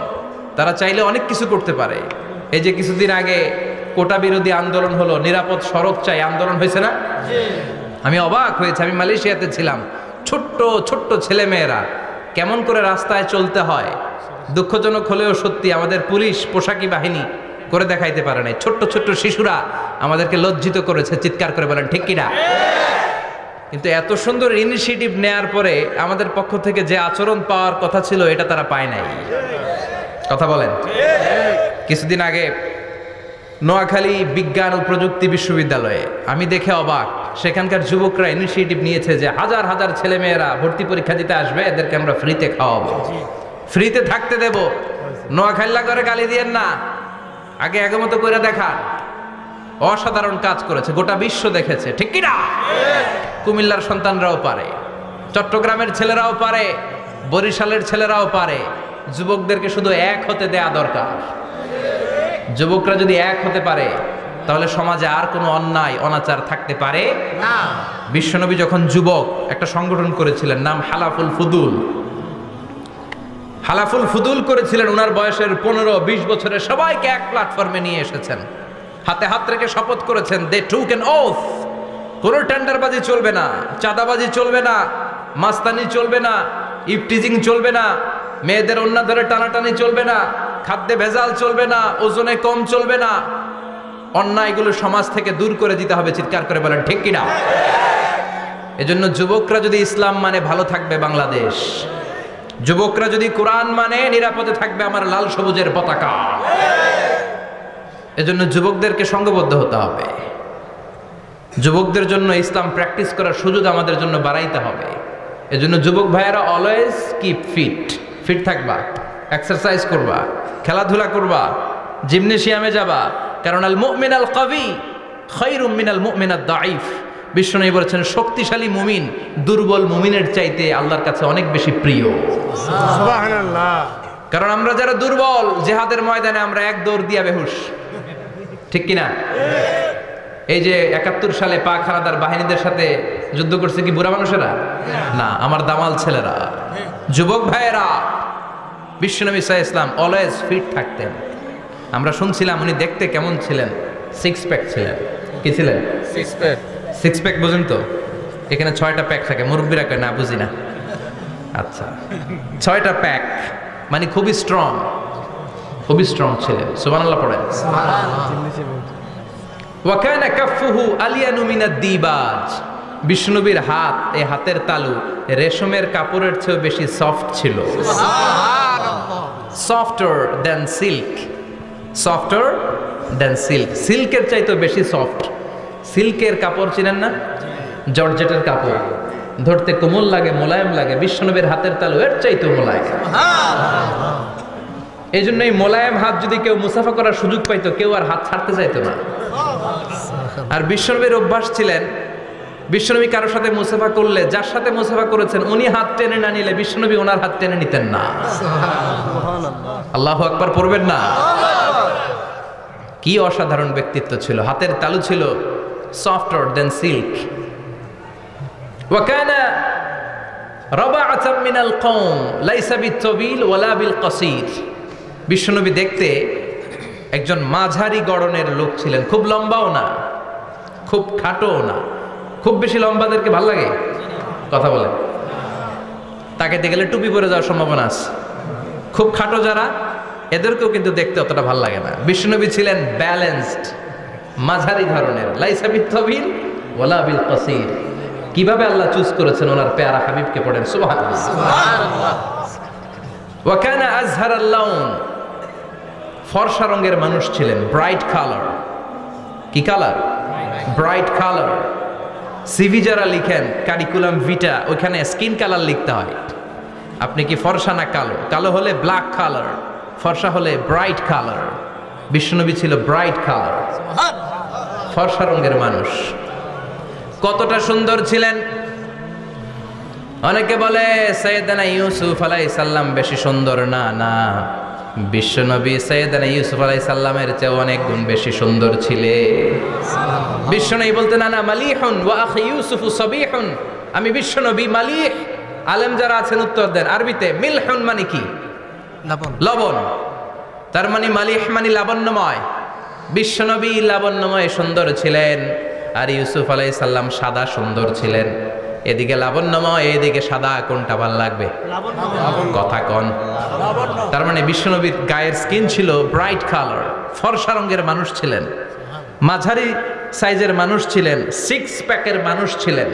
তারা চাইলে অনেক কিছু করতে পারে। এই যে কিছুদিন আগে কোটা বিরোধী আন্দোলন হলো, নিরাপদ সড়ক চাই আন্দোলন হয়েছে না? আমি অবাক হয়েছে, আমি মালয়েশিয়াতে ছিলাম, ছোট্ট ছোট্ট ছেলে মেয়েরা কেমন করে রাস্তায় চলতে হয় দুঃখজনক হলেও সত্যি আমাদের পুলিশ পোশাকি বাহিনী করে দেখাইতে পারে নাই। ছোট্ট ছোট্ট শিশুরা আমাদেরকে লজ্জিত করেছে, চিৎকার করে বলেন ঠিক কিনা? কিন্তু এত সুন্দর ইনিশিয়েটিভ নেয়ার পরে আমাদের পক্ষ থেকে যে আচরণ পাওয়ার কথা ছিল এটা তারা পায় নাই। কথা বলেন। কিছুদিন আগে নোয়াখালী বিজ্ঞান ও প্রযুক্তি বিশ্ববিদ্যালয়ে আমি দেখে অবাক, সেখানকার যুবকরা ইনিশিয়েটিভ নিয়েছে যে হাজার হাজার ছেলে মেয়েরা ভর্তি পরীক্ষা দিতে আসবে, এদেরকে আমরা ফ্রিতে খাওয়াবো, ফ্রিতে থাকতে দেব। নোয়াখালী করে গালি দিয়েন না, আগে আগে মতো করে দেখান। অসাধারণ কাজ করেছে, গোটা বিশ্ব দেখেছে। ঠিক কি না? কুমিল্লার সন্তানরাও পারে, চট্টগ্রামের ছেলেরাও পারে, বরিশালের ছেলেরাও পারে। যুবকদেরকে শুধু এক হতে দেয়া দরকার। যুবকরা যদি এক হতে পারে তাহলে সমাজে আর কোনো অন্যায় অনাচার থাকতে পারে না। বিশ্বনবী যখন যুবক একটা সংগঠন করেছিলেন, নাম হালাফুল ফুদুল। হালাফুল ফুদুল করেছিলেন, ওনার বয়সের 15-20 বছরের সবাইকে এক প্ল্যাটফর্মে নিয়ে এসেছেন, হাতে হাত রেখে শপথ করেছেন, দে টুক অ্যান ওথ, কোনো টেন্ডারবাজি চলবে না, চাঁদাবাজি চলবে না, মাস্তানি চলবে না, ইফটিজিং চলবে না, মেয়েদের অন্য ধরে টানাটানি চলবে না, খাদ্যে ভেজাল চলবে না, ওজনে কম চলবে না, অন্যায়গুলো সমাজ থেকে দূর করে দিতে হবে। চিৎকার করে বলেন ঠিক কিনা? এজন্য যুবকরা যদি ইসলাম মানে ভালো থাকবে বাংলাদেশ, যুবকরা যদি কোরআন মানে নিরাপদে থাকবে আমার লাল সবুজের পতাকা। এজন্য যুবকদেরকে সংঘবদ্ধ হতে হবে, যুবকদের জন্য ইসলাম প্র্যাকটিস করার সুযোগ আমাদের জন্য বাড়াইতে হবে। এজন্য যুবক ভাইয়েরা অলওয়েজ কিপ ফিট, ফিট থাকবা, এক্সারসাইজ করবা, খেলাধুলা করবা, জিমনেশিয়ামে যাবা। কারণ আল মুমিন আল কাবি খায়রুম মিনাল মুমিন আদ দাঈফ। বিশ্বনবী বলেছেন শক্তিশালী মুমিন দুর্বল মুমিনের চাইতে আল্লাহর কাছে অনেক বেশি প্রিয়। সুবহানাল্লাহ। কারণ আমরা যারা দুর্বল জিহাদের ময়দানে আমরা এক দৌড় দিয়া বেহুশ। ঠিক কিনা? এই যে 71 সালে পাক হানাদার বাহিনীদের সাথে যুদ্ধ করছে কি বুড়া মানুষেরা? না, আমার দামাল ছেলেরা, যুবক ভাইয়েরা। বিশ্বনবী সাল্লাল্লাহু আলাইহি ওয়াসাল্লাম অলওয়েজ ফিট থাকতেন। আমরা শুনছিলাম উনি দেখতে কেমন ছিলেন? 6 প্যাক ছিলেন। কি ছিলেন? 6 প্যাক। 6 প্যাক বুঝেন তো? এখানে 6টা প্যাক থাকে, মুরব্বীরা কয় না বুঝি না। আচ্ছা, 6টা প্যাক, মানে খুবই স্ট্রং ছিলেন। সুবহানাল্লাহ পড়েন। ওয়া কানা কাফফুহু আলিয়ানু মিনাদ দিবাজ, বিষ্ণুনবীর হাত, এই হাতের তালু রেশমের কাপড়ের চেয়ে বেশি সফট ছিল। সফটার দ্যান সিল্ক, সিল্কের চাইতে বেশি সফট। সিল্কের কাপড় চিনেন না, জর্জেটের কাপড়, ধরতে কোমল লাগে, মোলায়েম লাগে। বিষ্ণুনবীর হাতের তালু এর চাইতে মোলায়েম। এই জন্য এই মোলায়েম হাত যদি কেউ মুসাফা করার সুযোগ পাইতো, কেউ আর হাত ছাড়তে চাইতো না। আর বিশ্বনবীর অভ্যাস ছিলেন, বিশ্বনবী কারোর সাথে মুসাফা করলে, যার সাথে মুসাফা করেছেন উনি হাত টেনে না নিলে বিশ্বনবী ওনার হাত টেনে নিতেন না। আল্লাহু আকবার পড়বেন না? কি অসাধারণ ব্যক্তিত্ব ছিল। হাতের তালু ছিল সফটার দেন সিল্ক। ওয়া কানা রাবাআতাম মিনাল কওম লাইসা বিত-তাবিল ওয়ালা বিল কাসীর, বিশ্বনবী দেখতে একজন মাঝারি গড়নের লোক ছিলেন, খুব লম্বাও না খুব খাটোও না। খুব বেশি লম্বাদেরকে ভাল লাগে? কথা বলে তাকাইতে গেলে টুপি পরে যাওয়ার সম্ভাবনা আছে। খুব খাটো যারা, এদেরকেও কিন্তু দেখতে অতটা ভাল লাগে না। বিশ্বনবী ছিলেন ব্যালেন্সড, মাঝারি ধরনের। লাইসা বিত-তাবিল ওয়ালা বিল কাসীর। কিভাবে আল্লাহ চুজ করেছেন ওনার পেয়ারা হাবিবকে, পড়েন সুবহানাল্লাহ। ওয়া কানা আযহারাল লাউন, ফর্সা রঙের মানুষ ছিলেন, ব্রাইট কালার। কি কালার? Bright colour. সিভি যারা লিখেন কারিকুলাম ভিটা, ওইখানে স্কিন কালার লিখতে হয়। আপনি কি ফর্সা না কালো? কালো হলে ব্ল্যাক কালার, ফর্সা হলে ব্রাইট কালার। বিশ্বনবী ছিল ব্রাইট কালার, ফর্সা রঙের মানুষ। কতটা সুন্দর ছিলেন! অনেকে বলে সাইয়েদানা ইউসুফ আলাইহিস সালাম বেশি সুন্দর। না না, বিশ্বনবী সাইয়েদানা ইউসুফ আলাইহিস সালামের চেয়ে অনেক গুণ বেশি সুন্দর ছিলেন। বিশ্বনবী বলতেন আনা মালিহুন ওয়া আখি ইউসুফু সাবিহুন, আমি বিশ্বনবী মালিহ। আলেম যারা আছেন উত্তর দেন আরবিতে। মিলহুন মানে কি? লবণ। তার মানে মালিহ মানে লাবণ্যময়। বিশ্বনবী লাবণ্যময় সুন্দর ছিলেন, আর ইউসুফ আলাইহিস সালাম সাদা সুন্দর ছিলেন। এদিকে লাবণ্যময়, এদিকে সাদা, কোনটা ভালো লাগবে? কথা কন। তার মানে বিশ্বনবীর গায়ের স্কিন ছিল ব্রাইট কালার, ফর্সা রঙের মানুষ ছিলেন, মাঝারি সাইজের মানুষ ছিলেন, সিক্স প্যাকের মানুষ ছিলেন।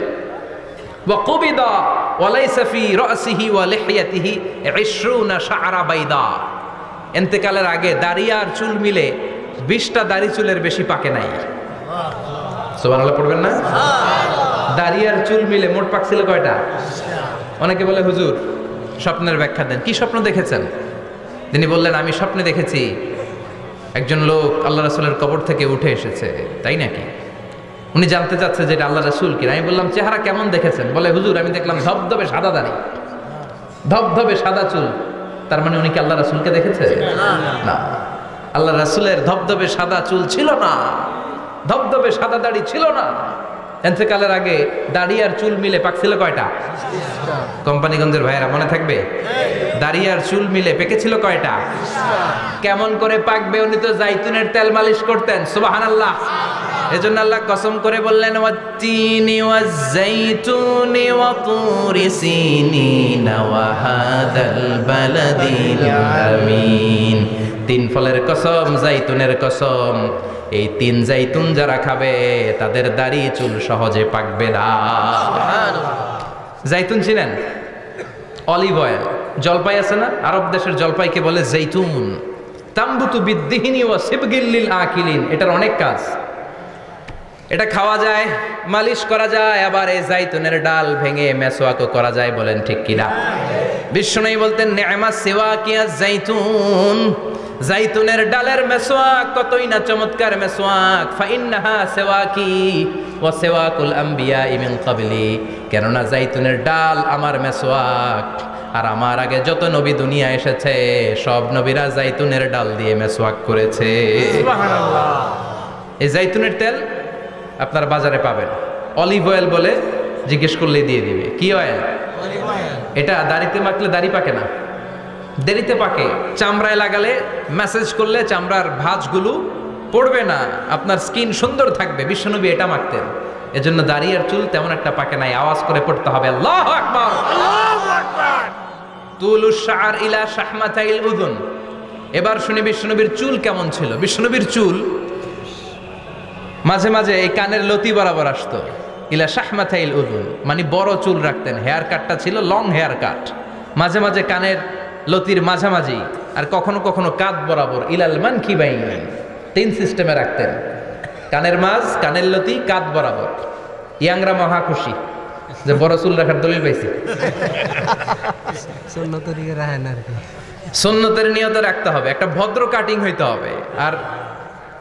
ওয়া কুবিদা ওয়া লাইসা ফি রাসিহি ওয়া লিহিয়াতিহি 20 শাআরা বাইদা, ইন্তেকালের আগে দাড়ি আর চুল মিলে 20টা দাড়ি চুলের বেশি পাকে নাই। সুবহানাল্লাহ পড়বেন না? দাড়ি আর চুল মিলে মোট পাক ছিল কয়টা? অনেকে বলে হুজুর স্বপ্নের ব্যাখ্যা দেন। কি স্বপ্ন দেখেছেন? তিনি বললেন আমি স্বপ্নে দেখেছি একজন লোক আল্লাহ রাসূলের কবর থেকে উঠে এসেছে। তাই নাকি? উনি জানতে চাচ্ছে যে এটা আল্লাহ রাসূল কিনা। আমি বললাম চেহারা কেমন দেখেছেন? বলে হুজুর আমি দেখলাম ধবধবে সাদা দাড়ি, ধবধবে সাদা চুল। তার মানে উনি কি আল্লাহ রাসূলকে দেখেছে? না, আল্লাহ রাসূলের ধবধবে সাদা চুল ছিল না, ধবধবে সাদা দাড়ি ছিল না। ইন্তেকালের আগে দাড়ি আর চুল মিলে পাকছিল কয়টা? কোম্পানিগঞ্জের ভাইয়েরা মনে থাকবে? দাড়ি আর চুল মিলে পেকেছিল কয়টা? কেমন করে পাকবে? উনি তো জাইতুনের তেল মালিশ করতেন। সুবহানাল্লাহ। এজন্য আল্লাহ কসম করে বললেন ওয়াত্তিনি ওয়াজ-জাইতুনি ওয়া তুরি সিনিন ওয়া হাদাল বালাদিল আমিন। তিন ফলের কসম, জাইতুনের কসম। এই তিন জাইতুন যারা খাবে তাদের দাড়ি চুল সহজে পাকবে না। জাইতুন চিনেন? Olive oil. জলপাই আছে না, আরব দেশের জলপাইকে বলে জাইতুন। তাম্বুতু বিদ্দিহিনি ওয়া সিবগিল লিল আকিলিন। এটার অনেক কাজ। এটা খাওয়া যায়, মালিশ করা যায়, আবার এই জাইতুনের ডাল ভেঙে মেসওয়াকও করা যায়। বলেন ঠিক কিনা? বিশ্বনবী বলতেন নি'মা সিওয়াকিয়া জাইতুন, জাইতুনের ডালের মেসওয়াক কতই না চমৎকার মেসওয়াক। ফাইন্নাহা সিওয়াকি ওয়া সিওয়াকুল আম্বিয়া মিন ক্বাবলি, কেননা জাইতুনের ডাল আমার মেসওয়াক, আর আমার আগে যত নবী দুনিয়া এসেছে সব নবীরা জাইতুনের ডাল দিয়ে মেসওয়াক করেছে। সুবহানাল্লাহ। এই জাইতুনের তেল আপনার বাজারে পাবেন। অলিভ অয়েল বলে জিজ্ঞেস করলেই দিয়ে দিবে। কি অয়েল? Olive oil. এটা দাড়িতে মাখলে দাড়ি পাকে না, দেরিতে পাকে। চামড়ায় লাগালে ম্যাসেজ করলে চামড়ার ভাঁজগুলো পড়বে না, আপনার স্কিন সুন্দর থাকবে। বিশ্বনবী এটা মাখতেন। এজন্য দাড়ি আর চুল তেমন একটা পাকে নাই, আওয়াজ করে পড়তে হবে আল্লাহু আকবার। তুলুশ শাআর ইলা শাহমাতাইল উযুন। এবার শুনি বিশ্বনবীর চুল কেমন ছিল। বিশ্বনবীর চুল মাঝে মাঝে এই কানের লতি বরাবর আসতো, ইলা শাহমাতাইল উযুন, মানে বড় চুল রাখতেন। হেয়ার কাটটা ছিল লং হেয়ার কাট, মাঝে মাঝে কানের লতির মাঝামাঝি, আর কখনো কখনো কাঁধ বরাবর, ইলাল মানকিবাইন, তিন সিস্টেমে রাখতেন। কানের মাঝ, কানের লতি, কাঁধ বরাবর। ইয়াংরা মহা খুশি যে বড় চুল রাখার দলিল পাইছি। সুন্নতের নিয়ত রাখতে হবে, একটা ভদ্র কাটিং হইতে হবে। আর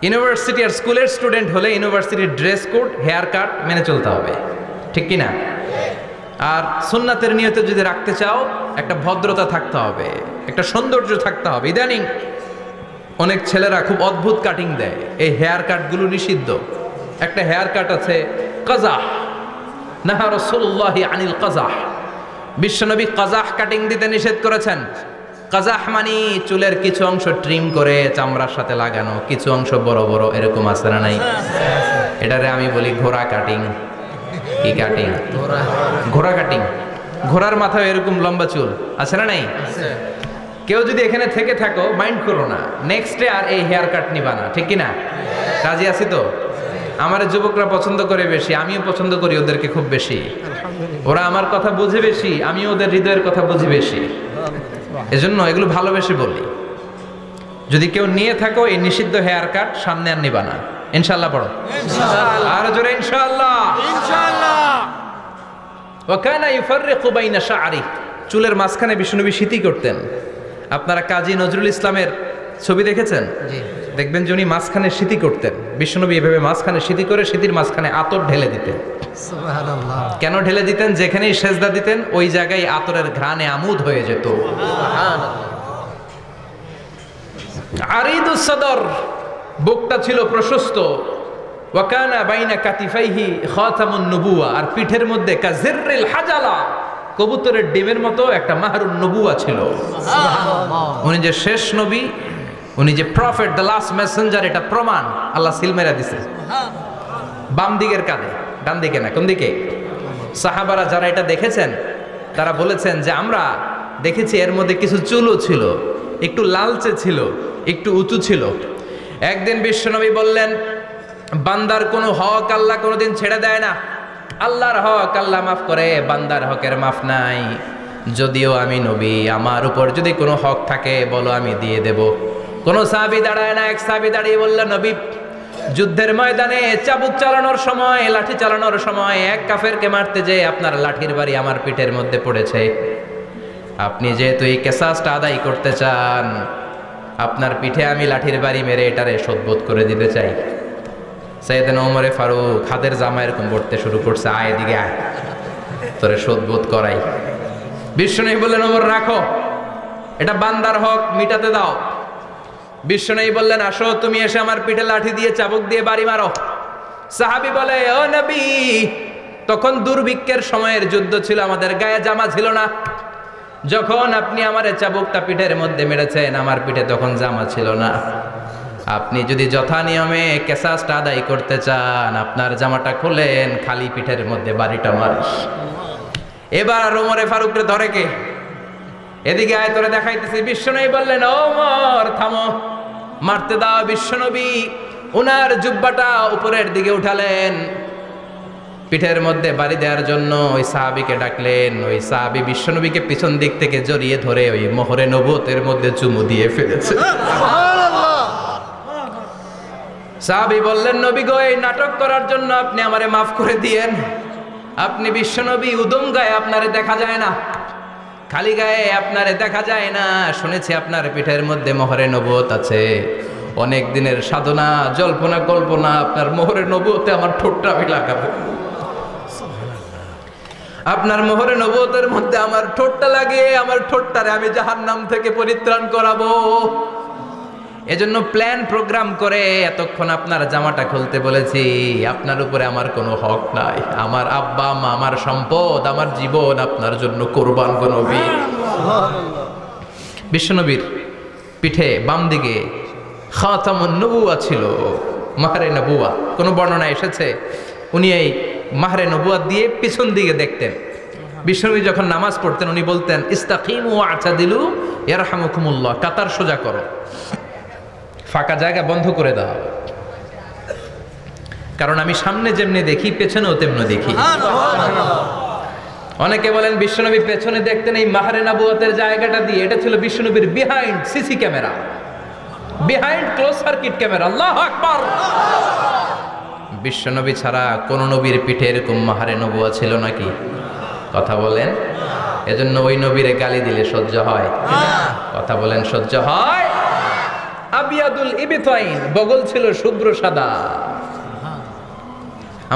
ইউনিভার্সিটি আর স্কুলের স্টুডেন্ট হলে ইউনিভার্সিটির ড্রেস কোড, হেয়ার কাট মেনে চলতে হবে, ঠিক কি না? আর সুন্নাতের নিয়ত যদি রাখতে চাও, একটা ভদ্রতা থাকতে হবে, একটা সৌন্দর্য থাকতে হবে। ইদানিং অনেক ছেলেরা খুব অদ্ভুত কাটিং দেয়, এই হেয়ার কাটগুলো নিষিদ্ধ। একটা হেয়ার কাট আছে কাজাহ, নাহা রাসূলুল্লাহি আনিল কাজাহ। বিশ্বনবী কাজাহ কাটিং দিতে নিষেধ করেছেন। কাজাহ মানে চুলের কিছু অংশ ট্রিম করে চামড়ার সাথে লাগানো, কিছু অংশ বড় বড়, এরকম আছে না নাই? এটারে আমি বলি ঘোড়া কাটিং। কি কাটিং? ঘোড়া কাটিং। ঘোড়ার মাথায় এরকম লম্বা চুল আছে না নাই? কেউ যদি এখানে থেকে থাকো, মাইন্ড করো না, নেক্সটে আর এই হেয়ার কাট নিবা না, ঠিক কি না? রাজি আছি তো? আমার যুবকরা পছন্দ করে বেশি, আমিও পছন্দ করি ওদেরকে খুব বেশি। ওরা আমার কথা বুঝে বেশি, আমিও ওদের হৃদয়ের কথা বুঝি বেশি, এজন্য এগুলো ভালোবেসে বলি। যদি কেউ নিয়ে থাকো এই নিষিদ্ধ হেয়ার কাট, সামনে আর নিবা না, ইনশাআল্লাহ। পড়ো আর জোরে ইনশাআল্লাহ। ওয়া কানা ইউফাররিকু বাইনা শা'রি। চুলের মাঝখানে বিশ্বনবী সিতি করতেন। আপনারা কাজী নজরুল ইসলামের ছবি দেখেছেন? দেখবেন যে উনি মাঝখানে সিতি করতেন। বিশ্বনবী এভাবে মাঝখানে সিতি করে সিতির মাঝখানে আতর ঢেলে দিতেন। সুবহানাল্লাহ। কেন ঢেলে দিতেন? যেখানেই সেজদা দিতেন ওই জায়গায় আতরের ঘ্রাণে আমোদ হয়ে যেত। সুবহানাল্লাহ। আরিদুস সদর, বুকটা ছিল প্রশস্ত। ওয়া কানা বাইনা কাতিফাইহি খাতামুন নবুওয়া, আর পিঠের মধ্যে কাজিররিল হাজালা, কবুতরের ডিমের মতো একটা মাহরুন নবুওয়া ছিল। সুবহানাল্লাহ। উনি যে শেষ নবী, উনি যে প্রফেট, দ্য লাস্ট মেসেঞ্জার, এটা প্রমাণ আল্লাহ সিল মেরা দিছে। বাম দিকের কাঁধে, ডান দিকে না। কোন দিকে? সাহাবারা যারা এটা দেখেছেন তারা বলেছেন যে আমরা দেখেছি এর মধ্যে কিছু চুলও ছিল, একটু লালচে ছিল, একটু উঁচু ছিল। একদিন বিশ্বনবী বললেন, বান্দার কোনো হক আল্লাহ কোনোদিন ছেড়ে দেয় না। আল্লাহর হক আল্লাহ মাফ করে, বান্দার হকের মাফ নাই। যদিও আমি নবী, আমার উপর যদি কোনো হক থাকে বলো, আমি দিয়ে দেব। কোনো সাহাবী দাঁড়ায় না। এক সাহাবী দাঁড়িয়ে বললেন, নবী, যুদ্ধের ময়দানে চাবুক চালানোর সময়, লাঠি চালানোর সময় এক কাফেরকে মারতে যেয়ে আপনার লাঠির বাড়ি আমার পিঠের মধ্যে পড়েছে। আপনি যেহেতু এই কেসাসটা আদায় করতে চান, আপনার পিঠে আমি লাঠির বাড়ি মেরে এটারে শোধবোধ করে দিতে চাই। সাইয়েদনা ওমরে ফারুক হাতের জামা এরকম পড়তে শুরু করছে, আয় এদিকে আয়, তোরে শোধবোধ করাই। বিশ্বনবী বললেন, ওমর রাখো, এটা বান্দার হক, মিটাতে দাও। বিশ্বনবী বললেন, আসো তুমি এসে আমার পিঠে লাঠি দিয়ে চাবুক দিয়ে বাড়ি মারো। সাহাবী বলে, ও নবী, তখন দুর্ভিক্ষের সময়ের যুদ্ধ ছিল, আমাদের গায়ে জামা ছিল না। যখন আপনি আমার চাবুকটা পিঠের মধ্যে মেরেছেন, আমার পিঠে তখন জামা ছিল না। আপনি যদি যথা নিয়মে কেসাসটা আদায় করতে চান, আপনার জামাটা খোলেন, খালি পিঠের মধ্যে বাড়িটা মারিস। এবার ওমরে ফারুকরে ধরে কে? এদিকে আয়, তোরে দেখাইতেছি। বিশ্বনবী বললেন, ওমর থামো, মারতে দাও। বিশ্বনবী উনার জুব্বাটা উপরের দিকে উঠালেন, পিঠের মধ্যে বাড়ি দেওয়ার জন্য ওই সাহাবীকে ডাকলেন। ওই সাহাবী বিশ্বনবীকে পিছন দিক থেকে জড়িয়ে ধরে ওই মোহরে নবুয়তের মধ্যে চুমু দিয়ে ফেলেছে। সাহাবী বললেন, নবী গো, এই নাটক করার জন্য আপনি আমারে মাফ করে দিয়েন। আপনি বিশ্বনবী, উদম গায়ে আপনারে দেখা যায় না, খালি গায়ে আপনারে দেখা যায় না। শুনেছি আপনার পিঠের মধ্যে মোহরে নবুয়ত আছে। অনেক দিনের সাধনা, জল্পনা কল্পনা, আপনার মোহরে নবুয়তে আমার ঠোঁটটা আমি লাগাবো। আপনার মোহরে নবুয়তের মধ্যে আমার ঠোঁটটা লাগিয়ে আমার ঠোঁটটারে আমি জাহান্নাম থেকে পরিত্রাণ করাবো। এজন্য প্ল্যান প্রোগ্রাম করে এতক্ষণ আপনার জামাটা খুলতে বলেছি। আপনার উপরে আমার কোনো হক নাই। আমার আব্বা মা, আমার সম্পদ, আমার জীবন আপনার জন্য কোরবান গো নবী। বিশ্বনবীর পিঠে বাম দিকে খাতামুন নবুওয়া ছিল, মাহরে নবুওয়া। কোনো বর্ণনা এসেছে উনি এই মাহরে নবুয়াত দিয়ে পিছন দিকে দেখতেন। বিশ্বনবী যখন নামাজ পড়তেন উনি বলতেন ইস্তাকিমু ওয়া'তাদিলু ইয়ারহামুকুমুল্লাহ, কাতার সোজা করো, ফাঁকা জায়গা বন্ধ করে দাও, কারণ আমি সামনে যেমনি দেখি পেছনেও তেমনি দেখি। অনেকে বলেন বিশ্বনবী পেছনে দেখতেন এই মাহরে নবুয়াতের জায়গাটা দিয়ে, এটা ছিল বিশ্বনবীর behind CC camera, behind close circuit camera. আল্লাহু আকবার। বিশ্বনবী ছাড়া কোন নবীর পিঠে এরকম মাহরে নবুয়া ছিল নাকি? কথা বলেন। এজন্য ওই নবীরে গালি দিলে সহ্য হয়? কথা বলেন, সহ্য হয়? আবিয়াদুল ইবতাইন, বগল ছিল শুভ্র সাদা।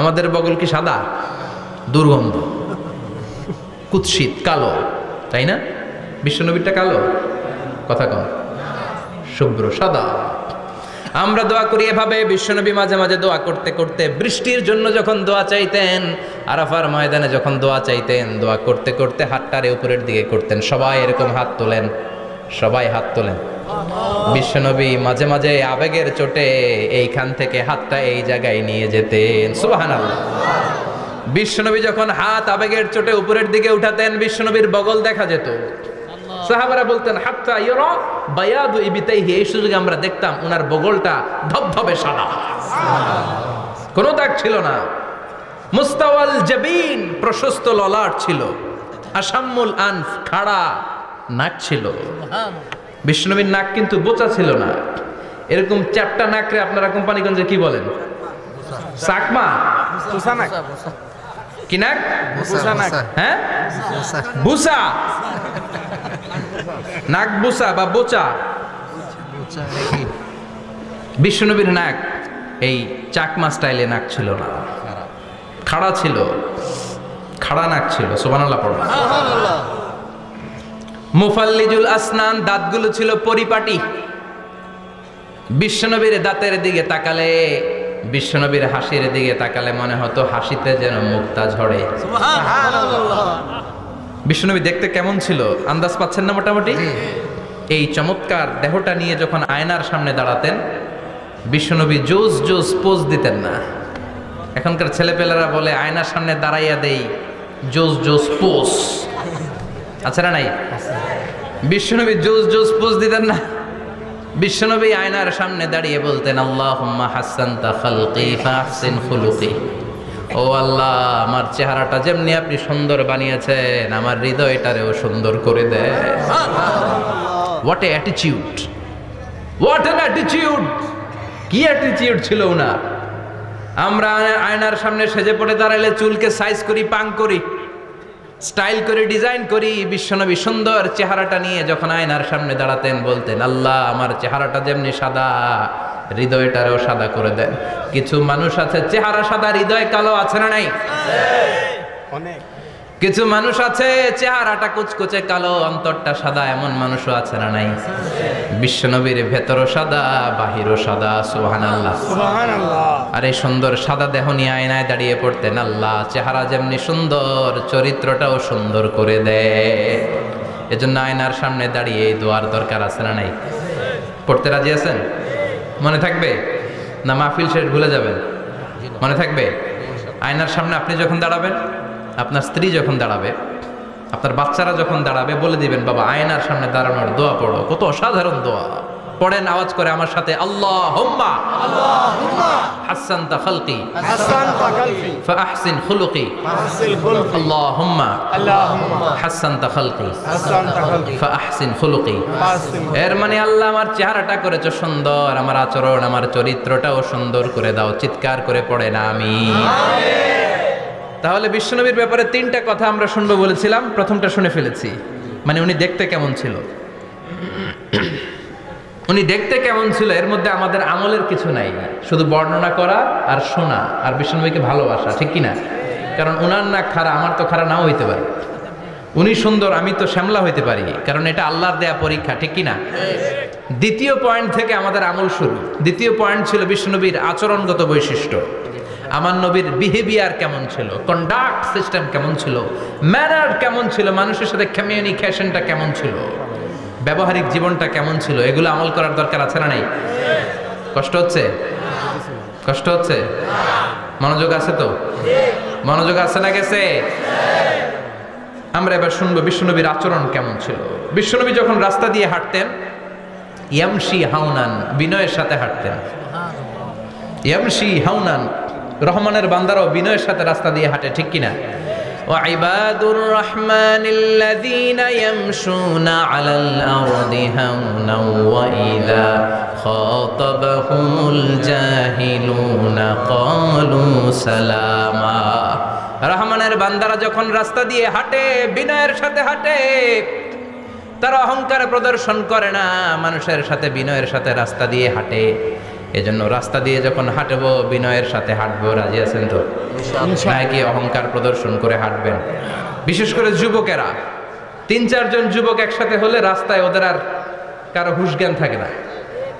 আমাদের বগল কি সাদা? দুর্গন্ধ, কুৎসিত, কালো, তাই না? বিশ্বনবীরটা কালো? কথা কম, শুভ্র সাদা। আমরা দোয়া করি এভাবে। বিশ্বনবী মাঝে মাঝে দোয়া করতে করতে বৃষ্টির জন্য যখন দোয়া চাইতেন, আরাফার ময়দানে যখন দোয়া চাইতেন, দোয়া করতে করতে হাতটারে উপরের দিকে করতেন। সবাই এরকম হাত তোলেন, সবাই হাত তোলেন। বিশ্বনবী মাঝে মাঝে আবেগের চোটে এইখান থেকে হাতটা এই জায়গায় নিয়ে যেতেন। সুবহানাল্লাহ। বিশ্বনবী যখন হাত আবেগের চোটে উপরের দিকে উঠাতেন, বিশ্বনবীর বগল দেখা যেত। সাহাবারা বলতেন হাত্তা ইয়ারা বায়াদু ইবতাইহি, এই সুযোগে আমরা দেখতাম ওনার বগলটা ধবধবে সাদা, কোনো দাগ ছিল না। মুস্তাওয়াল জাবিন, প্রশস্ত ললাট ছিল। আসাম্মুল আনফ, খাড়া নাক ছিল। বিশ্বনবীর নাক কিন্তু বোচা ছিল না, এরকম চ্যাপটা নাকরে আপনারা কোম্পানিগঞ্জে কি বলেন? চাকমা, কি নাক? হ্যাঁ, বুসা, নাক বুসা বা বোচা। বিশ্বনবীর নাক এই চাকমা স্টাইলে নাক ছিল না, খাড়া ছিল, খাড়া নাক ছিল। সুবহানাল্লাহ পড়ো। মুফাল্লিজুল আসনান, দাঁতগুলো ছিল পরিপাটি। বিশ্বনবীর দাঁতের দিকে তাকালে, বিশ্বনবীর হাসির দিকে তাকালে মনে হতো হাসিতে যেন মুক্তা ঝরে। বিশ্বনবী দেখতে কেমন ছিল আন্দাজ পাচ্ছেন না মোটামুটি? এই চমৎকার দেহটা নিয়ে যখন আয়নার সামনে দাঁড়াতেন, বিশ্বনবী জোস জোস পোজ দিতেন না। এখনকার ছেলেপেলেরা বলে আয়নার সামনে দাঁড়াইয়া দেই জোস জোস পোজ, আছে না নাই? বিশ্বনবী জোস জোস পোজ দিতেন না। বিশ্বনবী আয়নার সামনে দাঁড়িয়ে বলতেন আল্লাহুম্মা হাসানতা খালকি ফাহসিন খুলুকি, ও আল্লাহ আমার চেহারাটা যেমনি আপনি সুন্দর বানিয়েছেন আমার হৃদয়টারেও সুন্দর করে দেন। What a attitude, what an attitude! কি অ্যাটিটিউড ছিল ওনার! আমরা আয়নার সামনে সেজে পড়ে দাঁড়াইলে চুলকে সাইজ করি, পাং করি, স্টাইল করে ডিজাইন করি। বিশ্বনবী সুন্দর চেহারাটা নিয়ে যখন আয়নার সামনে দাঁড়াতেন বলতেন আল্লাহ আমার চেহারাটা যেমনি সাদা হৃদয়টারেও সাদা করে দেন। কিছু মানুষ আছে চেহারা সাদা হৃদয় কালো, আছে না নাই? অনেক। কিছু মানুষ আছে চেহারাটা কুচকুচে কালো অন্তরটা সাদা, এমন মানুষও আছে না নাই? বিশ্বনবীর ভেতরও সাদা বাহিরও সাদা। সুবহানাল্লাহ, সুবহানাল্লাহ। আর এই সুন্দর সাদা দেহ নিয়ে আয়নায় দাঁড়িয়ে পড়তেন আল্লাহ চেহারা যেমনি সুন্দর চরিত্রটাও সুন্দর করে দেয়। এজন্য আয়নার সামনে দাঁড়িয়ে এই দোয়ার দরকার, আছে না নাই? পড়তে রাজি আছেন? মনে থাকবে না মাহফিল শেষ ভুলে যাবেন? মনে থাকবে? আয়নার সামনে আপনি যখন দাঁড়াবেন, আপনার স্ত্রী যখন দাঁড়াবে, আপনার বাচ্চারা যখন দাঁড়াবে, বলে দিবেন বাবা আয়নার সামনে দাঁড়ানোর দোয়া পড়ো। কত অসাধারণ দোয়া! পড়েন আওয়াজ করে আমার সাথে, আল্লাহুম্মা হাসানতা খালকি ফাহসিন খুলুকি, আল্লাহুম্মা হাসানতা খালকি ফাহসিন খুলুকি। এর মানে আল্লাহ আমার চেহারাটা করেছো সুন্দর, আমার আচরণ আমার চরিত্রটাও সুন্দর করে দাও। চিৎকার করে পড়েন আমিন। তাহলে বিশ্বনবীর ব্যাপারে তিনটা কথা আমরা শুনবো বলেছিলাম, প্রথমটা শুনে ফেলেছি। মানে উনি দেখতে কেমন ছিল, উনি দেখতে কেমন ছিল, এর মধ্যে আমাদের আমলের কিছু নাই, শুধু বর্ণনা করা আর শোনা আর বিশ্বনবীকে ভালোবাসা, ঠিক কিনা? কারণ উনার নাক খাড়া, আমার তো খাড়া নাও হইতে পারে। উনি সুন্দর, আমি তো শ্যামলা হইতে পারি, কারণ এটা আল্লাহর দেয়া পরীক্ষা, ঠিক কিনা? দ্বিতীয় পয়েন্ট থেকে আমাদের আমল শুরু। দ্বিতীয় পয়েন্ট ছিল বিশ্বনবীর আচরণগত বৈশিষ্ট্য। আমার নবীর বিহেভিয়ার কেমন ছিল, কন্ডাক্ট সিস্টেম কেমন ছিল, ম্যানার কেমন ছিল, মানুষের সাথে কমিউনিকেশনটা কেমন ছিল, ব্যবহারিক জীবনটা কেমন ছিল, এগুলো আমল করার দরকার, আছে না নাই? কষ্ট হচ্ছে? কষ্ট হচ্ছে? মনোযোগ আছে তো? মনোযোগ আছে না গেছে? আমরা এবার শুনবো বিশ্বনবীর আচরণ কেমন ছিল। বিশ্বনবী যখন রাস্তা দিয়ে হাঁটতেন, ইয়ামশি হাউনান, বিনয়ের সাথে হাঁটতেন। ইয়ামশি হাউনান, রহমানের বান্দারাও বিনয়ের সাথে রাস্তা দিয়ে হাঁটে, ঠিক কিনা? وعباد الرحمن الذين يمشون على الأرض هونا وإذا خاطبهم الجاهلون قالوا سلاما। রহমানের বান্দারা যখন রাস্তা দিয়ে হাঁটে, বিনয়ের সাথে হাঁটে, তারা অহংকার প্রদর্শন করে না, মানুষের সাথে বিনয়ের সাথে রাস্তা দিয়ে হাঁটে। এজন্য রাস্তা দিয়ে যখন হাঁটবো বিনয়ের সাথে হাঁটবো। রাজি আছেন তো? নাকি অহংকার প্রদর্শন করে হাঁটবেন? বিশেষ করে যুবকেরা, 3-4 জন যুবক একসাথে হলে রাস্তায় ওদের আর কারো হুঁশ জ্ঞান থাকে না।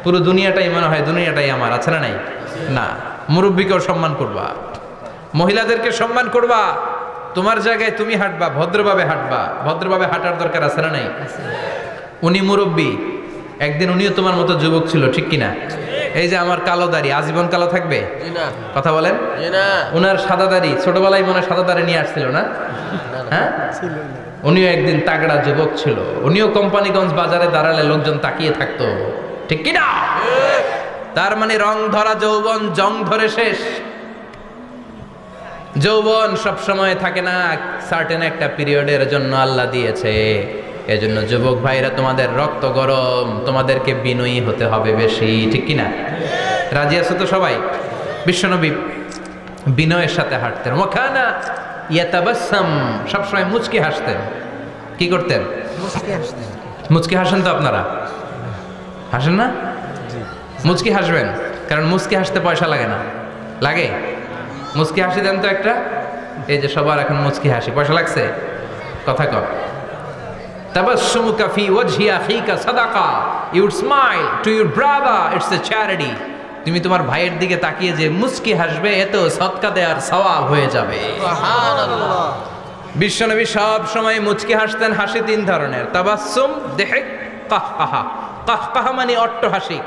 পুরো দুনিয়াটাই মনে হয় দুনিয়াটাই আমার, আছে না নাই? না, মুরব্বীকেও সম্মান করবা, মহিলাদেরকে সম্মান করবা, তোমার জায়গায় তুমি হাঁটবা, ভদ্রভাবে হাঁটবা। ভদ্রভাবে হাঁটার দরকার আছে না নাই? উনি মুরব্বী, একদিন উনিও তোমার মতো যুবক ছিল, ঠিক কিনা? এই যে আমার কালো দাড়ি আজীবন কালো থাকবে? কথা বলেন। উনার সাদা দাড়ি ছোটবেলায় মনে সাদা দাড়ি নিয়ে আসছিল না? হ্যাঁ, উনিও একদিন তাগড়া যুবক ছিল। উনিও কোম্পানিগঞ্জ বাজারে দাঁড়ালে লোকজন তাকিয়ে থাকতো, ঠিক কিনা? তার মানে রং ধরা যৌবন জং ধরে শেষ। যৌবন সব সময় থাকে না, সার্টেন একটা পিরিয়ডের জন্য আল্লাহ দিয়েছে। এজন্য যুবক ভাইরা, তোমাদের রক্ত গরম, তোমাদেরকে বিনয়ী হতে হবে বেশি, ঠিক কিনা? রাজি আছো তো সবাই? বিশ্বনবী বিনয়ের সাথে হাঁটতেন। ওয়াকানা ইয়াতাবাসসাম, সবসময় মুচকি হাসতেন। কি করতেন? মুচকি হাসেন তো আপনারা? হাসেন না? মুচকি হাসবেন, কারণ মুচকি হাসতে পয়সা লাগে না। লাগে? মুচকি হাসি দেন তো একটা। এই যে সবার এখন মুচকি হাসি, পয়সা লাগছে? কথা কর। তাবাসসুমুকা ফি ওয়াজহি আখিকা সাদাকা, you would smile to your brother, it's a charity. তুমি তোমার ভাইয়ের দিকে তাকিয়ে যে মুচকি হাসবে, এত সদকা দেওয়ার সওয়াব হয়ে যাবে। সুবহানাল্লাহ। বিশ্বনবী সব সময় মুচকি হাসতেন। হাসি 3 ধরনের, তাবাসসুম, দিহক, কাহকাহা। কাহকাহা মানে অট্টহাসি,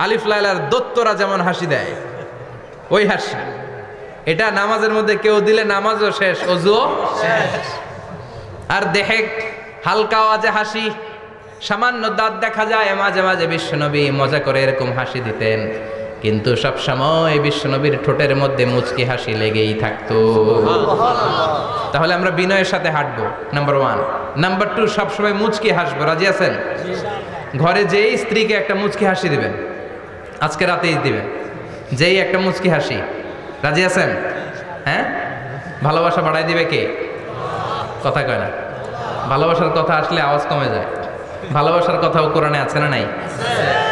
আলিফ লাইলার দত্তরা যেমন হাসি দেয় ওই হাসি। এটা নামাজের মধ্যে কেউ দিলে নামাজও শেষ, ওযুও শেষ। আর দিহক, হালকা আওয়াজে হাসি, সামান্য দাঁত দেখা যায় মাঝে মাঝে। বিশ্বনবী মজা করে এরকম হাসি দিতেন, কিন্তু সব সময় বিশ্বনবীর ঠোঁটের মধ্যে মুচকি হাসি লেগেই থাকতো। তাহলে আমরা বিনয়ের সাথে হাঁটবো, নাম্বার 1। নাম্বার 2, সব সময় মুচকি হাসবো। রাজি আছেন? ঘরে যেই স্ত্রীকে একটা মুচকি হাসি দিবেন, আজকে রাতেই দিবেন, যেই একটা মুচকি হাসি। রাজি আছেন? হ্যাঁ, ভালোবাসা বাড়াই দিবে কে? কথা কয় না। ভালোবাসার কথা আসলে আওয়াজ কমে যায়। ভালোবাসার কথাও কোরআনে আছে না নাই?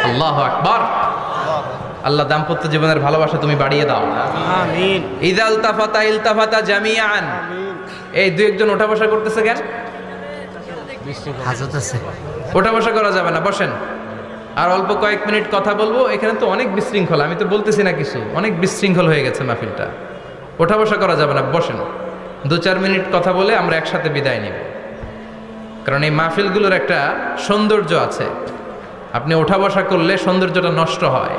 আল্লাহু আকবার। আল্লাহ দাম্পত্য জীবনের ভালোবাসা তুমি বাড়িয়ে দাও, আমিন। ইযা ইলতাফাতা ইলতাফাতা জামিআন। এই 2-1 জন ওঠা বসা করতেছে কেন? হাজত আছে, ওঠা বসা করা যাবে না, বসেন। আর অল্প কয়েক মিনিট কথা বলবো। এখানে তো অনেক বিশৃঙ্খলা, আমি তো বলতেছি না কিছু, অনেক বিশৃঙ্খল হয়ে গেছে মাহফিলটা। ওঠা বসা করা যাবে না, বসেন। 2-4 মিনিট কথা বলে আমরা একসাথে বিদায় নিব। কারণ এই মাহফিলগুলোর একটা সৌন্দর্য আছে, আপনি ওঠা বসা করলে সৌন্দর্যটা নষ্ট হয়।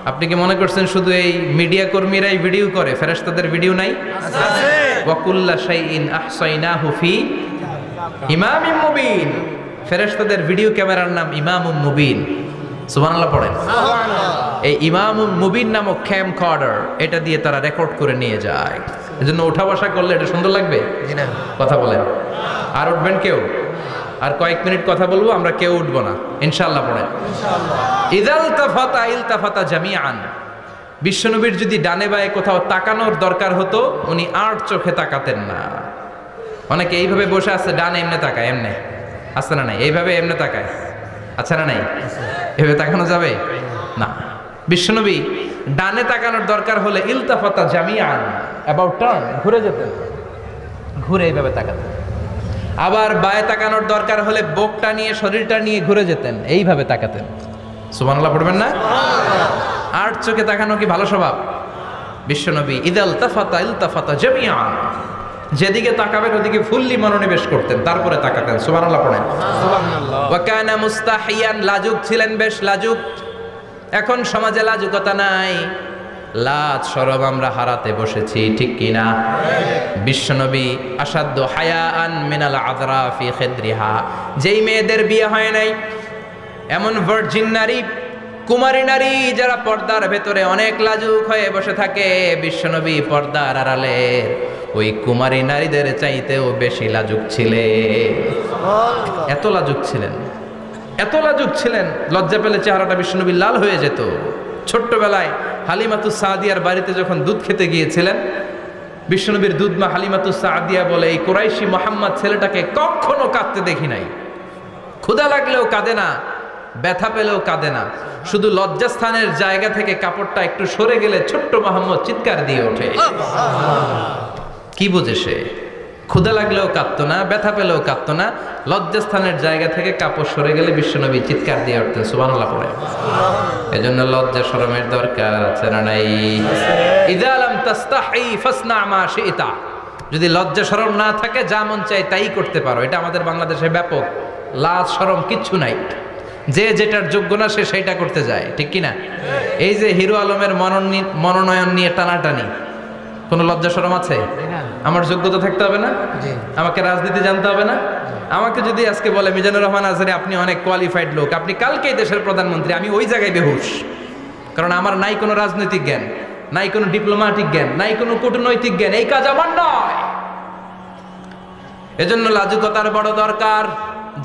আপনি কি মনে করছেন শুধু এই মিডিয়া কর্মীরাই ভিডিও করে? ফেরেশতাদের ভিডিও নাই? আছে। ওয়া কুল্লা শাইইন আহসাইনাহু ফি ইমামিম মুবিন। ফেরেশতাদের ভিডিও ক্যামেরার নাম ইমামুম মুবিন। সুবহানাল্লাহ পড়েন। সুবহানাল্লাহ। এই ইমামুম মুবিন নামক ক্যামকর্ডার, এটা দিয়ে তারা রেকর্ড করে নিয়ে যায়। এজন্য ওঠা বসা করলে এটা সুন্দর লাগবে? জি না। কথা বলেন। আর উঠবেন কেউ? আর কয়েক মিনিট কথা বলবো, আমরা কেউ উঠবো না ইনশাআল্লাহ। পড়েন ইনশাআল্লাহ। ইযা ইলতাফাতা ইলতাফাতা জামিআন। বিশ্বনবীর যদি ডানে বায়ে কোথাও তাকানোর দরকার হতো, উনি আর চোখে তাকাতেন না। অনেকে এইভাবে বসে আছে, ডানে এমনে তাকায়, এমনে আছে না নাই? এইভাবে এমনে তাকায়, আছে না নাই? এভাবে তাকানো যাবে না। বিশ্বনবী ডানে তাকানোর দরকার হলে ইলতাফাতা জামিআন, অ্যাবাউট টার্ন, ঘুরে যেতেন, ঘুরে এইভাবে তাকাতেন। আবার বায়ে তাকানোর দরকার হলে বুকটা নিয়ে, শরীরটা নিয়ে ঘুরে যেতেন, এইভাবে তাকাতেন। সুবহানাল্লাহ পড়বেন না? আর চোখে তাকানো কি ভালো স্বভাব? বিশ্বনবী ইযা ইলতাফাতা ইলতাফাতা জামিআন, যেদিকে তাকাবেন ওদিকে ফুল্লি মনোনিবেশ করতেন, তারপরে তাকাতেন। সুবহানাল্লাহ পড়েন। সুবহানাল্লাহ। ওয়া কানা মুস্তাহিয়ান, লাজুক ছিলেন, বেশ লাজুক। এখন সমাজে লাজুকতা নাই, লাজ শরম আমরা হারাতে বসেছি, ঠিক কিনা? বিশ্বনবী আসাদ্দ হায়াআন মিনাল আযরা ফি খিদরিহা, যেই মেয়েদের বিয়ে হয় নাই, এমন ভার্জিন নারী, কুমারী নারী যারা পর্দার ভেতরে অনেক লাজুক হয়ে বসে থাকে, বিশ্বনবী পর্দার আড়ালে ওই কুমারী নারীদের চাইতেও বেশি লাজুক ছিলেন। এত লাজুক ছিলেন, এত লাজুক ছিলেন, লজ্জা পেলে চেহারাটা বিশ্বনবী লাল হয়ে যেত। ছোট্টবেলায় হালিমাতুস সাদিয়ার বাড়িতে যখন দুধ খেতে গিয়েছিলেন, বিশ্বনবীর দুধমা হালিমাতুস সাদিয়া বলে, এই কুরাইশি মোহাম্মদ ছেলেটাকে কখনো কাঁদতে দেখি নাই। ক্ষুধা লাগলেও কাঁদে না, ব্যথা পেলেও কাঁদে না, শুধু লজ্জাস্থানের জায়গা থেকে কাপড়টা একটু সরে গেলে ছোট্ট মোহাম্মদ চিৎকার দিয়ে ওঠে। কি বোঝে সে? ক্ষুধা লাগলেও কাঁদতো না, ব্যথা পেলেও কাঁদতো না, লজ্জাস্থানের জায়গা থেকে কাপড় সরে গেলে বিশ্বনবী চিৎকার দিয়ে উঠতেন সুবহানাল্লাহ পড়ে। এজন্য লজ্জা শরমের দরকার আছে না নাই? ইযা লাম তাস্তাহি ফাসনা মা শিতা, যদি লজ্জা শরম না থাকে যা মন চাই তাই করতে পারো। এটা আমাদের বাংলাদেশে ব্যাপক, লাজ শরম কিচ্ছু নাই, যে যেটার যোগ্য না সে সেইটা করতে যায়, ঠিক কিনা? এই যে হিরো আলমের মনোনয়ন নিয়ে টানাটানি, কোনো লজ্জা শরম আছে? আমার যোগ্যতা থাকতে হবে না? আমাকে রাজনীতি জানতে হবে না? আমাকে যদি আজকে বলে মিজানুর রহমান আজহারি আপনি অনেক কোয়ালিফাইড লোক, আপনি কালকেই দেশের প্রধানমন্ত্রী, আমি ওই জায়গায় বেহুশ, কারণ আমার নাই কোনো রাজনৈতিক জ্ঞান, নাই কোনো ডিপ্লোম্যাটিক জ্ঞান, নাই কোনো কূটনৈতিক জ্ঞান, এই কাজ আমার নয়। এজন্য লাজুকতার বড় দরকার।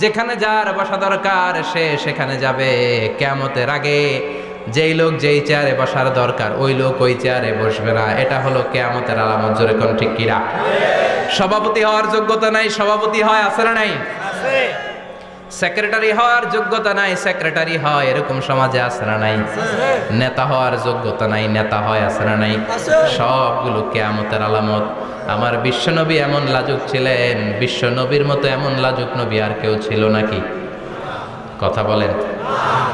যেখানে যার বসা দরকার সে সেখানে যাবে। কিয়ামতের আগে যেই লোক যেই চেয়ারে বসার দরকার ওই লোক ওই চেয়ারে বসবে না। এটা হলো কিয়ামতের আলামত। জোরে কোন ঠিক কিনা? সভাপতি হওয়ার যোগ্যতা নাই, সভাপতি হয়, আছে না নাই? সেক্রেটারি হওয়ার যোগ্যতা নাই, সেক্রেটারি হয়, এরকম সমাজে আছে না নাই? নেতা হওয়ার যোগ্যতা নাই, নেতা হয়, আছে না নাই? সবগুলো কিয়ামতের আলামত। আমার বিশ্বনবী এমন লাজুক ছিলেন, বিশ্বনবীর মতো এমন লাজুক নবী আর কেউ ছিল নাকি? কথা বলেন।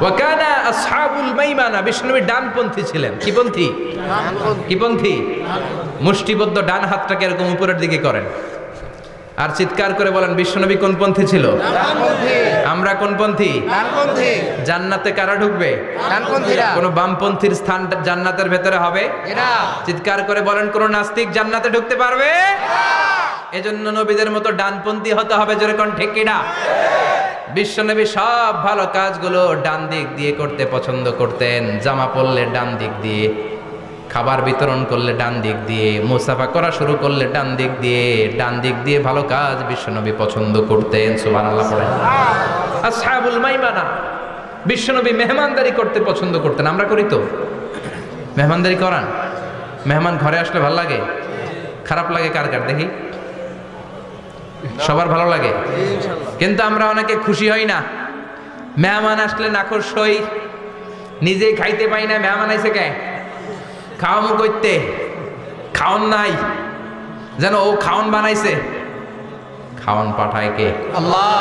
ওয়াকানা আসহাবুল মাইমানা, বিশ্বনবী ডানপন্থী ছিলেন। কি পন্থী? কি পন্থী? মুষ্টিবদ্ধ ডান হাতটাকে এরকম উপরের দিকে করেন আর চিৎকার করে বলেন বিশ্বনবী কোন পন্থী ছিল? আমরা কোন পন্থী? জান্নাতে কারা ঢুকবে? কোন বামপন্থীর স্থান জান্নাতের ভেতরে হবে? চিৎকার করে বলেন কোন নাস্তিক জান্নাতে ঢুকতে পারবে? এজন্য নবীদের মতো ডানপন্থী হতে হবে। জোরে কোন ঠিক কিনা? বিশ্বনবী সব ভালো কাজগুলো ডান দিক দিয়ে করতে পছন্দ করতেন। জামা পরলে ডান দিক দিয়ে, খাবার বিতরণ করলে ডান দিক দিয়ে, মুসাফা করা শুরু করলে ডান দিক দিয়ে, ডান দিক দিয়ে ভালো কাজ বিশ্বনবী পছন্দ করতেন। সুবহানাল্লাহ পড়েন। আসহাবুল মাইমানা, বিশ্বনবী মেহমানদারি করতে পছন্দ করতেন। আমরা করি তো? মেহমানদারি করান? মেহমান ঘরে আসলে ভালো লাগে? খারাপ লাগে কার কার দেখি? সবার ভালো লাগে, কিন্তু আমরা অনেকে খুশি হই না। মেহমান আসলে নাখোশ হই, নিজেই খাইতে পাই না। মেহমান আইছে কে? খাওয়ামু করতে, খাওন নাই, যেন ও খাওন বানাইছে। খাওন পাঠায় কে? আল্লাহ।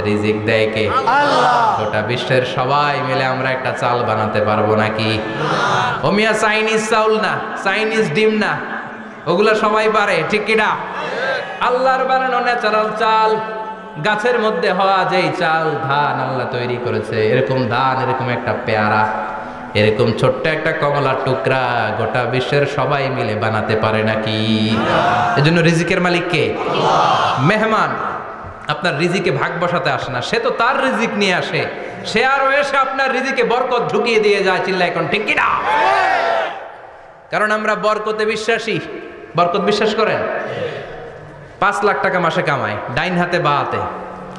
রিজিক দেয় কে? আল্লাহ। গোটা বিশ্বের সবাই মিলে আমরা একটা চাল বানাতে পারবো নাকি? ও মিয়া চাইনিজ চাউল না, চাইনিজ ডিম না, ওগুলা সবাই পারে, ঠিক কিনা? আল্লাহর বানানো ন্যাচারাল চাল, গাছের মধ্যে হওয়া যেই চাল, ধান আল্লাহ তৈরি করেছে, এরকম ধান, এরকম একটা পেয়ারা, এরকম ছোট্ট একটা কমলার টুকরা গোটা বিশ্বের সবাই মিলে বানাতে পারে নাকি? এজন্য রিজিকের মালিক কে? মেহমান আপনার রিজিকে ভাগ বসাতে আসে না, সে তো তার রিজিক নিয়ে আসে, সে আরো এসে আপনার রিজিকে বরকত ঢুকিয়ে দিয়ে যায়। চিল্লায় কোন ঠিক কিনা? কারণ আমরা বরকতে বিশ্বাসী। বরকত বিশ্বাস করেন? 5 লাখ টাকা মাসে কামায়, ডাইন হাতে বা হাতে,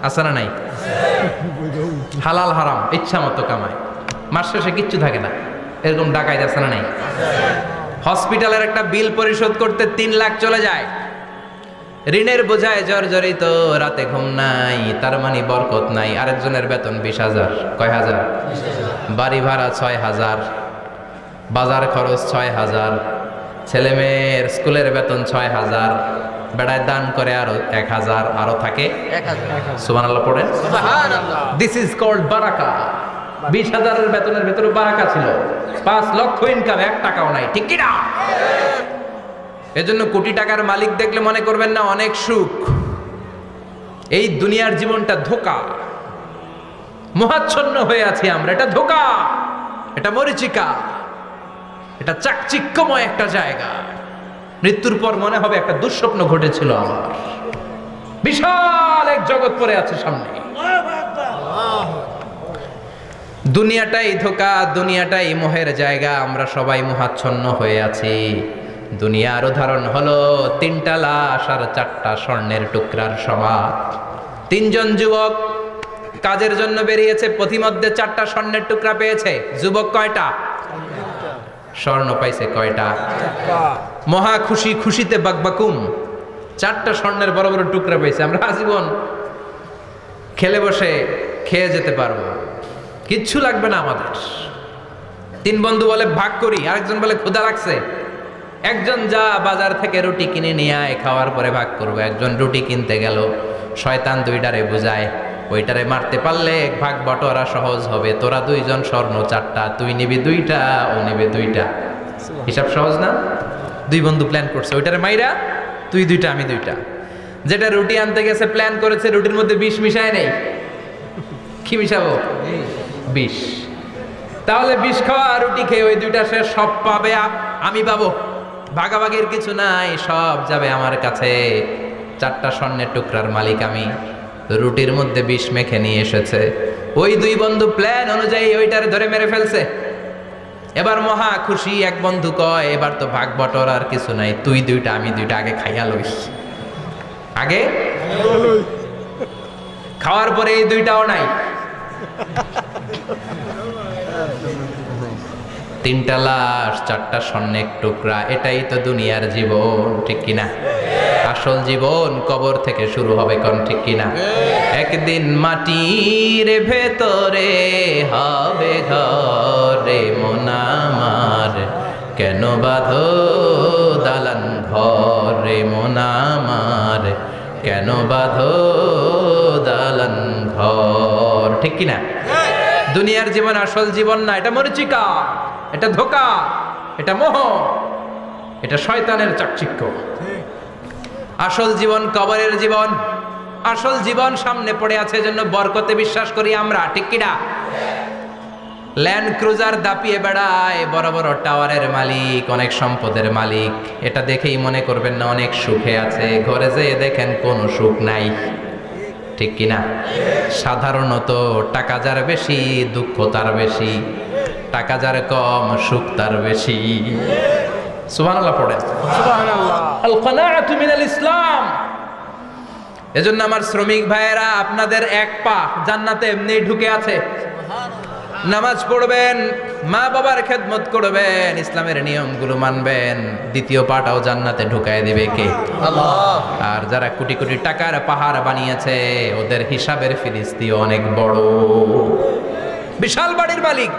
আছে না নাই? হালাল হারাম ইচ্ছা মতো কামায়, মাস শেষে কিচ্ছু থাকে না, এরকম ডাকাইত আছে না নাই? হসপিটালের একটা বিল পরিশোধ করতে 3 লাখ চলে যায়, ঋণের বোঝায় জর্জরিত, রাতে ঘুম নাই, তার মানে বরকত নাই। আরেকজনের বেতন 20,000, কয় হাজার? বাড়ি ভাড়া 6,000, বাজার খরচ 6,000, ছেলে মেয়ের স্কুলের বেতন 6,000, বেড়ায় দান করে আরো 1,000, আরো থাকে 1,000। সুবহানাল্লাহ পড়েন। দিস ইজ কল্ড বারাকা। 20,000-এর বেতনের ভেতরে বারাকা ছিল। 5 লক্ষ ইনকাম, 1 টাকাও নাই, ঠিক কিনা? এজন্য কোটি টাকার মালিক দেখলে মনে করবেন না অনেক সুখ। এই দুনিয়ার জীবনটা ধোঁকা, মোহাচ্ছন্ন হয়ে আছি আমরা। এটা ধোঁকা, এটা মরিচিকা। এটা চাকচিক্যময় একটা জায়গা। মৃত্যুর পর মনে হবে একটা দুঃস্বপ্ন ঘটেছিল আমার। বিশাল এক জগৎ পড়ে আছে সামনে। দুনিয়াটাই ধোঁকা, দুনিয়াটাই মোহের জায়গা। আমরা সবাই মোহাচ্ছন্ন হয়ে আছি। দুনিয়ার উদাহরণ হলো 3টা লাশ আর 4টা স্বর্ণের টুকরার সমান। 3জন যুবক কাজের জন্য বেরিয়েছে, পথিমধ্যে 4টা স্বর্ণের টুকরা পেয়েছে। যুবক কয়টা? স্বর্ণ পাইছে কয়টা? মহা খুশি, খুশিতে বাকবাকুম। 4টা স্বর্ণের বড় বড় টুকরা পেয়েছে। আমরা আজীবন খেলে বসে খেয়ে যেতে পারবো, কিচ্ছু লাগবে না আমাদের। 3 বন্ধু বলে ভাগ করি, আরেকজন বলে ক্ষুধা লাগছে। একজন যা বাজার থেকে রুটি কিনে নিয়ে আয়, খাওয়ার পরে ভাগ করবো। একজন রুটি কিনতে গেল, শয়তান 2টারে বুঝায় ওইটারে মারতে পারলে ভাগ বটোয়ারা সহজ হবে। তোরা 2 জন স্বর্ণ 4টা, তুই নিবি 2টা, ও নেবে 2টা। হিসাব সহজ না? 2 বন্ধু প্ল্যান করছে, ওইটারে মাইরা তুই 2টা আমি 2টা। যেটা রুটি আনতে গেছে প্ল্যান করেছে রুটির মধ্যে বিষ মিশায় নেই। কি মিশাবো? বিষ। তাহলে বিষ খাওয়া রুটি খেয়ে ওই 2টা সে সব পাবে, আমি পাবো। ভাগাভাগির কিছু নাই, সব যাবে আমার কাছে। 4টা স্বর্ণের টুকরার মালিক আমি। রুটির মধ্যে বিষ মেখে নিয়ে এসেছে। ওই 2 বন্ধু প্ল্যান অনুযায়ী ওইটারে ধরে মেরে ফেলছে। এবার মহা খুশি। এক বন্ধু কয় এবার তো ভাগ বটর আর কিছু নাই, তুই 2টা আমি 2টা, আগে খাইয়া লইস। আগে খাওয়ার পরে এই 2টাও নাই। 3টা লাশ 4টা স্বর্ণের টুকরা। এটাই তো দুনিয়ার জীবন, ঠিক কিনা? আসল জীবন কবর থেকে শুরু হবে, কোন ঠিক কিনা? একদিন মাটির ভেতরে হবে ঘরে মন আমার, কেন বাঁধো দালান ঘরে মন আমার, কেন বাঁধো দালান ঘর, ঠিক কিনা? দুনিয়ার জীবন আসল জীবন না, এটা মরিচিকা, এটা ধোঁকা, এটা মোহ, এটা শয়তানের চাকচিক্য। আসল জীবন কবরের জীবন। আসল জীবন সামনে পড়ে আছে, এজন্য বরকতে বিশ্বাস করি আমরা, ঠিক কিনা? ল্যান্ড ক্রুজার দাপিয়ে বেড়ায়, বড় বড় টাওয়ারের মালিক, অনেক সম্পদের মালিক। এটা দেখেই মনে করবেন না অনেক সুখে আছে, ঘরে যেয়ে দেখেন কোনো সুখ নাই, ঠিক কিনা? সাধারণত টাকা যার বেশি দুঃখ তার বেশি, টাকা যার কম সুখ তার বেশি। সুবহানাল্লাহ পড়েন। সুবহানাল্লাহ। আল কানাআতু মিনাল ইসলাম। এজন্য আমার শ্রমিক ভাইয়েরা, আপনাদের এক পা জান্নাতে এমনি ঢুকে আছে। নামাজ পড়বেন, মা বাবার খেদমত করবেন, ইসলামের নিয়মগুলো মানবেন, দ্বিতীয় পাটাও জান্নাতে ঢুকায় দিবে কে? আল্লাহ। আর যারা কোটি কোটি টাকার পাহাড় বানিয়েছে, ওদের হিসাবের ফিরিস্তি অনেক বড়। বিশাল বাড়ির মালিক,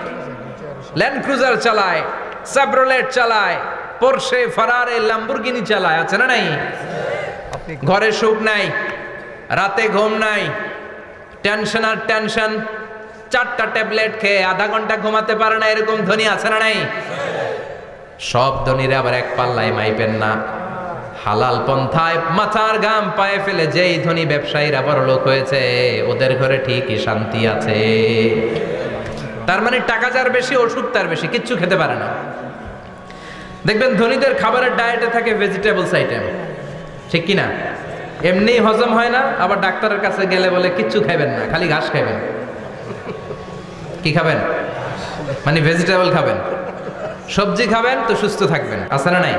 ল্যান্ড ক্রুজার চালায়, সাবরোলেট চালায়, পোরশে, ফারারে, ল্যাম্বরগিনি চালায়, আছে না নাই? ঘরে সুখ নাই, রাতে ঘুম নাই, টেনশন আর টেনশন। 4টা ট্যাবলেট খেয়ে আধা ঘন্টা ঘুমাতে পারে না, এরকম ধনী আছে না নাই? সব ধনীরা আবার এক পাল্লায় মাইপেন না। হালাল পন্থায় মাথার ঘাম পায়ে ফেলে যেই ধনী ব্যবসায়ীরা বড় লোক হয়েছে, ওদের ঘরে ঠিকই শান্তি আছে। তার মানে টাকা যার বেশি, অসুখ তার বেশি, কিচ্ছু খেতে পারে না। দেখবেন ধনীদের খাবারের ডায়েটে থাকে ভেজিটেবলস আইটেম, ঠিক কিনা? এমনি হজম হয় না, আবার ডাক্তারের কাছে গেলে বলে কিচ্ছু খাবেন না, খালি ঘাস খাবেন। কি খাবেন? মানে ভেজিটেবল খাবেন, সবজি খাবেন তো সুস্থ থাকবেন, আছে না নাই?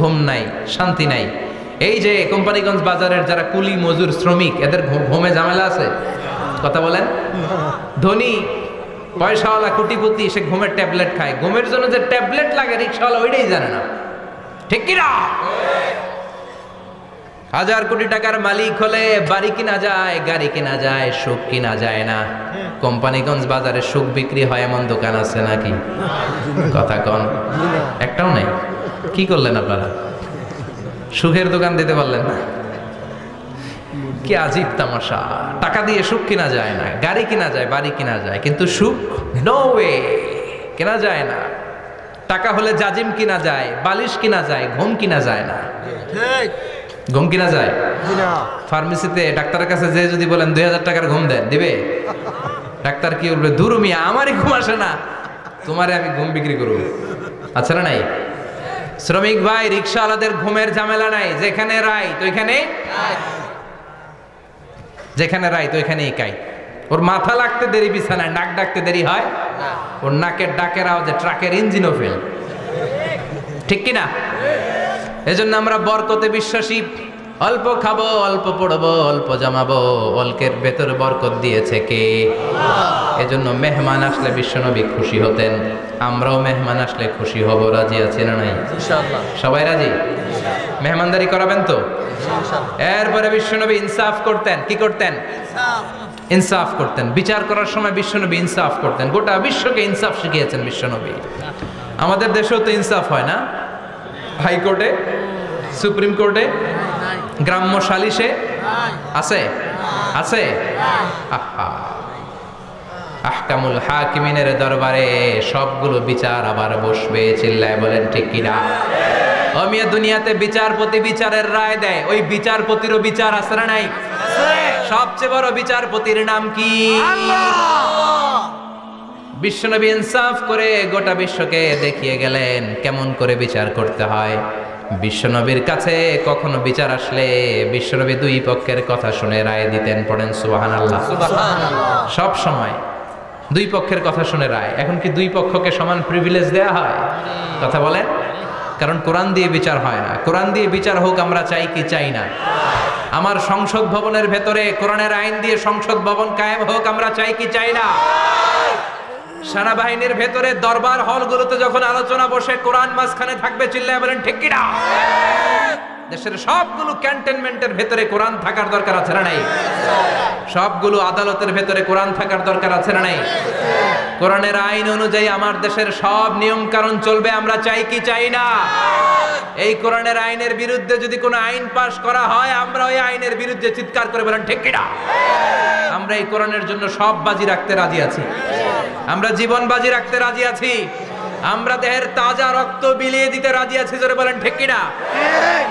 ঘুম নাই, শান্তি নাই। এই যে কোম্পানিগঞ্জ বাজারের যারা কুলি মজুর শ্রমিক, এদের ঘুমে ঝামেলা আছে? কথা বলেন। ধনী পয়সাওয়ালা কোটিপতি, সে ঘুমের ট্যাবলেট খায়। ঘুমের জন্য যে ট্যাবলেট লাগে রিক্সাওয়ালা ওইটাই জানে না, ঠিক কিনা? 1000 কোটি টাকার মালিক হলে বাড়ি কিনা যায়, গাড়ি কিনা যায়, সুখ কিনা যায় না। কোম্পানিগঞ্জ বাজারে সুখ বিক্রি হয় এমন দোকান আছে নাকি? কথা কন, একটাও নাই। কি করলেন আপনারা? সুখের দোকান দিতে পারলেন না? কি আজীব তামাশা। টাকা দিয়ে সুখ কিনা যায় না, গাড়ি কিনা যায়, বাড়ি কিনা যায়, কিন্তু সুখ নো ওয়ে, কেনা যায় না। টাকা হলে জাজিম কিনা যায়, বালিশ কিনা যায়, ঘুম কিনা যায় না। ঠিক, ঘুম কিনা যায়? ফার্মেসিতে ডাক্তারের কাছে যে যদি বলেন 2000 টাকার ঘুম দেন, দিবে? ডাক্তার কি বলবে? দূর মিয়া, আমারই ঘুম আসে না, তোমারে আমি ঘুম বিক্রি করবো। আছে না নাই? শ্রমিক ভাই, রিক্সাওয়ালাদের ঘুমের ঝামেলা নাই, যেখানে রাইত ওইখানে, যেখানে রাইত ওইখানেই কাই। ওর মাথা লাগতে দেরি বিছানায়, নাক ডাকতে দেরি হয়, ওর নাকের ডাকের আওয়াজে ট্রাকের ইঞ্জিনও ফেল, ঠিক কিনা? এজন্য আমরা বরকতে বিশ্বাসী। অল্প খাবো, অল্প পড়বো, অল্প জামাবো, অল্পের ভেতর বরকত দিয়েছে কে? এজন্য মেহমান আসলে বিশ্বনবী খুশি হতেন, আমরাও মেহমান আসলে খুশি হব। রাজি আছি না নাই? সবাই রাজি? মেহমানদারি করাবেন তো? এরপরে বিশ্বনবী ইনসাফ করতেন। কি করতেন? ইনসাফ করতেন। বিচার করার সময় বিশ্বনবী ইনসাফ করতেন। গোটা বিশ্বকে ইনসাফ শিখিয়েছেন বিশ্বনবী। আমাদের দেশেও তো ইনসাফ হয় না? হাইকোর্টে, সুপ্রিম কোর্টে, গ্রাম্য সালিশে আছে, আছে। আহকামুল হাকিমিনের দরবারে সবগুলো বিচার আবার বসবে। চিল্লায় বলেন ঠিক কিনা? অমিয়া দুনিয়াতে বিচারপতি বিচারের রায় দেয়, ওই বিচারপতিরও বিচার আছে না নাই? সবচেয়ে বড় বিচারপতির নাম কি? বিশ্বনবী ইনসাফ করে গোটা বিশ্বকে দেখিয়ে গেলেন কেমন করে বিচার করতে হয়। বিশ্বনবীর কাছে কখনো বিচার আসলে বিশ্বনবী দুই পক্ষের কথা শুনে রায় দিতেন। পড়েন সুবহানাল্লাহ। সব সময় দুই পক্ষের কথা শুনে রায়। এখন কি দুই পক্ষকে সমান প্রিভিলেজ দেয়া হয়? কথা বলেন। কারণ কোরআন দিয়ে বিচার হয় না। কোরআন দিয়ে বিচার হোক আমরা চাই কি চাই না? আমার সংসদ ভবনের ভেতরে কোরআনের আইন দিয়ে সংসদ ভবন কায়েম হোক আমরা চাই কি চাই না? সেনাবাহিনীর ভেতরে দরবার হলগুলোতে যখন আলোচনা বসে কোরআন মাঝখানে থাকবে। চিল্লায় বলেন ঠিক কিনা? দেশের সবগুলো ক্যান্টনমেন্টের ভেতরে কোরআন থাকার দরকার আছে না নাই? সবগুলো আদালতের ভেতরে কোরআন থাকার দরকার আছে না নাই? কোরআনের আইন অনুযায়ী আমার দেশের সব নিয়ম কানুন চলবে আমরা চাই কি চাই না? এই কোরআনের আইনের বিরুদ্ধে যদি কোনো আইন পাশ করা হয় আমরা ওই আইনের বিরুদ্ধে চিৎকার করে বলেন ঠিক কিনা? আমরা এই কোরআনের জন্য সব বাজি রাখতে রাজি আছি। আমরা জীবন বাজি রাখতে রাজি আছি। আমরা দেহের তাজা রক্ত বিলিয়ে দিতে রাজি আছি। জোরে বলেন ঠিক কিনা?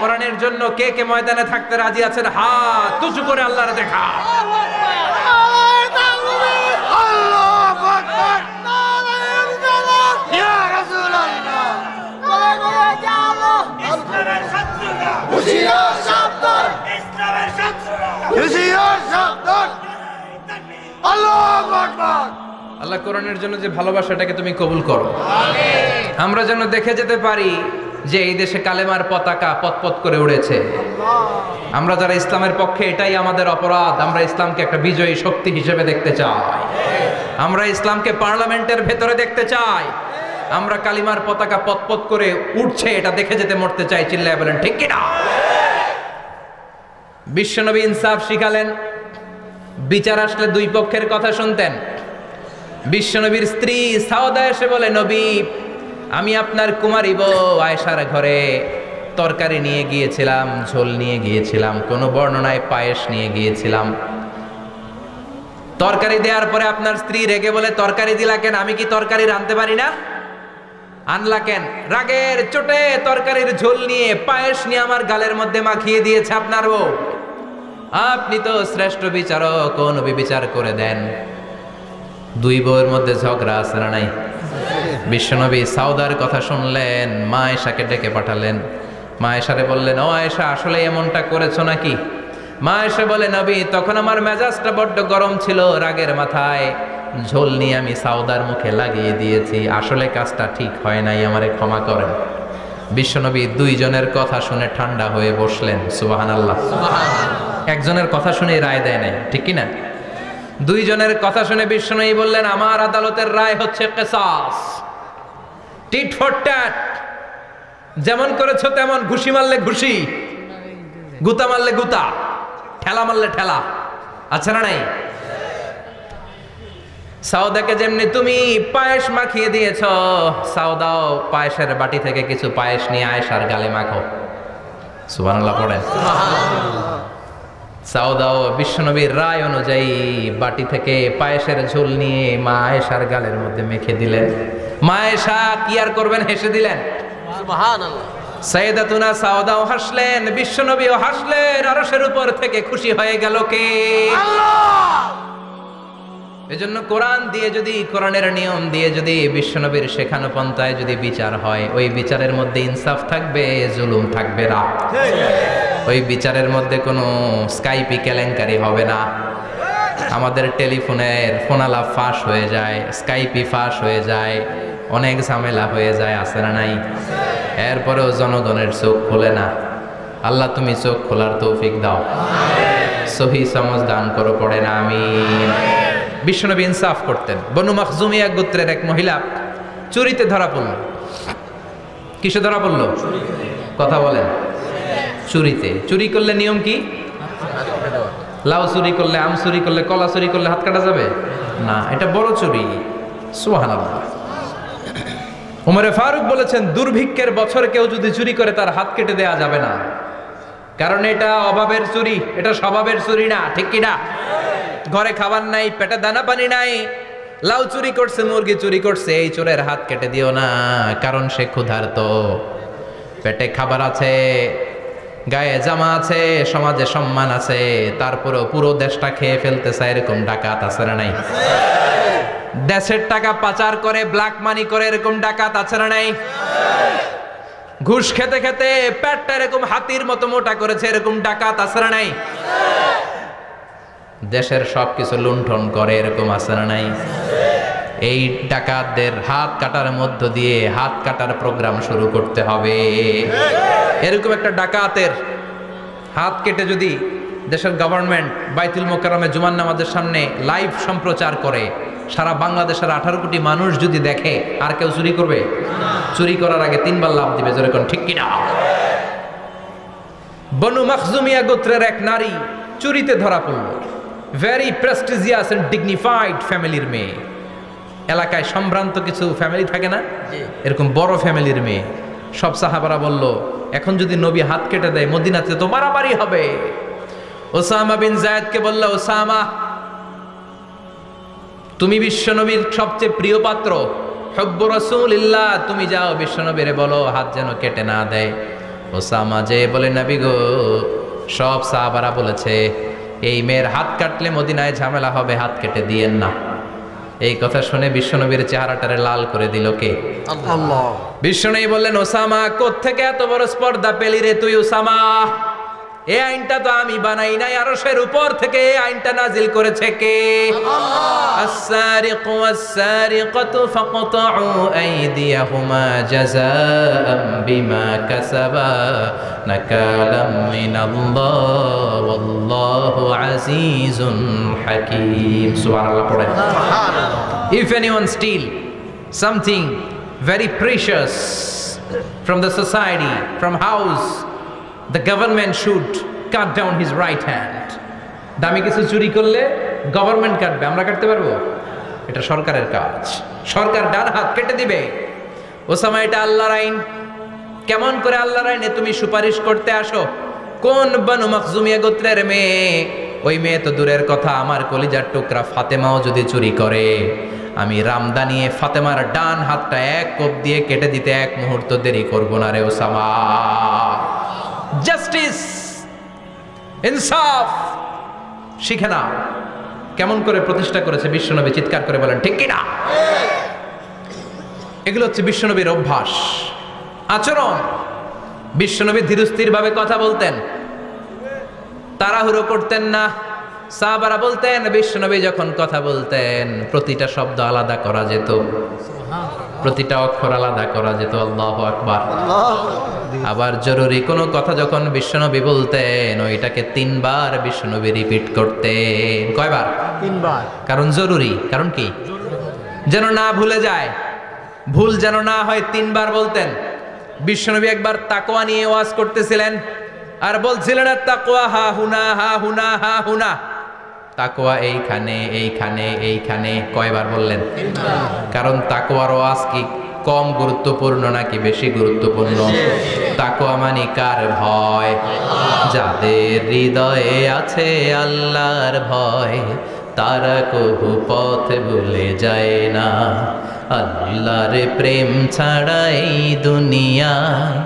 কোরআনের জন্য কে কে ময়দানে থাকতে রাজি আছেন? হাত উঁচু করে আল্লাহর দেখা। আল্লাহু আকবার। ইয়া রাসূলুল্লাহ। বলে যাও ইসলামের শত্রুরা হুশিয়ার সাবধান। ইসলামের শত্রুরা হুশিয়ার সাবধান। আল্লাহু আকবার। আল্লাহ কোরআনের জন্য যে ভালোবাসাটাকে তুমি কবুল করো। আমিন। আমরা যেন দেখে যেতে পারি যে এই দেশে কালেমার পতাকা পতপত করে উড়েছে। আমরা যারা ইসলামের পক্ষে, এটাই আমাদের অপরাধ। আমরা ইসলামকে একটা বিজয়ী শক্তি হিসেবে দেখতে চাই। আমরা ইসলামকে পার্লামেন্টের ভেতরে দেখতে চাই। আমরা কালিমার পতাকা পতপত করে উঠছে এটা দেখে যেতে মরতে চাই। চিল্লায় বলেন ঠিক কিনা? বিশ্বনবী ইনসাফ শিখালেন। বিচার আসলে দুই পক্ষের কথা শুনতেন। বিশ্বনবীর স্ত্রী সাওদা এসে বলে, নবী আমি আপনার কুমারী বউ আয়েশার ঘরে তরকারি নিয়ে গিয়েছিলাম, ঝোল নিয়ে গিয়েছিলাম, কোন বর্ণনায় পায়েস নিয়ে গিয়েছিলাম। তরকারি দেওয়ার পরে আপনার স্ত্রী রেগে বলে, তরকারি দিলা কেন? আমি কি তরকারি রাঁধতে পারি না? আনলা কেন? রাগের চোটে তরকারির ঝোল নিয়ে পায়েস নিয়ে আমার গালের মধ্যে মাখিয়ে দিয়েছে আপনার বউ। আপনি তো শ্রেষ্ঠ বিচারক, নবী বিচার করে দেন। দুই বউয়ের মধ্যে ঝগড়া আছে না নাই? বিশ্বনবী সাউদার কথা শুনলেন, মা আয়েশাকে ডেকে পাঠালেন। মা আয়েশারে বললেন, ও আয়েশা আসলে এমনটা করেছো নাকি? মা আয়েশা বলে, নবী তখন আমার মেজাজটা বড্ড গরম ছিল, রাগের মাথায় ঝোল নিয়ে আমি সাউদার মুখে লাগিয়ে দিয়েছি। আসলে কাজটা ঠিক হয় নাই, আমারে ক্ষমা করেন। বিশ্বনবী দুইজনের কথা শুনে ঠান্ডা হয়ে বসলেন। সুবহানাল্লাহ। একজনের কথা শুনে রায় দেয় নাই, ঠিক কি না? দুইজনের কথা শুনে বিশ্বনবী বললেন, আমার আদালতের রায় হচ্ছে কিসাস, টিট ফর ট্যাট। যেমন করেছো তেমন, ঘুষি মারলে ঘুষি, গুতা মারলে গুতা, ঠেলা মারলে ঠেলা। আচ্ছা না নাই? সাউদাকে যেমনি তুমি পায়েস মাখিয়ে দিয়েছ, সাউদাও পায়েসের বাটি থেকে কিছু পায়েস নিয়ে আয়েশার গালে মাখো। সুবহানাল্লাহ পড়েন। সাউদাও বিশ্বনবীর রায় অনুযায়ী বাটি থেকে পায়েসের ঝোল নিয়ে মা আয়েশার গালের মধ্যে মেখে দিলেন। মা আয়েশা কি আর করবেন, হেসে দিলেন। সুবহানাল্লাহ। সাইয়েদাতুনা সাউদাও হাসলেন, বিশ্বনবীও হাসলেন। আরশের উপর থেকে খুশি হয়ে গেল কে? আল্লাহ। এজন্য কোরআন দিয়ে যদি, কোরআনের নিয়ম দিয়ে যদি, বিশ্বনবীর শেখানো পন্থায় যদি বিচার হয়, ওই বিচারের মধ্যে ইনসাফ থাকবে, জুলুম থাকবে না। ওই বিচারের মধ্যে কোনো স্কাইপি কেলেঙ্কারি হবে না। আমাদের টেলিফোনের ফোনালাপ ফাঁস হয়ে যায়, স্কাইপি ফাঁস হয়ে যায়, অনেক ঝামেলা হয়ে যায়, আছে না নাই? এরপরেও জনগণের চোখ খোলে না। আল্লাহ তুমি চোখ খোলার তৌফিক দাও, সহি সমাজ দান করো, পড়ে না আমিন। বিশ্বনবী ইনসাফ করতেন। বনু মাখজুমিয়া গোত্রের এক মহিলা চুরিতে ধরা পড়ল। কিসে ধরা পড়ল? কথা বলেন। চুরিতে। চুরি করলে নিয়ম কি? লাউ চুরি করলে, আম চুরি করলে, কলা চুরি করলে হাত কাটা যাবে না, এটা বড় চুরি। সুবহানাল্লাহ। ওমরে ফারুক বলেছেন, দুর্ভিক্ষের বছর কেউ যদি চুরি করে তার হাত কেটে দেয়া যাবে না, কারণ এটা অভাবের চুরি, এটা স্বভাবের চুরি না। ঠিক কিনা? ঘরে খাবার নাই, পেটে দানা পানি নাই, লাউ চুরি করছে, মুরগি চুরি করছে, এই চোরের হাত কেটে দিও না, কারণ সে ক্ষুধার্ত। পেটে খাবার আছে, গায়ে জামা আছে, সমাজে সম্মান আছে, তারপরেও পুরো দেশটা খেয়ে ফেলতে চায়, এরকম ডাকাত আছে না নাই? দেশের টাকা পাচার করে, ব্ল্যাক মানি করে, এরকম ডাকাত আছে না নাই? ঘুষ খেতে খেতে পেটটা এরকম হাতির মতো মোটা করেছে, এরকম ডাকাত আছে না নাই? দেশের সবকিছু লুণ্ঠন করে, এরকম আছে না নাই? এই ডাকাতদের হাত কাটার মধ্য দিয়ে হাত কাটার প্রোগ্রাম শুরু করতে হবে। এরকম একটা ডাকাতের হাত কেটে যদি দেশের গভর্নমেন্ট বাইতুল মোকাররমে জুমার নামাজের সামনে লাইভ সম্প্রচার করে, সারা বাংলাদেশের 18 কোটি মানুষ যদি দেখে, আর কেউ চুরি করবে? চুরি করার আগে 3 বার লাভ দিবে, যেরকম ঠিক কিনা? বনু মাখজুমিয়া গোত্রের এক নারী চুরিতে ধরা পড়ল। ভেরি প্রেস্টিজিয়াস এন্ড ডিগনিফাইড ফ্যামিলির মেয়ে। এলাকায় সম্ভ্রান্ত কিছু ফ্যামিলি থাকে না, এরকম বড় ফ্যামিলির মেয়ে। সব সাহাবারা বলল, এখন যদি নবী হাত কেটে দেয় মদিনাতে তো মারামারি হবে। ওসামা বিন যায়েদকে বলল, ওসামা তুমি বিশ্বনবীর সবচেয়ে প্রিয় পাত্র, হুব্বু রাসূলিল্লাহ, তুমি যাও বিশ্বনবীরে বলো হাত যেন কেটে না দেয়। ওসামা যে বলে, নবী গো, সব সাহাবারা বলেছে এই মেয়ের হাত কাটলে মদিনায় ঝামেলা হবে, হাত কেটে দিয়েন না। এই কথা শুনে বিশ্বনবীর চেহারাটারে লাল করে দিল কে? আল্লাহ। বিশ্বনবী বললেন, ওসামা কোত্থেকে এত বড় স্পর্ধা পেলি রে তুই ওসামা? এই আইনটা তো আমি বানাই নাই, আরশের উপর থেকে এই আইনটা নাজিল করেছে কে? আস-সারিকু ওয়াস-সারিকাতু ফাকতাউ আইদিয়াহুমা জাযাআম বিমা কাসাবা নাকালাম মিনাল্লাহ ওয়াল্লাহু আজিজুন হাকীম। সুবহানাল্লাহ পড়েন। If anyone steal something very precious from the society, from house, the government should cut down his right hand. দামি কিছু চুরি করলে গভর্নমেন্ট কাটবে, আমরা কাটতে পারবো? এটা সরকারের কাজ, সরকার ডান হাত কেটে দিবে। ওসামা, এটা আল্লাহর আইন। কেমন করে আল্লাহর আইনে তুমি সুপারিশ করতে আসো? কোন বনু মাখজুমিয়া গোত্রের মেয়ে? ওই মেয়ে তো দূরের কথা, আমার কলিজার টুকরা ফাতেমাও যদি চুরি করে, আমি রামদা নিয়ে ফাতেমার ডান হাতটা এক কোপ দিয়ে কেটে দিতে এক মুহূর্ত দেরি করবো না রে ওসামা। জাস্টিস, ইনসাফ শিখে নাও। কেমন করে প্রতিষ্ঠা করেছে বিশ্বনবী, চিৎকার করে বলেন ঠিক কিনা? এগুলো হচ্ছে বিশ্বনবীর অভ্যাস, আচরণ। বিশ্বনবী ধীরস্থির ভাবে কথা বলতেন, তাড়াহুড়ো করতেন না। সাহাবারা বলতেন, বিশ্বনবী যখন কথা বলতেন প্রতিটা শব্দ আলাদা করা যেত, প্রতিটা অক্ষর আলাদা করা যেত। আল্লাহু আকবার। আবার জরুরি কোনো কথা যখন বিশ্বনবী বলতেন, ওইটাকে 3 বার বিশ্বনবী রিপিট করতেন। কয়বার? 3 বার। কারণ জরুরি। কারণ কি? যেন না ভুলে যায়, ভুল যেন না হয়, 3 বার বলতেন। বিশ্বনবী একবার তাকওয়া নিয়ে ওয়াজ করতেছিলেন, আর বলছিলেন, তাকওয়া হা হুনা, হা হুনা, হা হুনা। তাকওয়া এইখানে, এইখানে, এইখানে। কয়বার বললেন? 3 বার। কারণ তাকওয়ার ওয়াজ কি কম গুরুত্বপূর্ণ নাকি বেশি গুরুত্বপূর্ণ? তাকওয়া মানে কার ভয়? যাদের হৃদয়ে আছে আল্লাহর ভয়, তারা কবু পথ ভুলে যায় না। আল্লাহর প্রেম ছাড়া এই দুনিয়ায়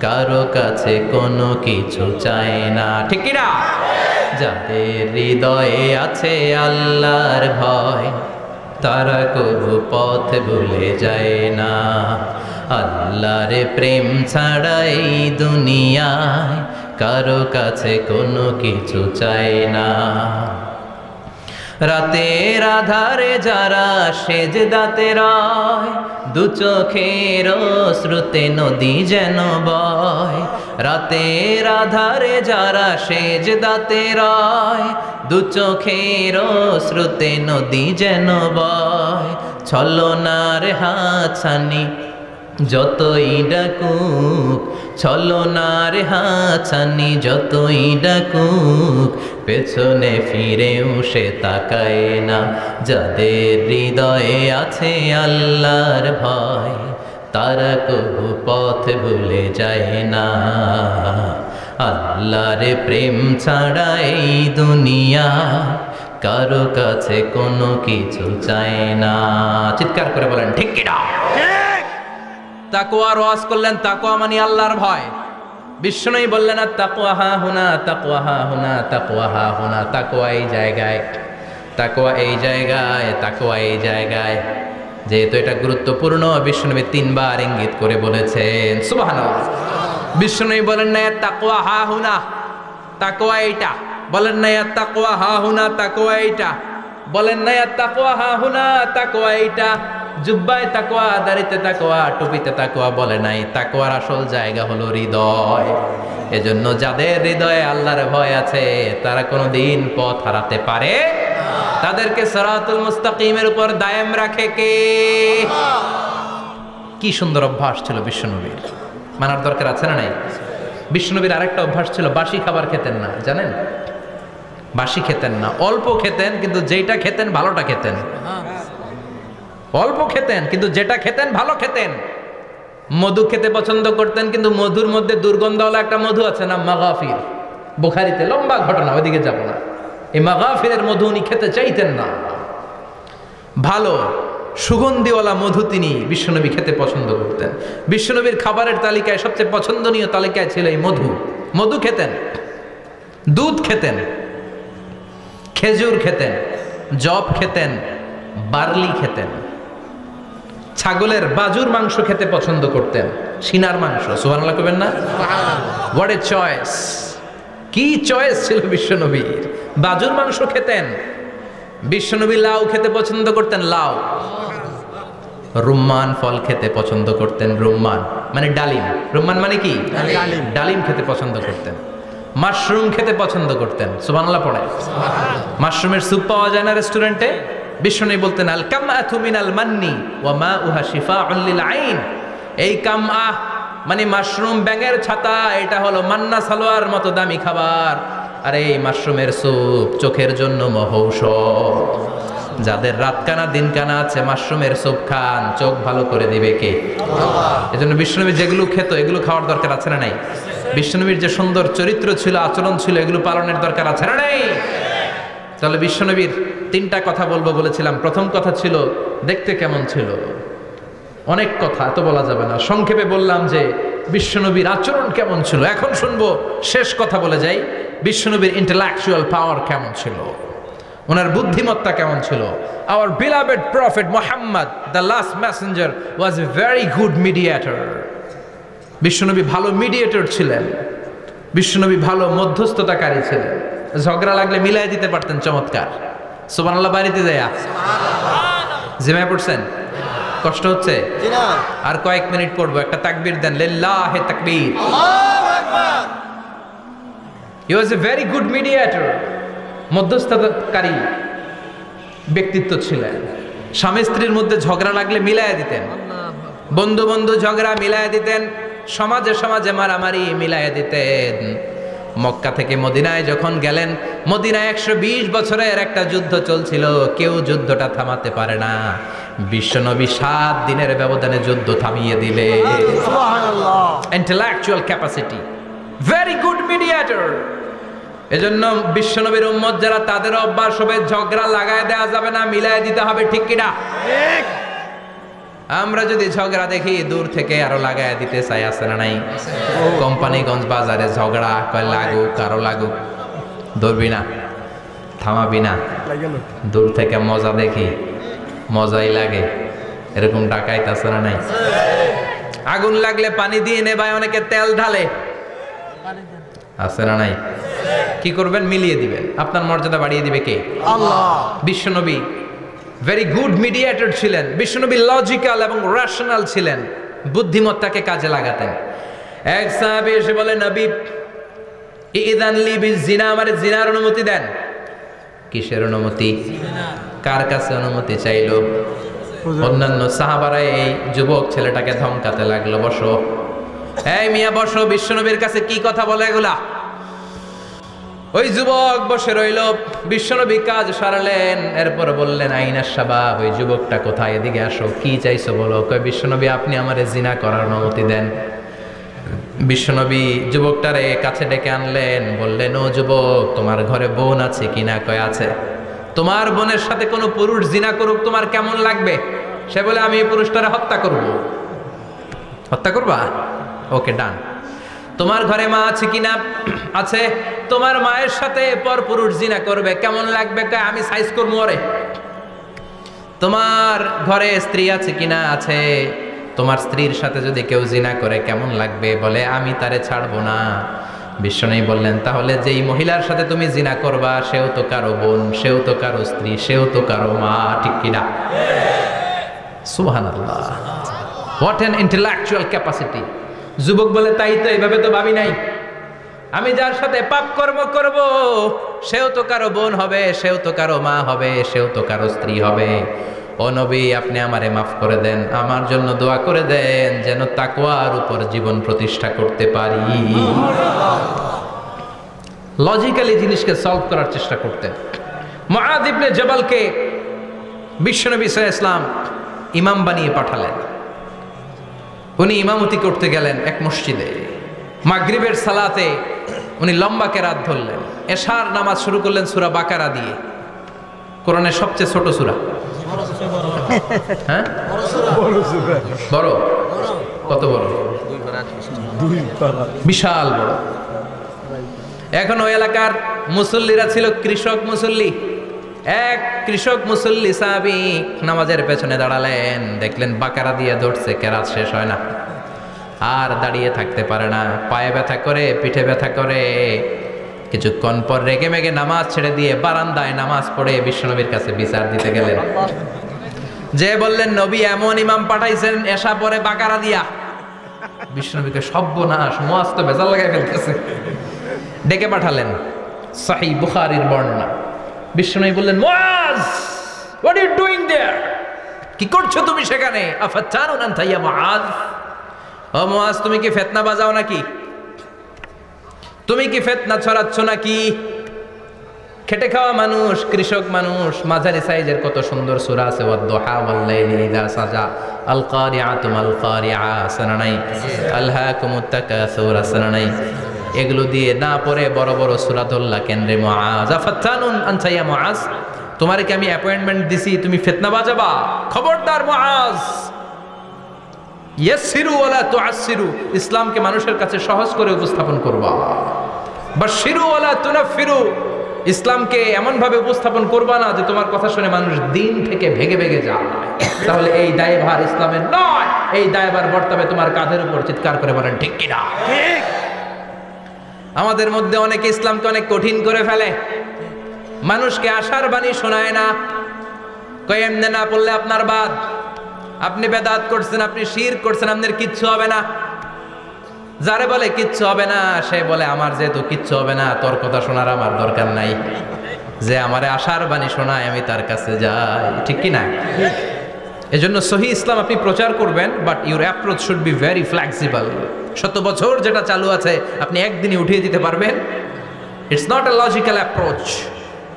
কারো কাছে কোনো কিছু চায় না, ঠিক কি না? যাদের হৃদয়ে আছে আল্লাহর ভয়, তারা কবু পথ ভুলে যায় না। আল্লাহর প্রেম ছাড়া এই দুনিয়ায় কারো কাছে কোনো কিছু চায় না। রাতের আধারে যারা সেজদাতে রয়, দু চোখের শ্রুতে নদী যেন বয়। রাতের আধারে যারা সেজদাতে রয়, দু চোখের শ্রুতে নদী যেন বয়। ছলনার হাতছানি যতই ডাকুক, ছলনার হাতছানি যতই ডাকুক, পেছনে ফিরেও সে তাকায় না। যাদের হৃদয়ে আছে আল্লাহর ভয়, তারা কবু পথ ভুলে যায় না। আল্লাহর প্রেম ছাড়া এই দুনিয়া কারো কাছে কোনো কিছু চায় না। চিৎকার করে বলেন ঠিক কি না? তাকওয়ার ওয়াজ করলেন, তাকওয়া মানে আল্লাহর ভয়। বিষ্ণুই বললেন আর তাকওয়া হা হুনা, তাকওয়া হা হুনা, তাকওয়া হা হুনা। তাকওয়া এই জায়গায়, তাকওয়া এই জায়গায়, তাকওয়া এই জায়গায়। যেহেতু এটা গুরুত্বপূর্ণ, বিষ্ণুনবী 3 বার ইঙ্গিত করে বলেছেন। সুবহানাল্লাহ। বিষ্ণুই বলেন না তাকওয়া হা হুনা, তাকওয়া এইটা। বলেন না তাকওয়া হা হুনা, তাকওয়া এইটা। বলেন না তাকওয়া হা হুনা, তাকওয়া এইটা। জুব্বায় তাকওয়া, দাড়িতে তাকওয়া, টুপিতে তাকওয়া বলে নাই। তাকওয়ার আসল জায়গা হলো হৃদয়। এজন্য যাদের হৃদয়ে আল্লাহর ভয় আছে, তারা কোনোদিন পথ হারাতে পারে না। তাদেরকে সিরাতুল মুস্তাকিমের উপর দায়েম রাখে কে? কি সুন্দর অভ্যাস ছিল বিশ্বনবীর, মানার দরকার আছে না নাই? বিশ্বনবীর আরেকটা অভ্যাস ছিল, বাসি খাবার খেতেন না, জানেন? বাসি খেতেন না, অল্প খেতেন, কিন্তু যেটা খেতেন ভালোটা খেতেন। অল্প খেতেন কিন্তু যেটা খেতেন ভালো খেতেন। মধু খেতে পছন্দ করতেন, কিন্তু মধুর মধ্যে দুর্গন্ধওয়ালা একটা মধু আছে না, মাগাফির। বুখারীতে লম্বা ঘটনা, ওইদিকে যাব না। এই মাগাফিরের মধু উনি খেতে চাইতেন না। ভালো সুগন্ধিওয়ালা মধু তিনি বিশ্বনবী খেতে পছন্দ করতেন। বিশ্বনবীর খাবারের তালিকায় সবচেয়ে পছন্দনীয় তালিকায় ছিল এই মধু। মধু খেতেন, দুধ খেতেন, খেজুর খেতেন, জব খেতেন, বার্লি খেতেন, ছাগলের বাজুর মাংস খেতে পছন্দ করতেন, সিনার মাংস। সুবহানাল্লাহ কইবেন না? What a choice! কি চয়েস ছিল বিশ্বনবীর! বাজুর মাংস খেতেন। বিশ্বনবী লাউ খেতে পছন্দ করতেন, লাউ। রুম্মান ফল খেতে পছন্দ করতেন, রুম্মান মানে ডালিম। রুম্মান মানে কি? ডালিম খেতে পছন্দ করতেন। মাশরুম খেতে পছন্দ করতেন। সুবহানাল্লাহ পড়ে। মাশরুমের স্যুপ পাওয়া যায় না রেস্টুরেন্টে? বিষ্ণু বলতেন আল কামআতু মিনাল মান্নি ওয়া মাউহা শিফাউন লিল আইন। এই কামআ মানে মাশরুম, ব্যাঙের ছাতা, এটা হলো মান্না সালোয়ার মতো দামি খাবার। আর এই মাশরুমের স্যুপ চোখের জন্য মহৌষধ। যাদের রাত কানা দিন কানা আছে, মাশরুমের স্যুপ খান, চোখ ভালো করে দিবে কে? আল্লাহ। এজন্য বিষ্ণুনবী যেগুলো খেত এগুলো খাওয়ার দরকার আছে না নাই? বিষ্ণুনবীর যে সুন্দর চরিত্র ছিল, আচরণ ছিল, এগুলো পালনের দরকার আছে না নাই? তাহলে বিশ্বনবীর 3টা কথা বলবো বলেছিলাম। প্রথম কথা ছিল দেখতে কেমন ছিল। অনেক কথা এত বলা যাবে না, সংক্ষেপে বললাম যে বিশ্বনবীর আচরণ কেমন ছিল। এখন শুনবো, শেষ কথা বলে যাই, বিশ্বনবীর ইন্টেলেকচুয়াল পাওয়ার কেমন ছিল, ওনার বুদ্ধিমত্তা কেমন ছিল। Hour beloved prophet Muhammad, the last Messenger, was a very good mediator. বিশ্বনবী ভালো মিডিয়েটর ছিলেন। বিশ্বনবী ভালো মধ্যস্থতাকারী ছিলেন। ঝগড়া লাগলে মিলাই দিতে পারতেন, চমৎকার। সুবহানাল্লাহ। বাড়িতে যায়া জিমায় পড়ছেন? কষ্ট হচ্ছে? আর কয়েক মিনিট পড়বো, একটা তাকবীর দেন, লিল্লাহি তাকবীর। আল্লাহু আকবার। হি ওয়াজ এ ভেরি গুড মিডিয়েটর। মধ্যস্থতাকারী ব্যক্তিত্ব ছিলেন। স্বামী স্ত্রীর মধ্যে ঝগড়া লাগলে মিলাই দিতেন, বন্ধু বন্ধু ঝগড়া মিলাই দিতেন, সমাজে সমাজে মারামারি মিলাই দিতেন। মক্কা থেকে মদিনায় যখন গেলেন, মদিনায় 120 বছরের একটা যুদ্ধ চলছিল, কেউ যুদ্ধটা থামাতে পারে না। বিশ্বনবী 7 দিনের ব্যবধানে যুদ্ধ থামিয়ে দিলে। সুবহানাল্লাহ। Intellectual capacity, very good mediator. এজন্য বিশ্বনবীর উম্মত যারা, তাদের অভ্যাস হবে ঝগড়া লাগায় দেওয়া যাবে না, মিলাই দিতে হবে, ঠিক কিনা? ঠিক। আমরা যদি ঝগড়া দেখি দূর থেকে আরো লাগায় দিতে চাই, আছে না নাই? কোম্পানিগঞ্জ বাজারে ঝগড়া, কয় লাগুক আরো লাগুক, ধরবি না, থামাবি না, দূর থেকে মজা দেখি, মজাই লাগে, এরকম ডাকাইত আছে না নাই? আগুন লাগলে পানি দিয়ে নেবায়, অনেকে তেল ঢালে, আছে না নাই? কি করবেন? মিলিয়ে দিবেন। আপনার মর্যাদা বাড়িয়ে দিবে কে? আল্লাহ। বিশ্বনবী ভেরি গুড মিডিয়েটর ছিলেন। বিশ্বনবী লজিক্যাল এবং রেশনাল ছিলেন, বুদ্ধিমত্তাকে কাজে লাগাতেন। এক সাহাবী এসে বলে, নবী ইযান লি বিজিনা, আমারে জিনার অনুমতি দেন। কিসের অনুমতি? কার কাছে অনুমতি চাইলো? অন্যান্য সাহাবারা এই যুবক ছেলেটাকে ধমকাতে লাগলো, বসো, এই মিয়া বসো, বিশ্বনবীর কাছে কি কথা বলে এগুলা? ওই যুবক বসে রইল। বিশ্বনবী কাজ সারালেন, এরপর বললেন, আইনাস শাবাব, ওই যুবকটা কোথায়, এদিকে আসো, কি চাইছো বলো। কয়, বিশ্বনবী আপনি আমারে জিনা করার অনুমতি দেন। বিশ্বনবী যুবকটারে কাছে ডেকে আনলেন, বললেন, ও যুবক, তোমার ঘরে বোন আছে কিনা? কয় আছে। তোমার বোনের সাথে কোনো পুরুষ জিনা করুক, তোমার কেমন লাগবে? সে বলে, আমি এই পুরুষটারে হত্যা করব। হত্যা করবা? ওকে, ডান। তোমার ঘরে মা আছে কিনা? আছে। তোমার মায়ের সাথে পর পুরুষ জিনা করবে, কেমন লাগবে? আমি সাইজ করবো ওরে। তোমার ঘরে স্ত্রী আছে কিনা? আছে। তোমার স্ত্রীর সাথে যদি কেউ জিনা করে কেমন লাগবে? বলে, আমি তারে ছাড়বো না। বিশ্বনবী বললেন, তাহলে যেই মহিলার সাথে তুমি জিনা করবা সেও তো কারো বোন, সেও তো কারো স্ত্রী, সেও তো কারো মা, ঠিক কিনা? সুবহানাল্লাহ, হোয়াট অ্যান ইন্টেলেকচুয়াল ক্যাপাসিটি। যুবক বলে, তাই তো, এইভাবে তো ভাবি নাই। আমি যার সাথে পাপ কর্ম করব সেও তো কারো বোন হবে, সেও তো কারো মা হবে, সেও তো কারো স্ত্রী হবে। ও নবী, আপনি আমারে মাফ করে দেন, আমার জন্য দোয়া করে দেন যেন তাকওয়ার উপর জীবন প্রতিষ্ঠা করতে পারি। লজিক্যালি জিনিসকে সলভ করার চেষ্টা করতেন। মুআয ইবনে জবালকে বিশ্বনবী সাল্লাল্লাহু আলাইহি ওয়াসাল্লাম ইমাম বানিয়ে পাঠালেন। উনি ইমামতি করতে গেলেন এক মসজিদে। মাগরিবের সালাতে উনি লম্বা কেরাত ধরলেন। এশার নামাজ শুরু করলেন সূরা বাকারা দিয়ে, কোরআনের সবচেয়ে ছোট সূরা। হ্যাঁ, বড়? কত বড়? বিশাল বড়। এখন ওই এলাকার মুসল্লিরা ছিল কৃষক মুসল্লি। এক কৃষক মুসল্লি সাহাবী নামাজের পেছনে দাঁড়ালেন, দেখলেন বাকারা দিয়ে ধরছে, কেরাত শেষ হয় না, আর দাঁড়িয়ে থাকতে পারে না, পায়ে ব্যথা করে, পিঠে ব্যথা করে। কিছুক্ষণ পর রেগে মেগে নামাজ ছেড়ে দিয়ে বারান্দায় নামাজ পড়ে বিশ্বনবীর কাছে বিচার দিতে গেলেন। যে বললেন, নবী এমন ইমাম পাঠাইছেন এশা পরে বাকারা দিয়া। বিশ্বনবীকে সর্বনাশ, মুআয তো ভেজাল লাগাই ফেলতেছে। ডেকে পাঠালেন, সহিহ বুখারীর বর্ণনা। বিশ্বনবী বললেন, মুআয, হোয়াট আর ইউ ডুইং দেয়ার? কি করছো তুমি সেখানে? আফাতানুন আনতা ইয়া মুআয? ও মুআয, তুমি কি ফিতনা বাজাও নাকি? তুমি কি ফিতনা ছড়াচ্ছ নাকি? খেটে খাওয়া মানুষ, কৃষক মানুষ, মাঝারি সাইজের কত সুন্দর সূরা আছে, ওয়াদ-দুহা ওয়াল-লাইলি ইযা সাজা, আল কারিআতু মাল কারিআ, সানানাই, আলহাকুমুত তাকাসুর, সানানাই। এগুলো দিয়ে না পড়ে বড় বড় সূরা ধরলা কেন রে মুআয? আফাতানুন আনতা ইয়া মুআয, তোমারে কি আমি অ্যাপয়েন্টমেন্ট দিছি তুমি ফিতনা বাজাবা? খবরদার মুআয, ইয়াসসিরু ওয়ালা তুআসসিরু, ইসলামকে মানুষের কাছে সহজ করে উপস্থাপন করবা। বাশশিরু ওয়ালা তুনাফিরু, ইসলামকে এমন ভাবে উপস্থাপন করবা না যে তোমার কথা শুনে মানুষ দিন থেকে ভেগে ভেগে যায়। তাহলে এই দায়ভার ইসলামের নয়, এই দায়ভার বর্তাবে তোমার কাঁধের উপর। চিৎকার করে বলেন ঠিক কিনা? ঠিক। আমাদের মধ্যে অনেকে ইসলামকে অনেক কঠিন করে ফেলে, মানুষকে আশার বাণী শোনায় না, কয় এমনে না পড়লে আপনার বাদ, আপনি বেদাত করছেন, আপনি শিরক করছেন, আপনার কিচ্ছু হবে না। যারে বলে কিচ্ছু হবে না, সে বলে আমার যেহেতু কিচ্ছু হবে না, তোর কথা শোনার আমার দরকার নাই। যে আমারে আশার বাণী শোনায় আমি তার কাছে যাই, ঠিক কি না? এজন্য সহি ইসলাম আপনি প্রচার করবেন, but your approach should be very flexible. 100 বছর যেটা চালু আছে আপনি একদিনই উঠিয়ে দিতে পারবেন? It's not a logical approach.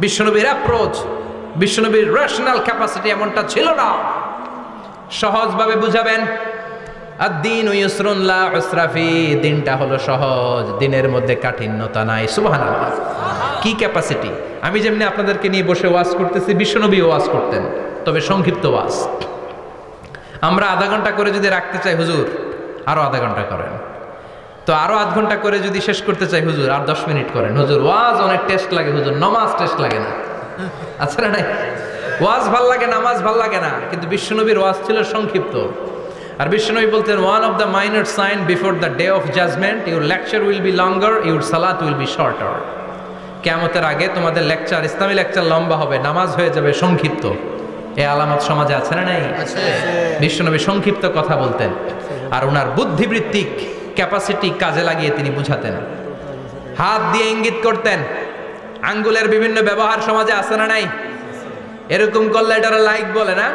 বিশ্বনবীর অ্যাপ্রোচ, বিশ্বনবীর রেশনাল ক্যাপাসিটি এমনটা ছিল না। সহজভাবে বুঝাবেন। আদ-দীনু ইউসরুন লা উসরা ফি, দিনটা হলো সহজ, দিনের মধ্যে কাঠিন্যতা নাই। সুবহানাল্লাহ, কি ক্যাপাসিটি! আমি যেমনি আপনাদেরকে নিয়ে বসে ওয়াজ করতেছি, বিশ্বনবী ওয়াজ করতেন, তবে সংক্ষিপ্ত ওয়াজ। আমরা আধা ঘন্টা করে যদি রাখতে চাই হুজুর আরো আধা ঘন্টা করেন, তো আরো আধ ঘন্টা করে যদি শেষ করতে চাই হুজুর আর 10 মিনিট করেন। হুজুর ওয়াজ অনেক টেস্ট লাগে, হুজুর নামাজ টেস্ট লাগে না। আচ্ছা না নাই, ওয়াজ ভাল লাগে, নামাজ ভাল লাগে না, কিন্তু বিশ্বনবীর ওয়াজ ছিল সংক্ষিপ্ত। আর বিশ্বনবী বলতেন, one of the minor sign before the day of judgement, your lecture will be longer, your সালাত উইল বি শর্টার। কিয়ামতের আগে তোমাদের লেকচার, ইসলামী লেকচার লম্বা হবে, নামাজ হয়ে যাবে সংক্ষিপ্ত। এই আলামত সমাজে আছে না নাই? বিশ্বনবী সংক্ষিপ্ত কথা বলতেন, আর ওনার বুদ্ধিবৃত্তিক ক্যাপাসিটি কাজে লাগিয়ে তিনি বুঝাতেন। হাত দিয়ে ইঙ্গিত করতেন, আঙ্গুলের বিভিন্ন ব্যবহার সমাজে আছে না নাই? এরকম করলে এটারা লাইক বলে না,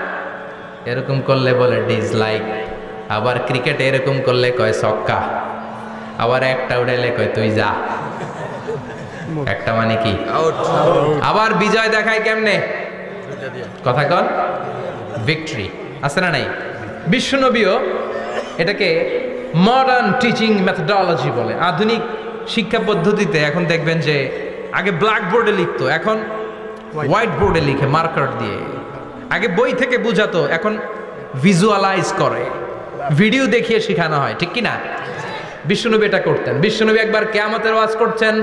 এরকম করলে বলে ডিসলাইক। আবার ক্রিকেটে এরকম করলে কয় ছক্কা, আবার একটা উড়াইলে কয় তুই যা, একটা মানে কি আবার বিজয় দেখায় কেমনে, কথা কন ভিক্টরি, আছে না নাই? বিশ্বনবীও এটাকে মডার্ন টিচিং মেথডোলজি বলে। আধুনিক শিক্ষা পদ্ধতিতে এখন দেখবেন যে আগে ব্ল্যাক বোর্ডে লিখতো, এখন হোয়াইট বোর্ডে লিখে মার্কার দিয়ে। আগে বই থেকে বুঝাতো, এখন ভিজুয়ালাইজ করে, ভিডিও দেখিয়ে শেখানো হয়, ঠিক কি না? বিশ্বনবী এটা করতেন। বিশ্বনবী একবার কিয়ামতের ওয়াজ করছেন,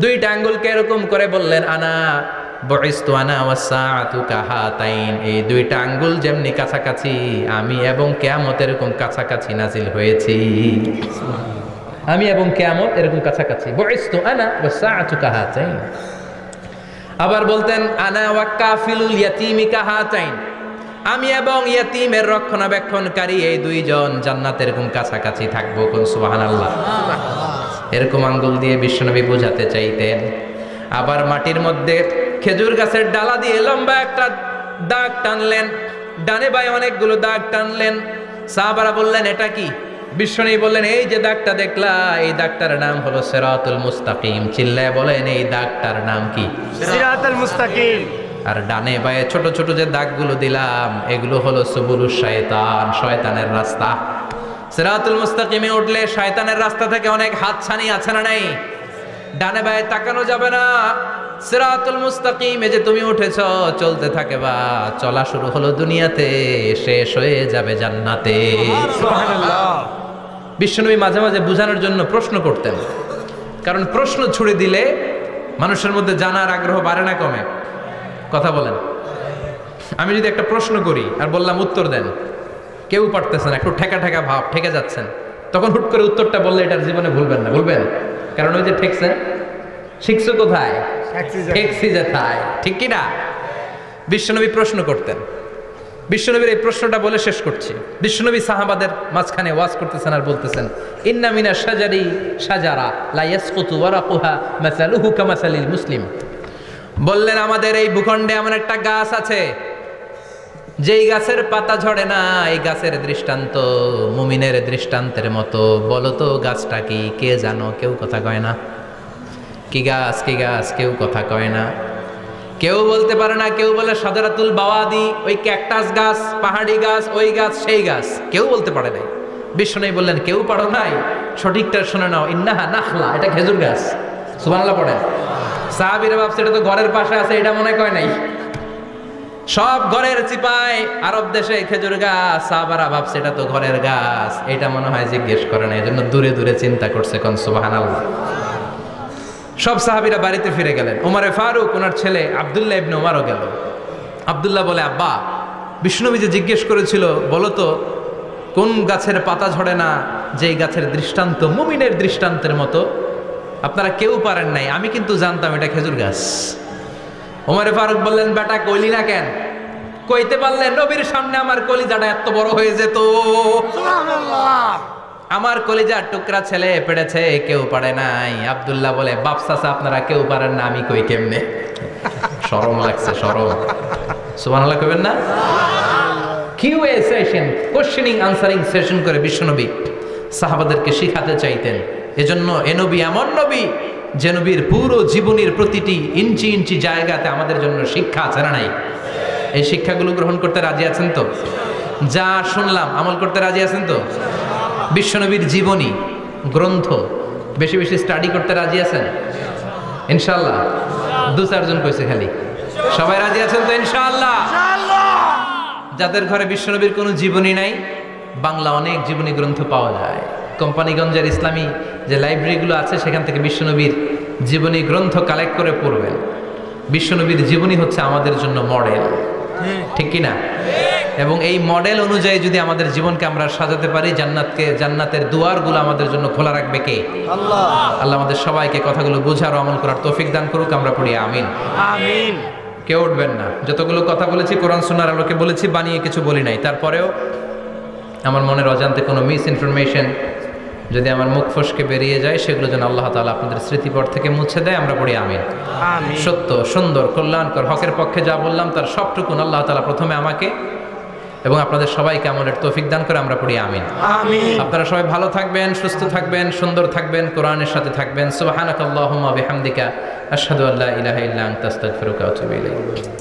দুইটা আঙ্গুলকে এরকম করে বললেন, আনা বুইসতু আনা ওয়াসসাআতু কাহাতাইন, এই দুইটা আঙ্গুল যেমনি কাছাকাছি, আমি এবং কিয়ামত এরকম কাছাকাছি নাজিল হয়েছি। আমি এবং কিয়ামত এরকম কাছাকাছি। বুইসতু আনা ওয়াসসাআতু কাহাতাইন। আবার বলতেন, আনা ওয়া কাফিলুল ইয়াতীমি কাহাতাইন, আমি এবং ইয়াতীমের রক্ষণাবেক্ষণকারী এই দুইজন জান্নাতের এরকম কাছাকাছি থাকবো। কোন সুবহানাল্লাহ। এরকম আঙ্গুল দিয়ে বিশ্বনবী বোঝাতে চাইতেন। আবার মাটির মধ্যে খেজুর গাছের ডালা দিয়ে লম্বা একটা দাগ টানলেন, ডানে বায়ে অনেকগুলো দাগ টানলেন। সাহাবারা বললেন, এটা কি? বিশ্বনবী বললেন, এই যে দাগটা দেখলা, এই দাগটার নাম হলো সিরাতুল মুস্তাকিম। চিল্লায় বলেন, এই দাগটার নাম কি? সিরাতুল মুস্তাকিম। আর ডানে বায়ে ছোট ছোট যে দাগগুলো দিলাম, এগুলো হলো সুবুলুশ শয়তান, শয়তানের রাস্তা। সিরাতুল মুস্তাকিমে উঠলে শয়তানের রাস্তা থেকে অনেক হাতছানি, আছে না নাই? ডানে বায়ে তাকানো যাবে না। সিরাতুল মুস্তাকিমে যে তুমি উঠেছো, চলতে থাকে বা চলা শুরু হলো দুনিয়াতে, শেষ হয়ে যাবে জান্নাতে। সুবহানাল্লাহ। বিশ্বনবী মাঝে মাঝে বোঝানোর জন্য প্রশ্ন করতেন, কারণ প্রশ্ন ছুড়ে দিলে মানুষের মধ্যে জানার আগ্রহ বাড়ে না কমে? কথা বলেন। আমি যদি একটা প্রশ্ন করি আর বললাম উত্তর দেন, কেউ পারতেছেন, একটু ঠেকা ঠেকা ভাব, ঠেকে যাচ্ছেন, তখন হুট করে উত্তরটা বললে এটার জীবনে ভুলবেন না, ভুলবেন? কারণ ওই যে ঠেকছেন, শিখছো কোথায়? ঠেকছি যেথায়, ঠিক কি না? বিশ্বনবী প্রশ্ন করতেন। বিশ্বনবীর এই প্রশ্নটা বলে শেষ করছি। বিশ্বনবী সাহাবাদের মাঝখানে ওয়াজ করতেছেন আর বলতেছেন, ইন্না মিনা শাজারি শাজারা লা ইয়াসকুতু ওয়ারাকুহা মাসালুহু কামাসালিল মুসলিম। বললেন, আমাদের এই ভূখণ্ডে এমন একটা গাছ আছে, যেই গাছের পাতা ঝরে না, এই গাছের দৃষ্টান্ত মুমিনের দৃষ্টান্তের মতো। বলো তো গাছটা কি? কে জানো? কেউ কথা কয় না। কি গাছ? কি গাছ? কেউ কথা কয় না, কেউ বলতে পারে না। কেউ বলে শাজারাতুল বাওয়াদি, ওই ক্যাকটাস গাছ, পাহাড়ি গাছ, ওই গাছ, সেই গাছ, কেউ বলতে পারে নাই। বিশ্বনবী বললেন, কেউ পারো নাই? সঠিকটা শুনে নাও, ইন্নাহা নাখলা, এটা খেজুর গাছ। সুবহানাল্লাহ পড়েন। সাহাবীরা ভাবছে এটা তো ঘরের পাশে আছে, এটা মনে কয় নাই। সব ঘরের চিপায় আরব দেশে খেজুর গাছ, সাহাবারা ভাবছে এটা তো ঘরের গাছ, এটা মনে হয় জিজ্ঞেস করে না, এই জন্য দূরে দূরে চিন্তা করছে। কোন সুবহানাল্লাহ। সব সাহাবীরা বাড়িতে ফিরে গেলেন। ওমরে ফারুক, ওনার ছেলে আব্দুল্লাহ ইবনে ওমরও গেল। আব্দুল্লাহ বলে, আব্বা, বিষ্ণুনবী যে জিজ্ঞেস করেছিল, বলো তো কোন গাছের পাতা ঝরে না, যেই গাছের দৃষ্টান্ত মুমিনের দৃষ্টান্তের মতো? আপনারা কেউ পারেন নাই, আমি কিন্তু জানতাম এটা খেজুর গাছ। ওমরে ফারুক বললেন, বেটা কইলি না কেন? কইতে পারলে নবীর সামনে আমার কলিজাটা এত বড় হয়ে যেত। সুবহানাল্লাহ। আমার কলিজার টুকরা ছেলে পেড়েছে, কেউ পারে নাই। আব্দুল্লাহ বলে, বাপ চাচা আপনারা কেউ পারেন না, আমি কই কেমনে? শরম লাগছে, শরম। সুবহানাল্লাহ কইবেন না? QA session, questioning answering session করে বিশ্বনবী সাহাবাদেরকে শিখাতে চাইতেন। এজন্য এ নবী এমন নবী যে নবীর পুরো জীবনের প্রতিটি ইঞ্চি ইঞ্চি জায়গাতে আমাদের জন্য শিক্ষা আছে না নাই? এই শিক্ষাগুলো গ্রহণ করতে রাজি আছেন তো? যা শুনলাম আমল করতে রাজি আছেন তো? বিশ্বনবীর জীবনী গ্রন্থ বেশি বেশি স্টাডি করতে রাজি আছেন ইনশাআল্লাহ? 2-4 জন কইছে খালি। সবাই রাজি আছেন তো ইনশাআল্লাহ? যাদের ঘরে বিশ্বনবীর কোনো জীবনী নাই, বাংলা অনেক জীবনী গ্রন্থ পাওয়া যায়। কোম্পানিগঞ্জের ইসলামী যে লাইব্রেরিগুলো আছে সেখান থেকে বিশ্বনবীর জীবনী গ্রন্থ কালেক্ট করে পড়বেন। বিশ্বনবীর জীবনী হচ্ছে আমাদের জন্য মডেল, ঠিক কি না? এবং এই মডেল অনুযায়ী যদি আমাদের জীবনকে আমরা সাজাতে পারি, জান্নাতের দুয়ারগুলো আমাদের জন্য খোলা রাখবে কে? আল্লাহ। আল্লাহ আমাদের সবাইকে কথাগুলো বোঝার ও আমল করার তৌফিক দান করুক। আমরা পড়ি আমিন। আমিন। কেউ উঠবেন না। যতগুলো কথা বলেছি কোরআন সুন্নাহর আলোকে বলেছি, বানিয়ে কিছু বলি নাই। তারপরেও আমার মনের অজান্তে কোনো মিস ইনফরমেশন যদি আমার মুখ ফসকে বেরিয়ে যায়, সেগুলো যেন আল্লাহ তাআলা আপনাদের স্মৃতিপট থেকে মুছে দেয়। আমরা পড়ি আমিন। আমিন। সত্য, সুন্দর, কল্যাণকর, হকের পক্ষে যা বললাম তার সবটুকুন আল্লাহ তাআলা প্রথমে আমাকে এবং আপনাদের সবাইকে আমলের তৌফিক দান করে। আমরা পড়ি আমিন। আমিন। আপনারা সবাই ভালো থাকবেন, সুস্থ থাকবেন, সুন্দর থাকবেন, কোরআনের সাথে থাকবেন। সুবহানাকাল্লাহুম্মা বিহামদিকা আশহাদু আল্লা ইলাহা ইল্লা আনতা আস্তাগফিরুকা ওয়া আতুবু ইলাইক।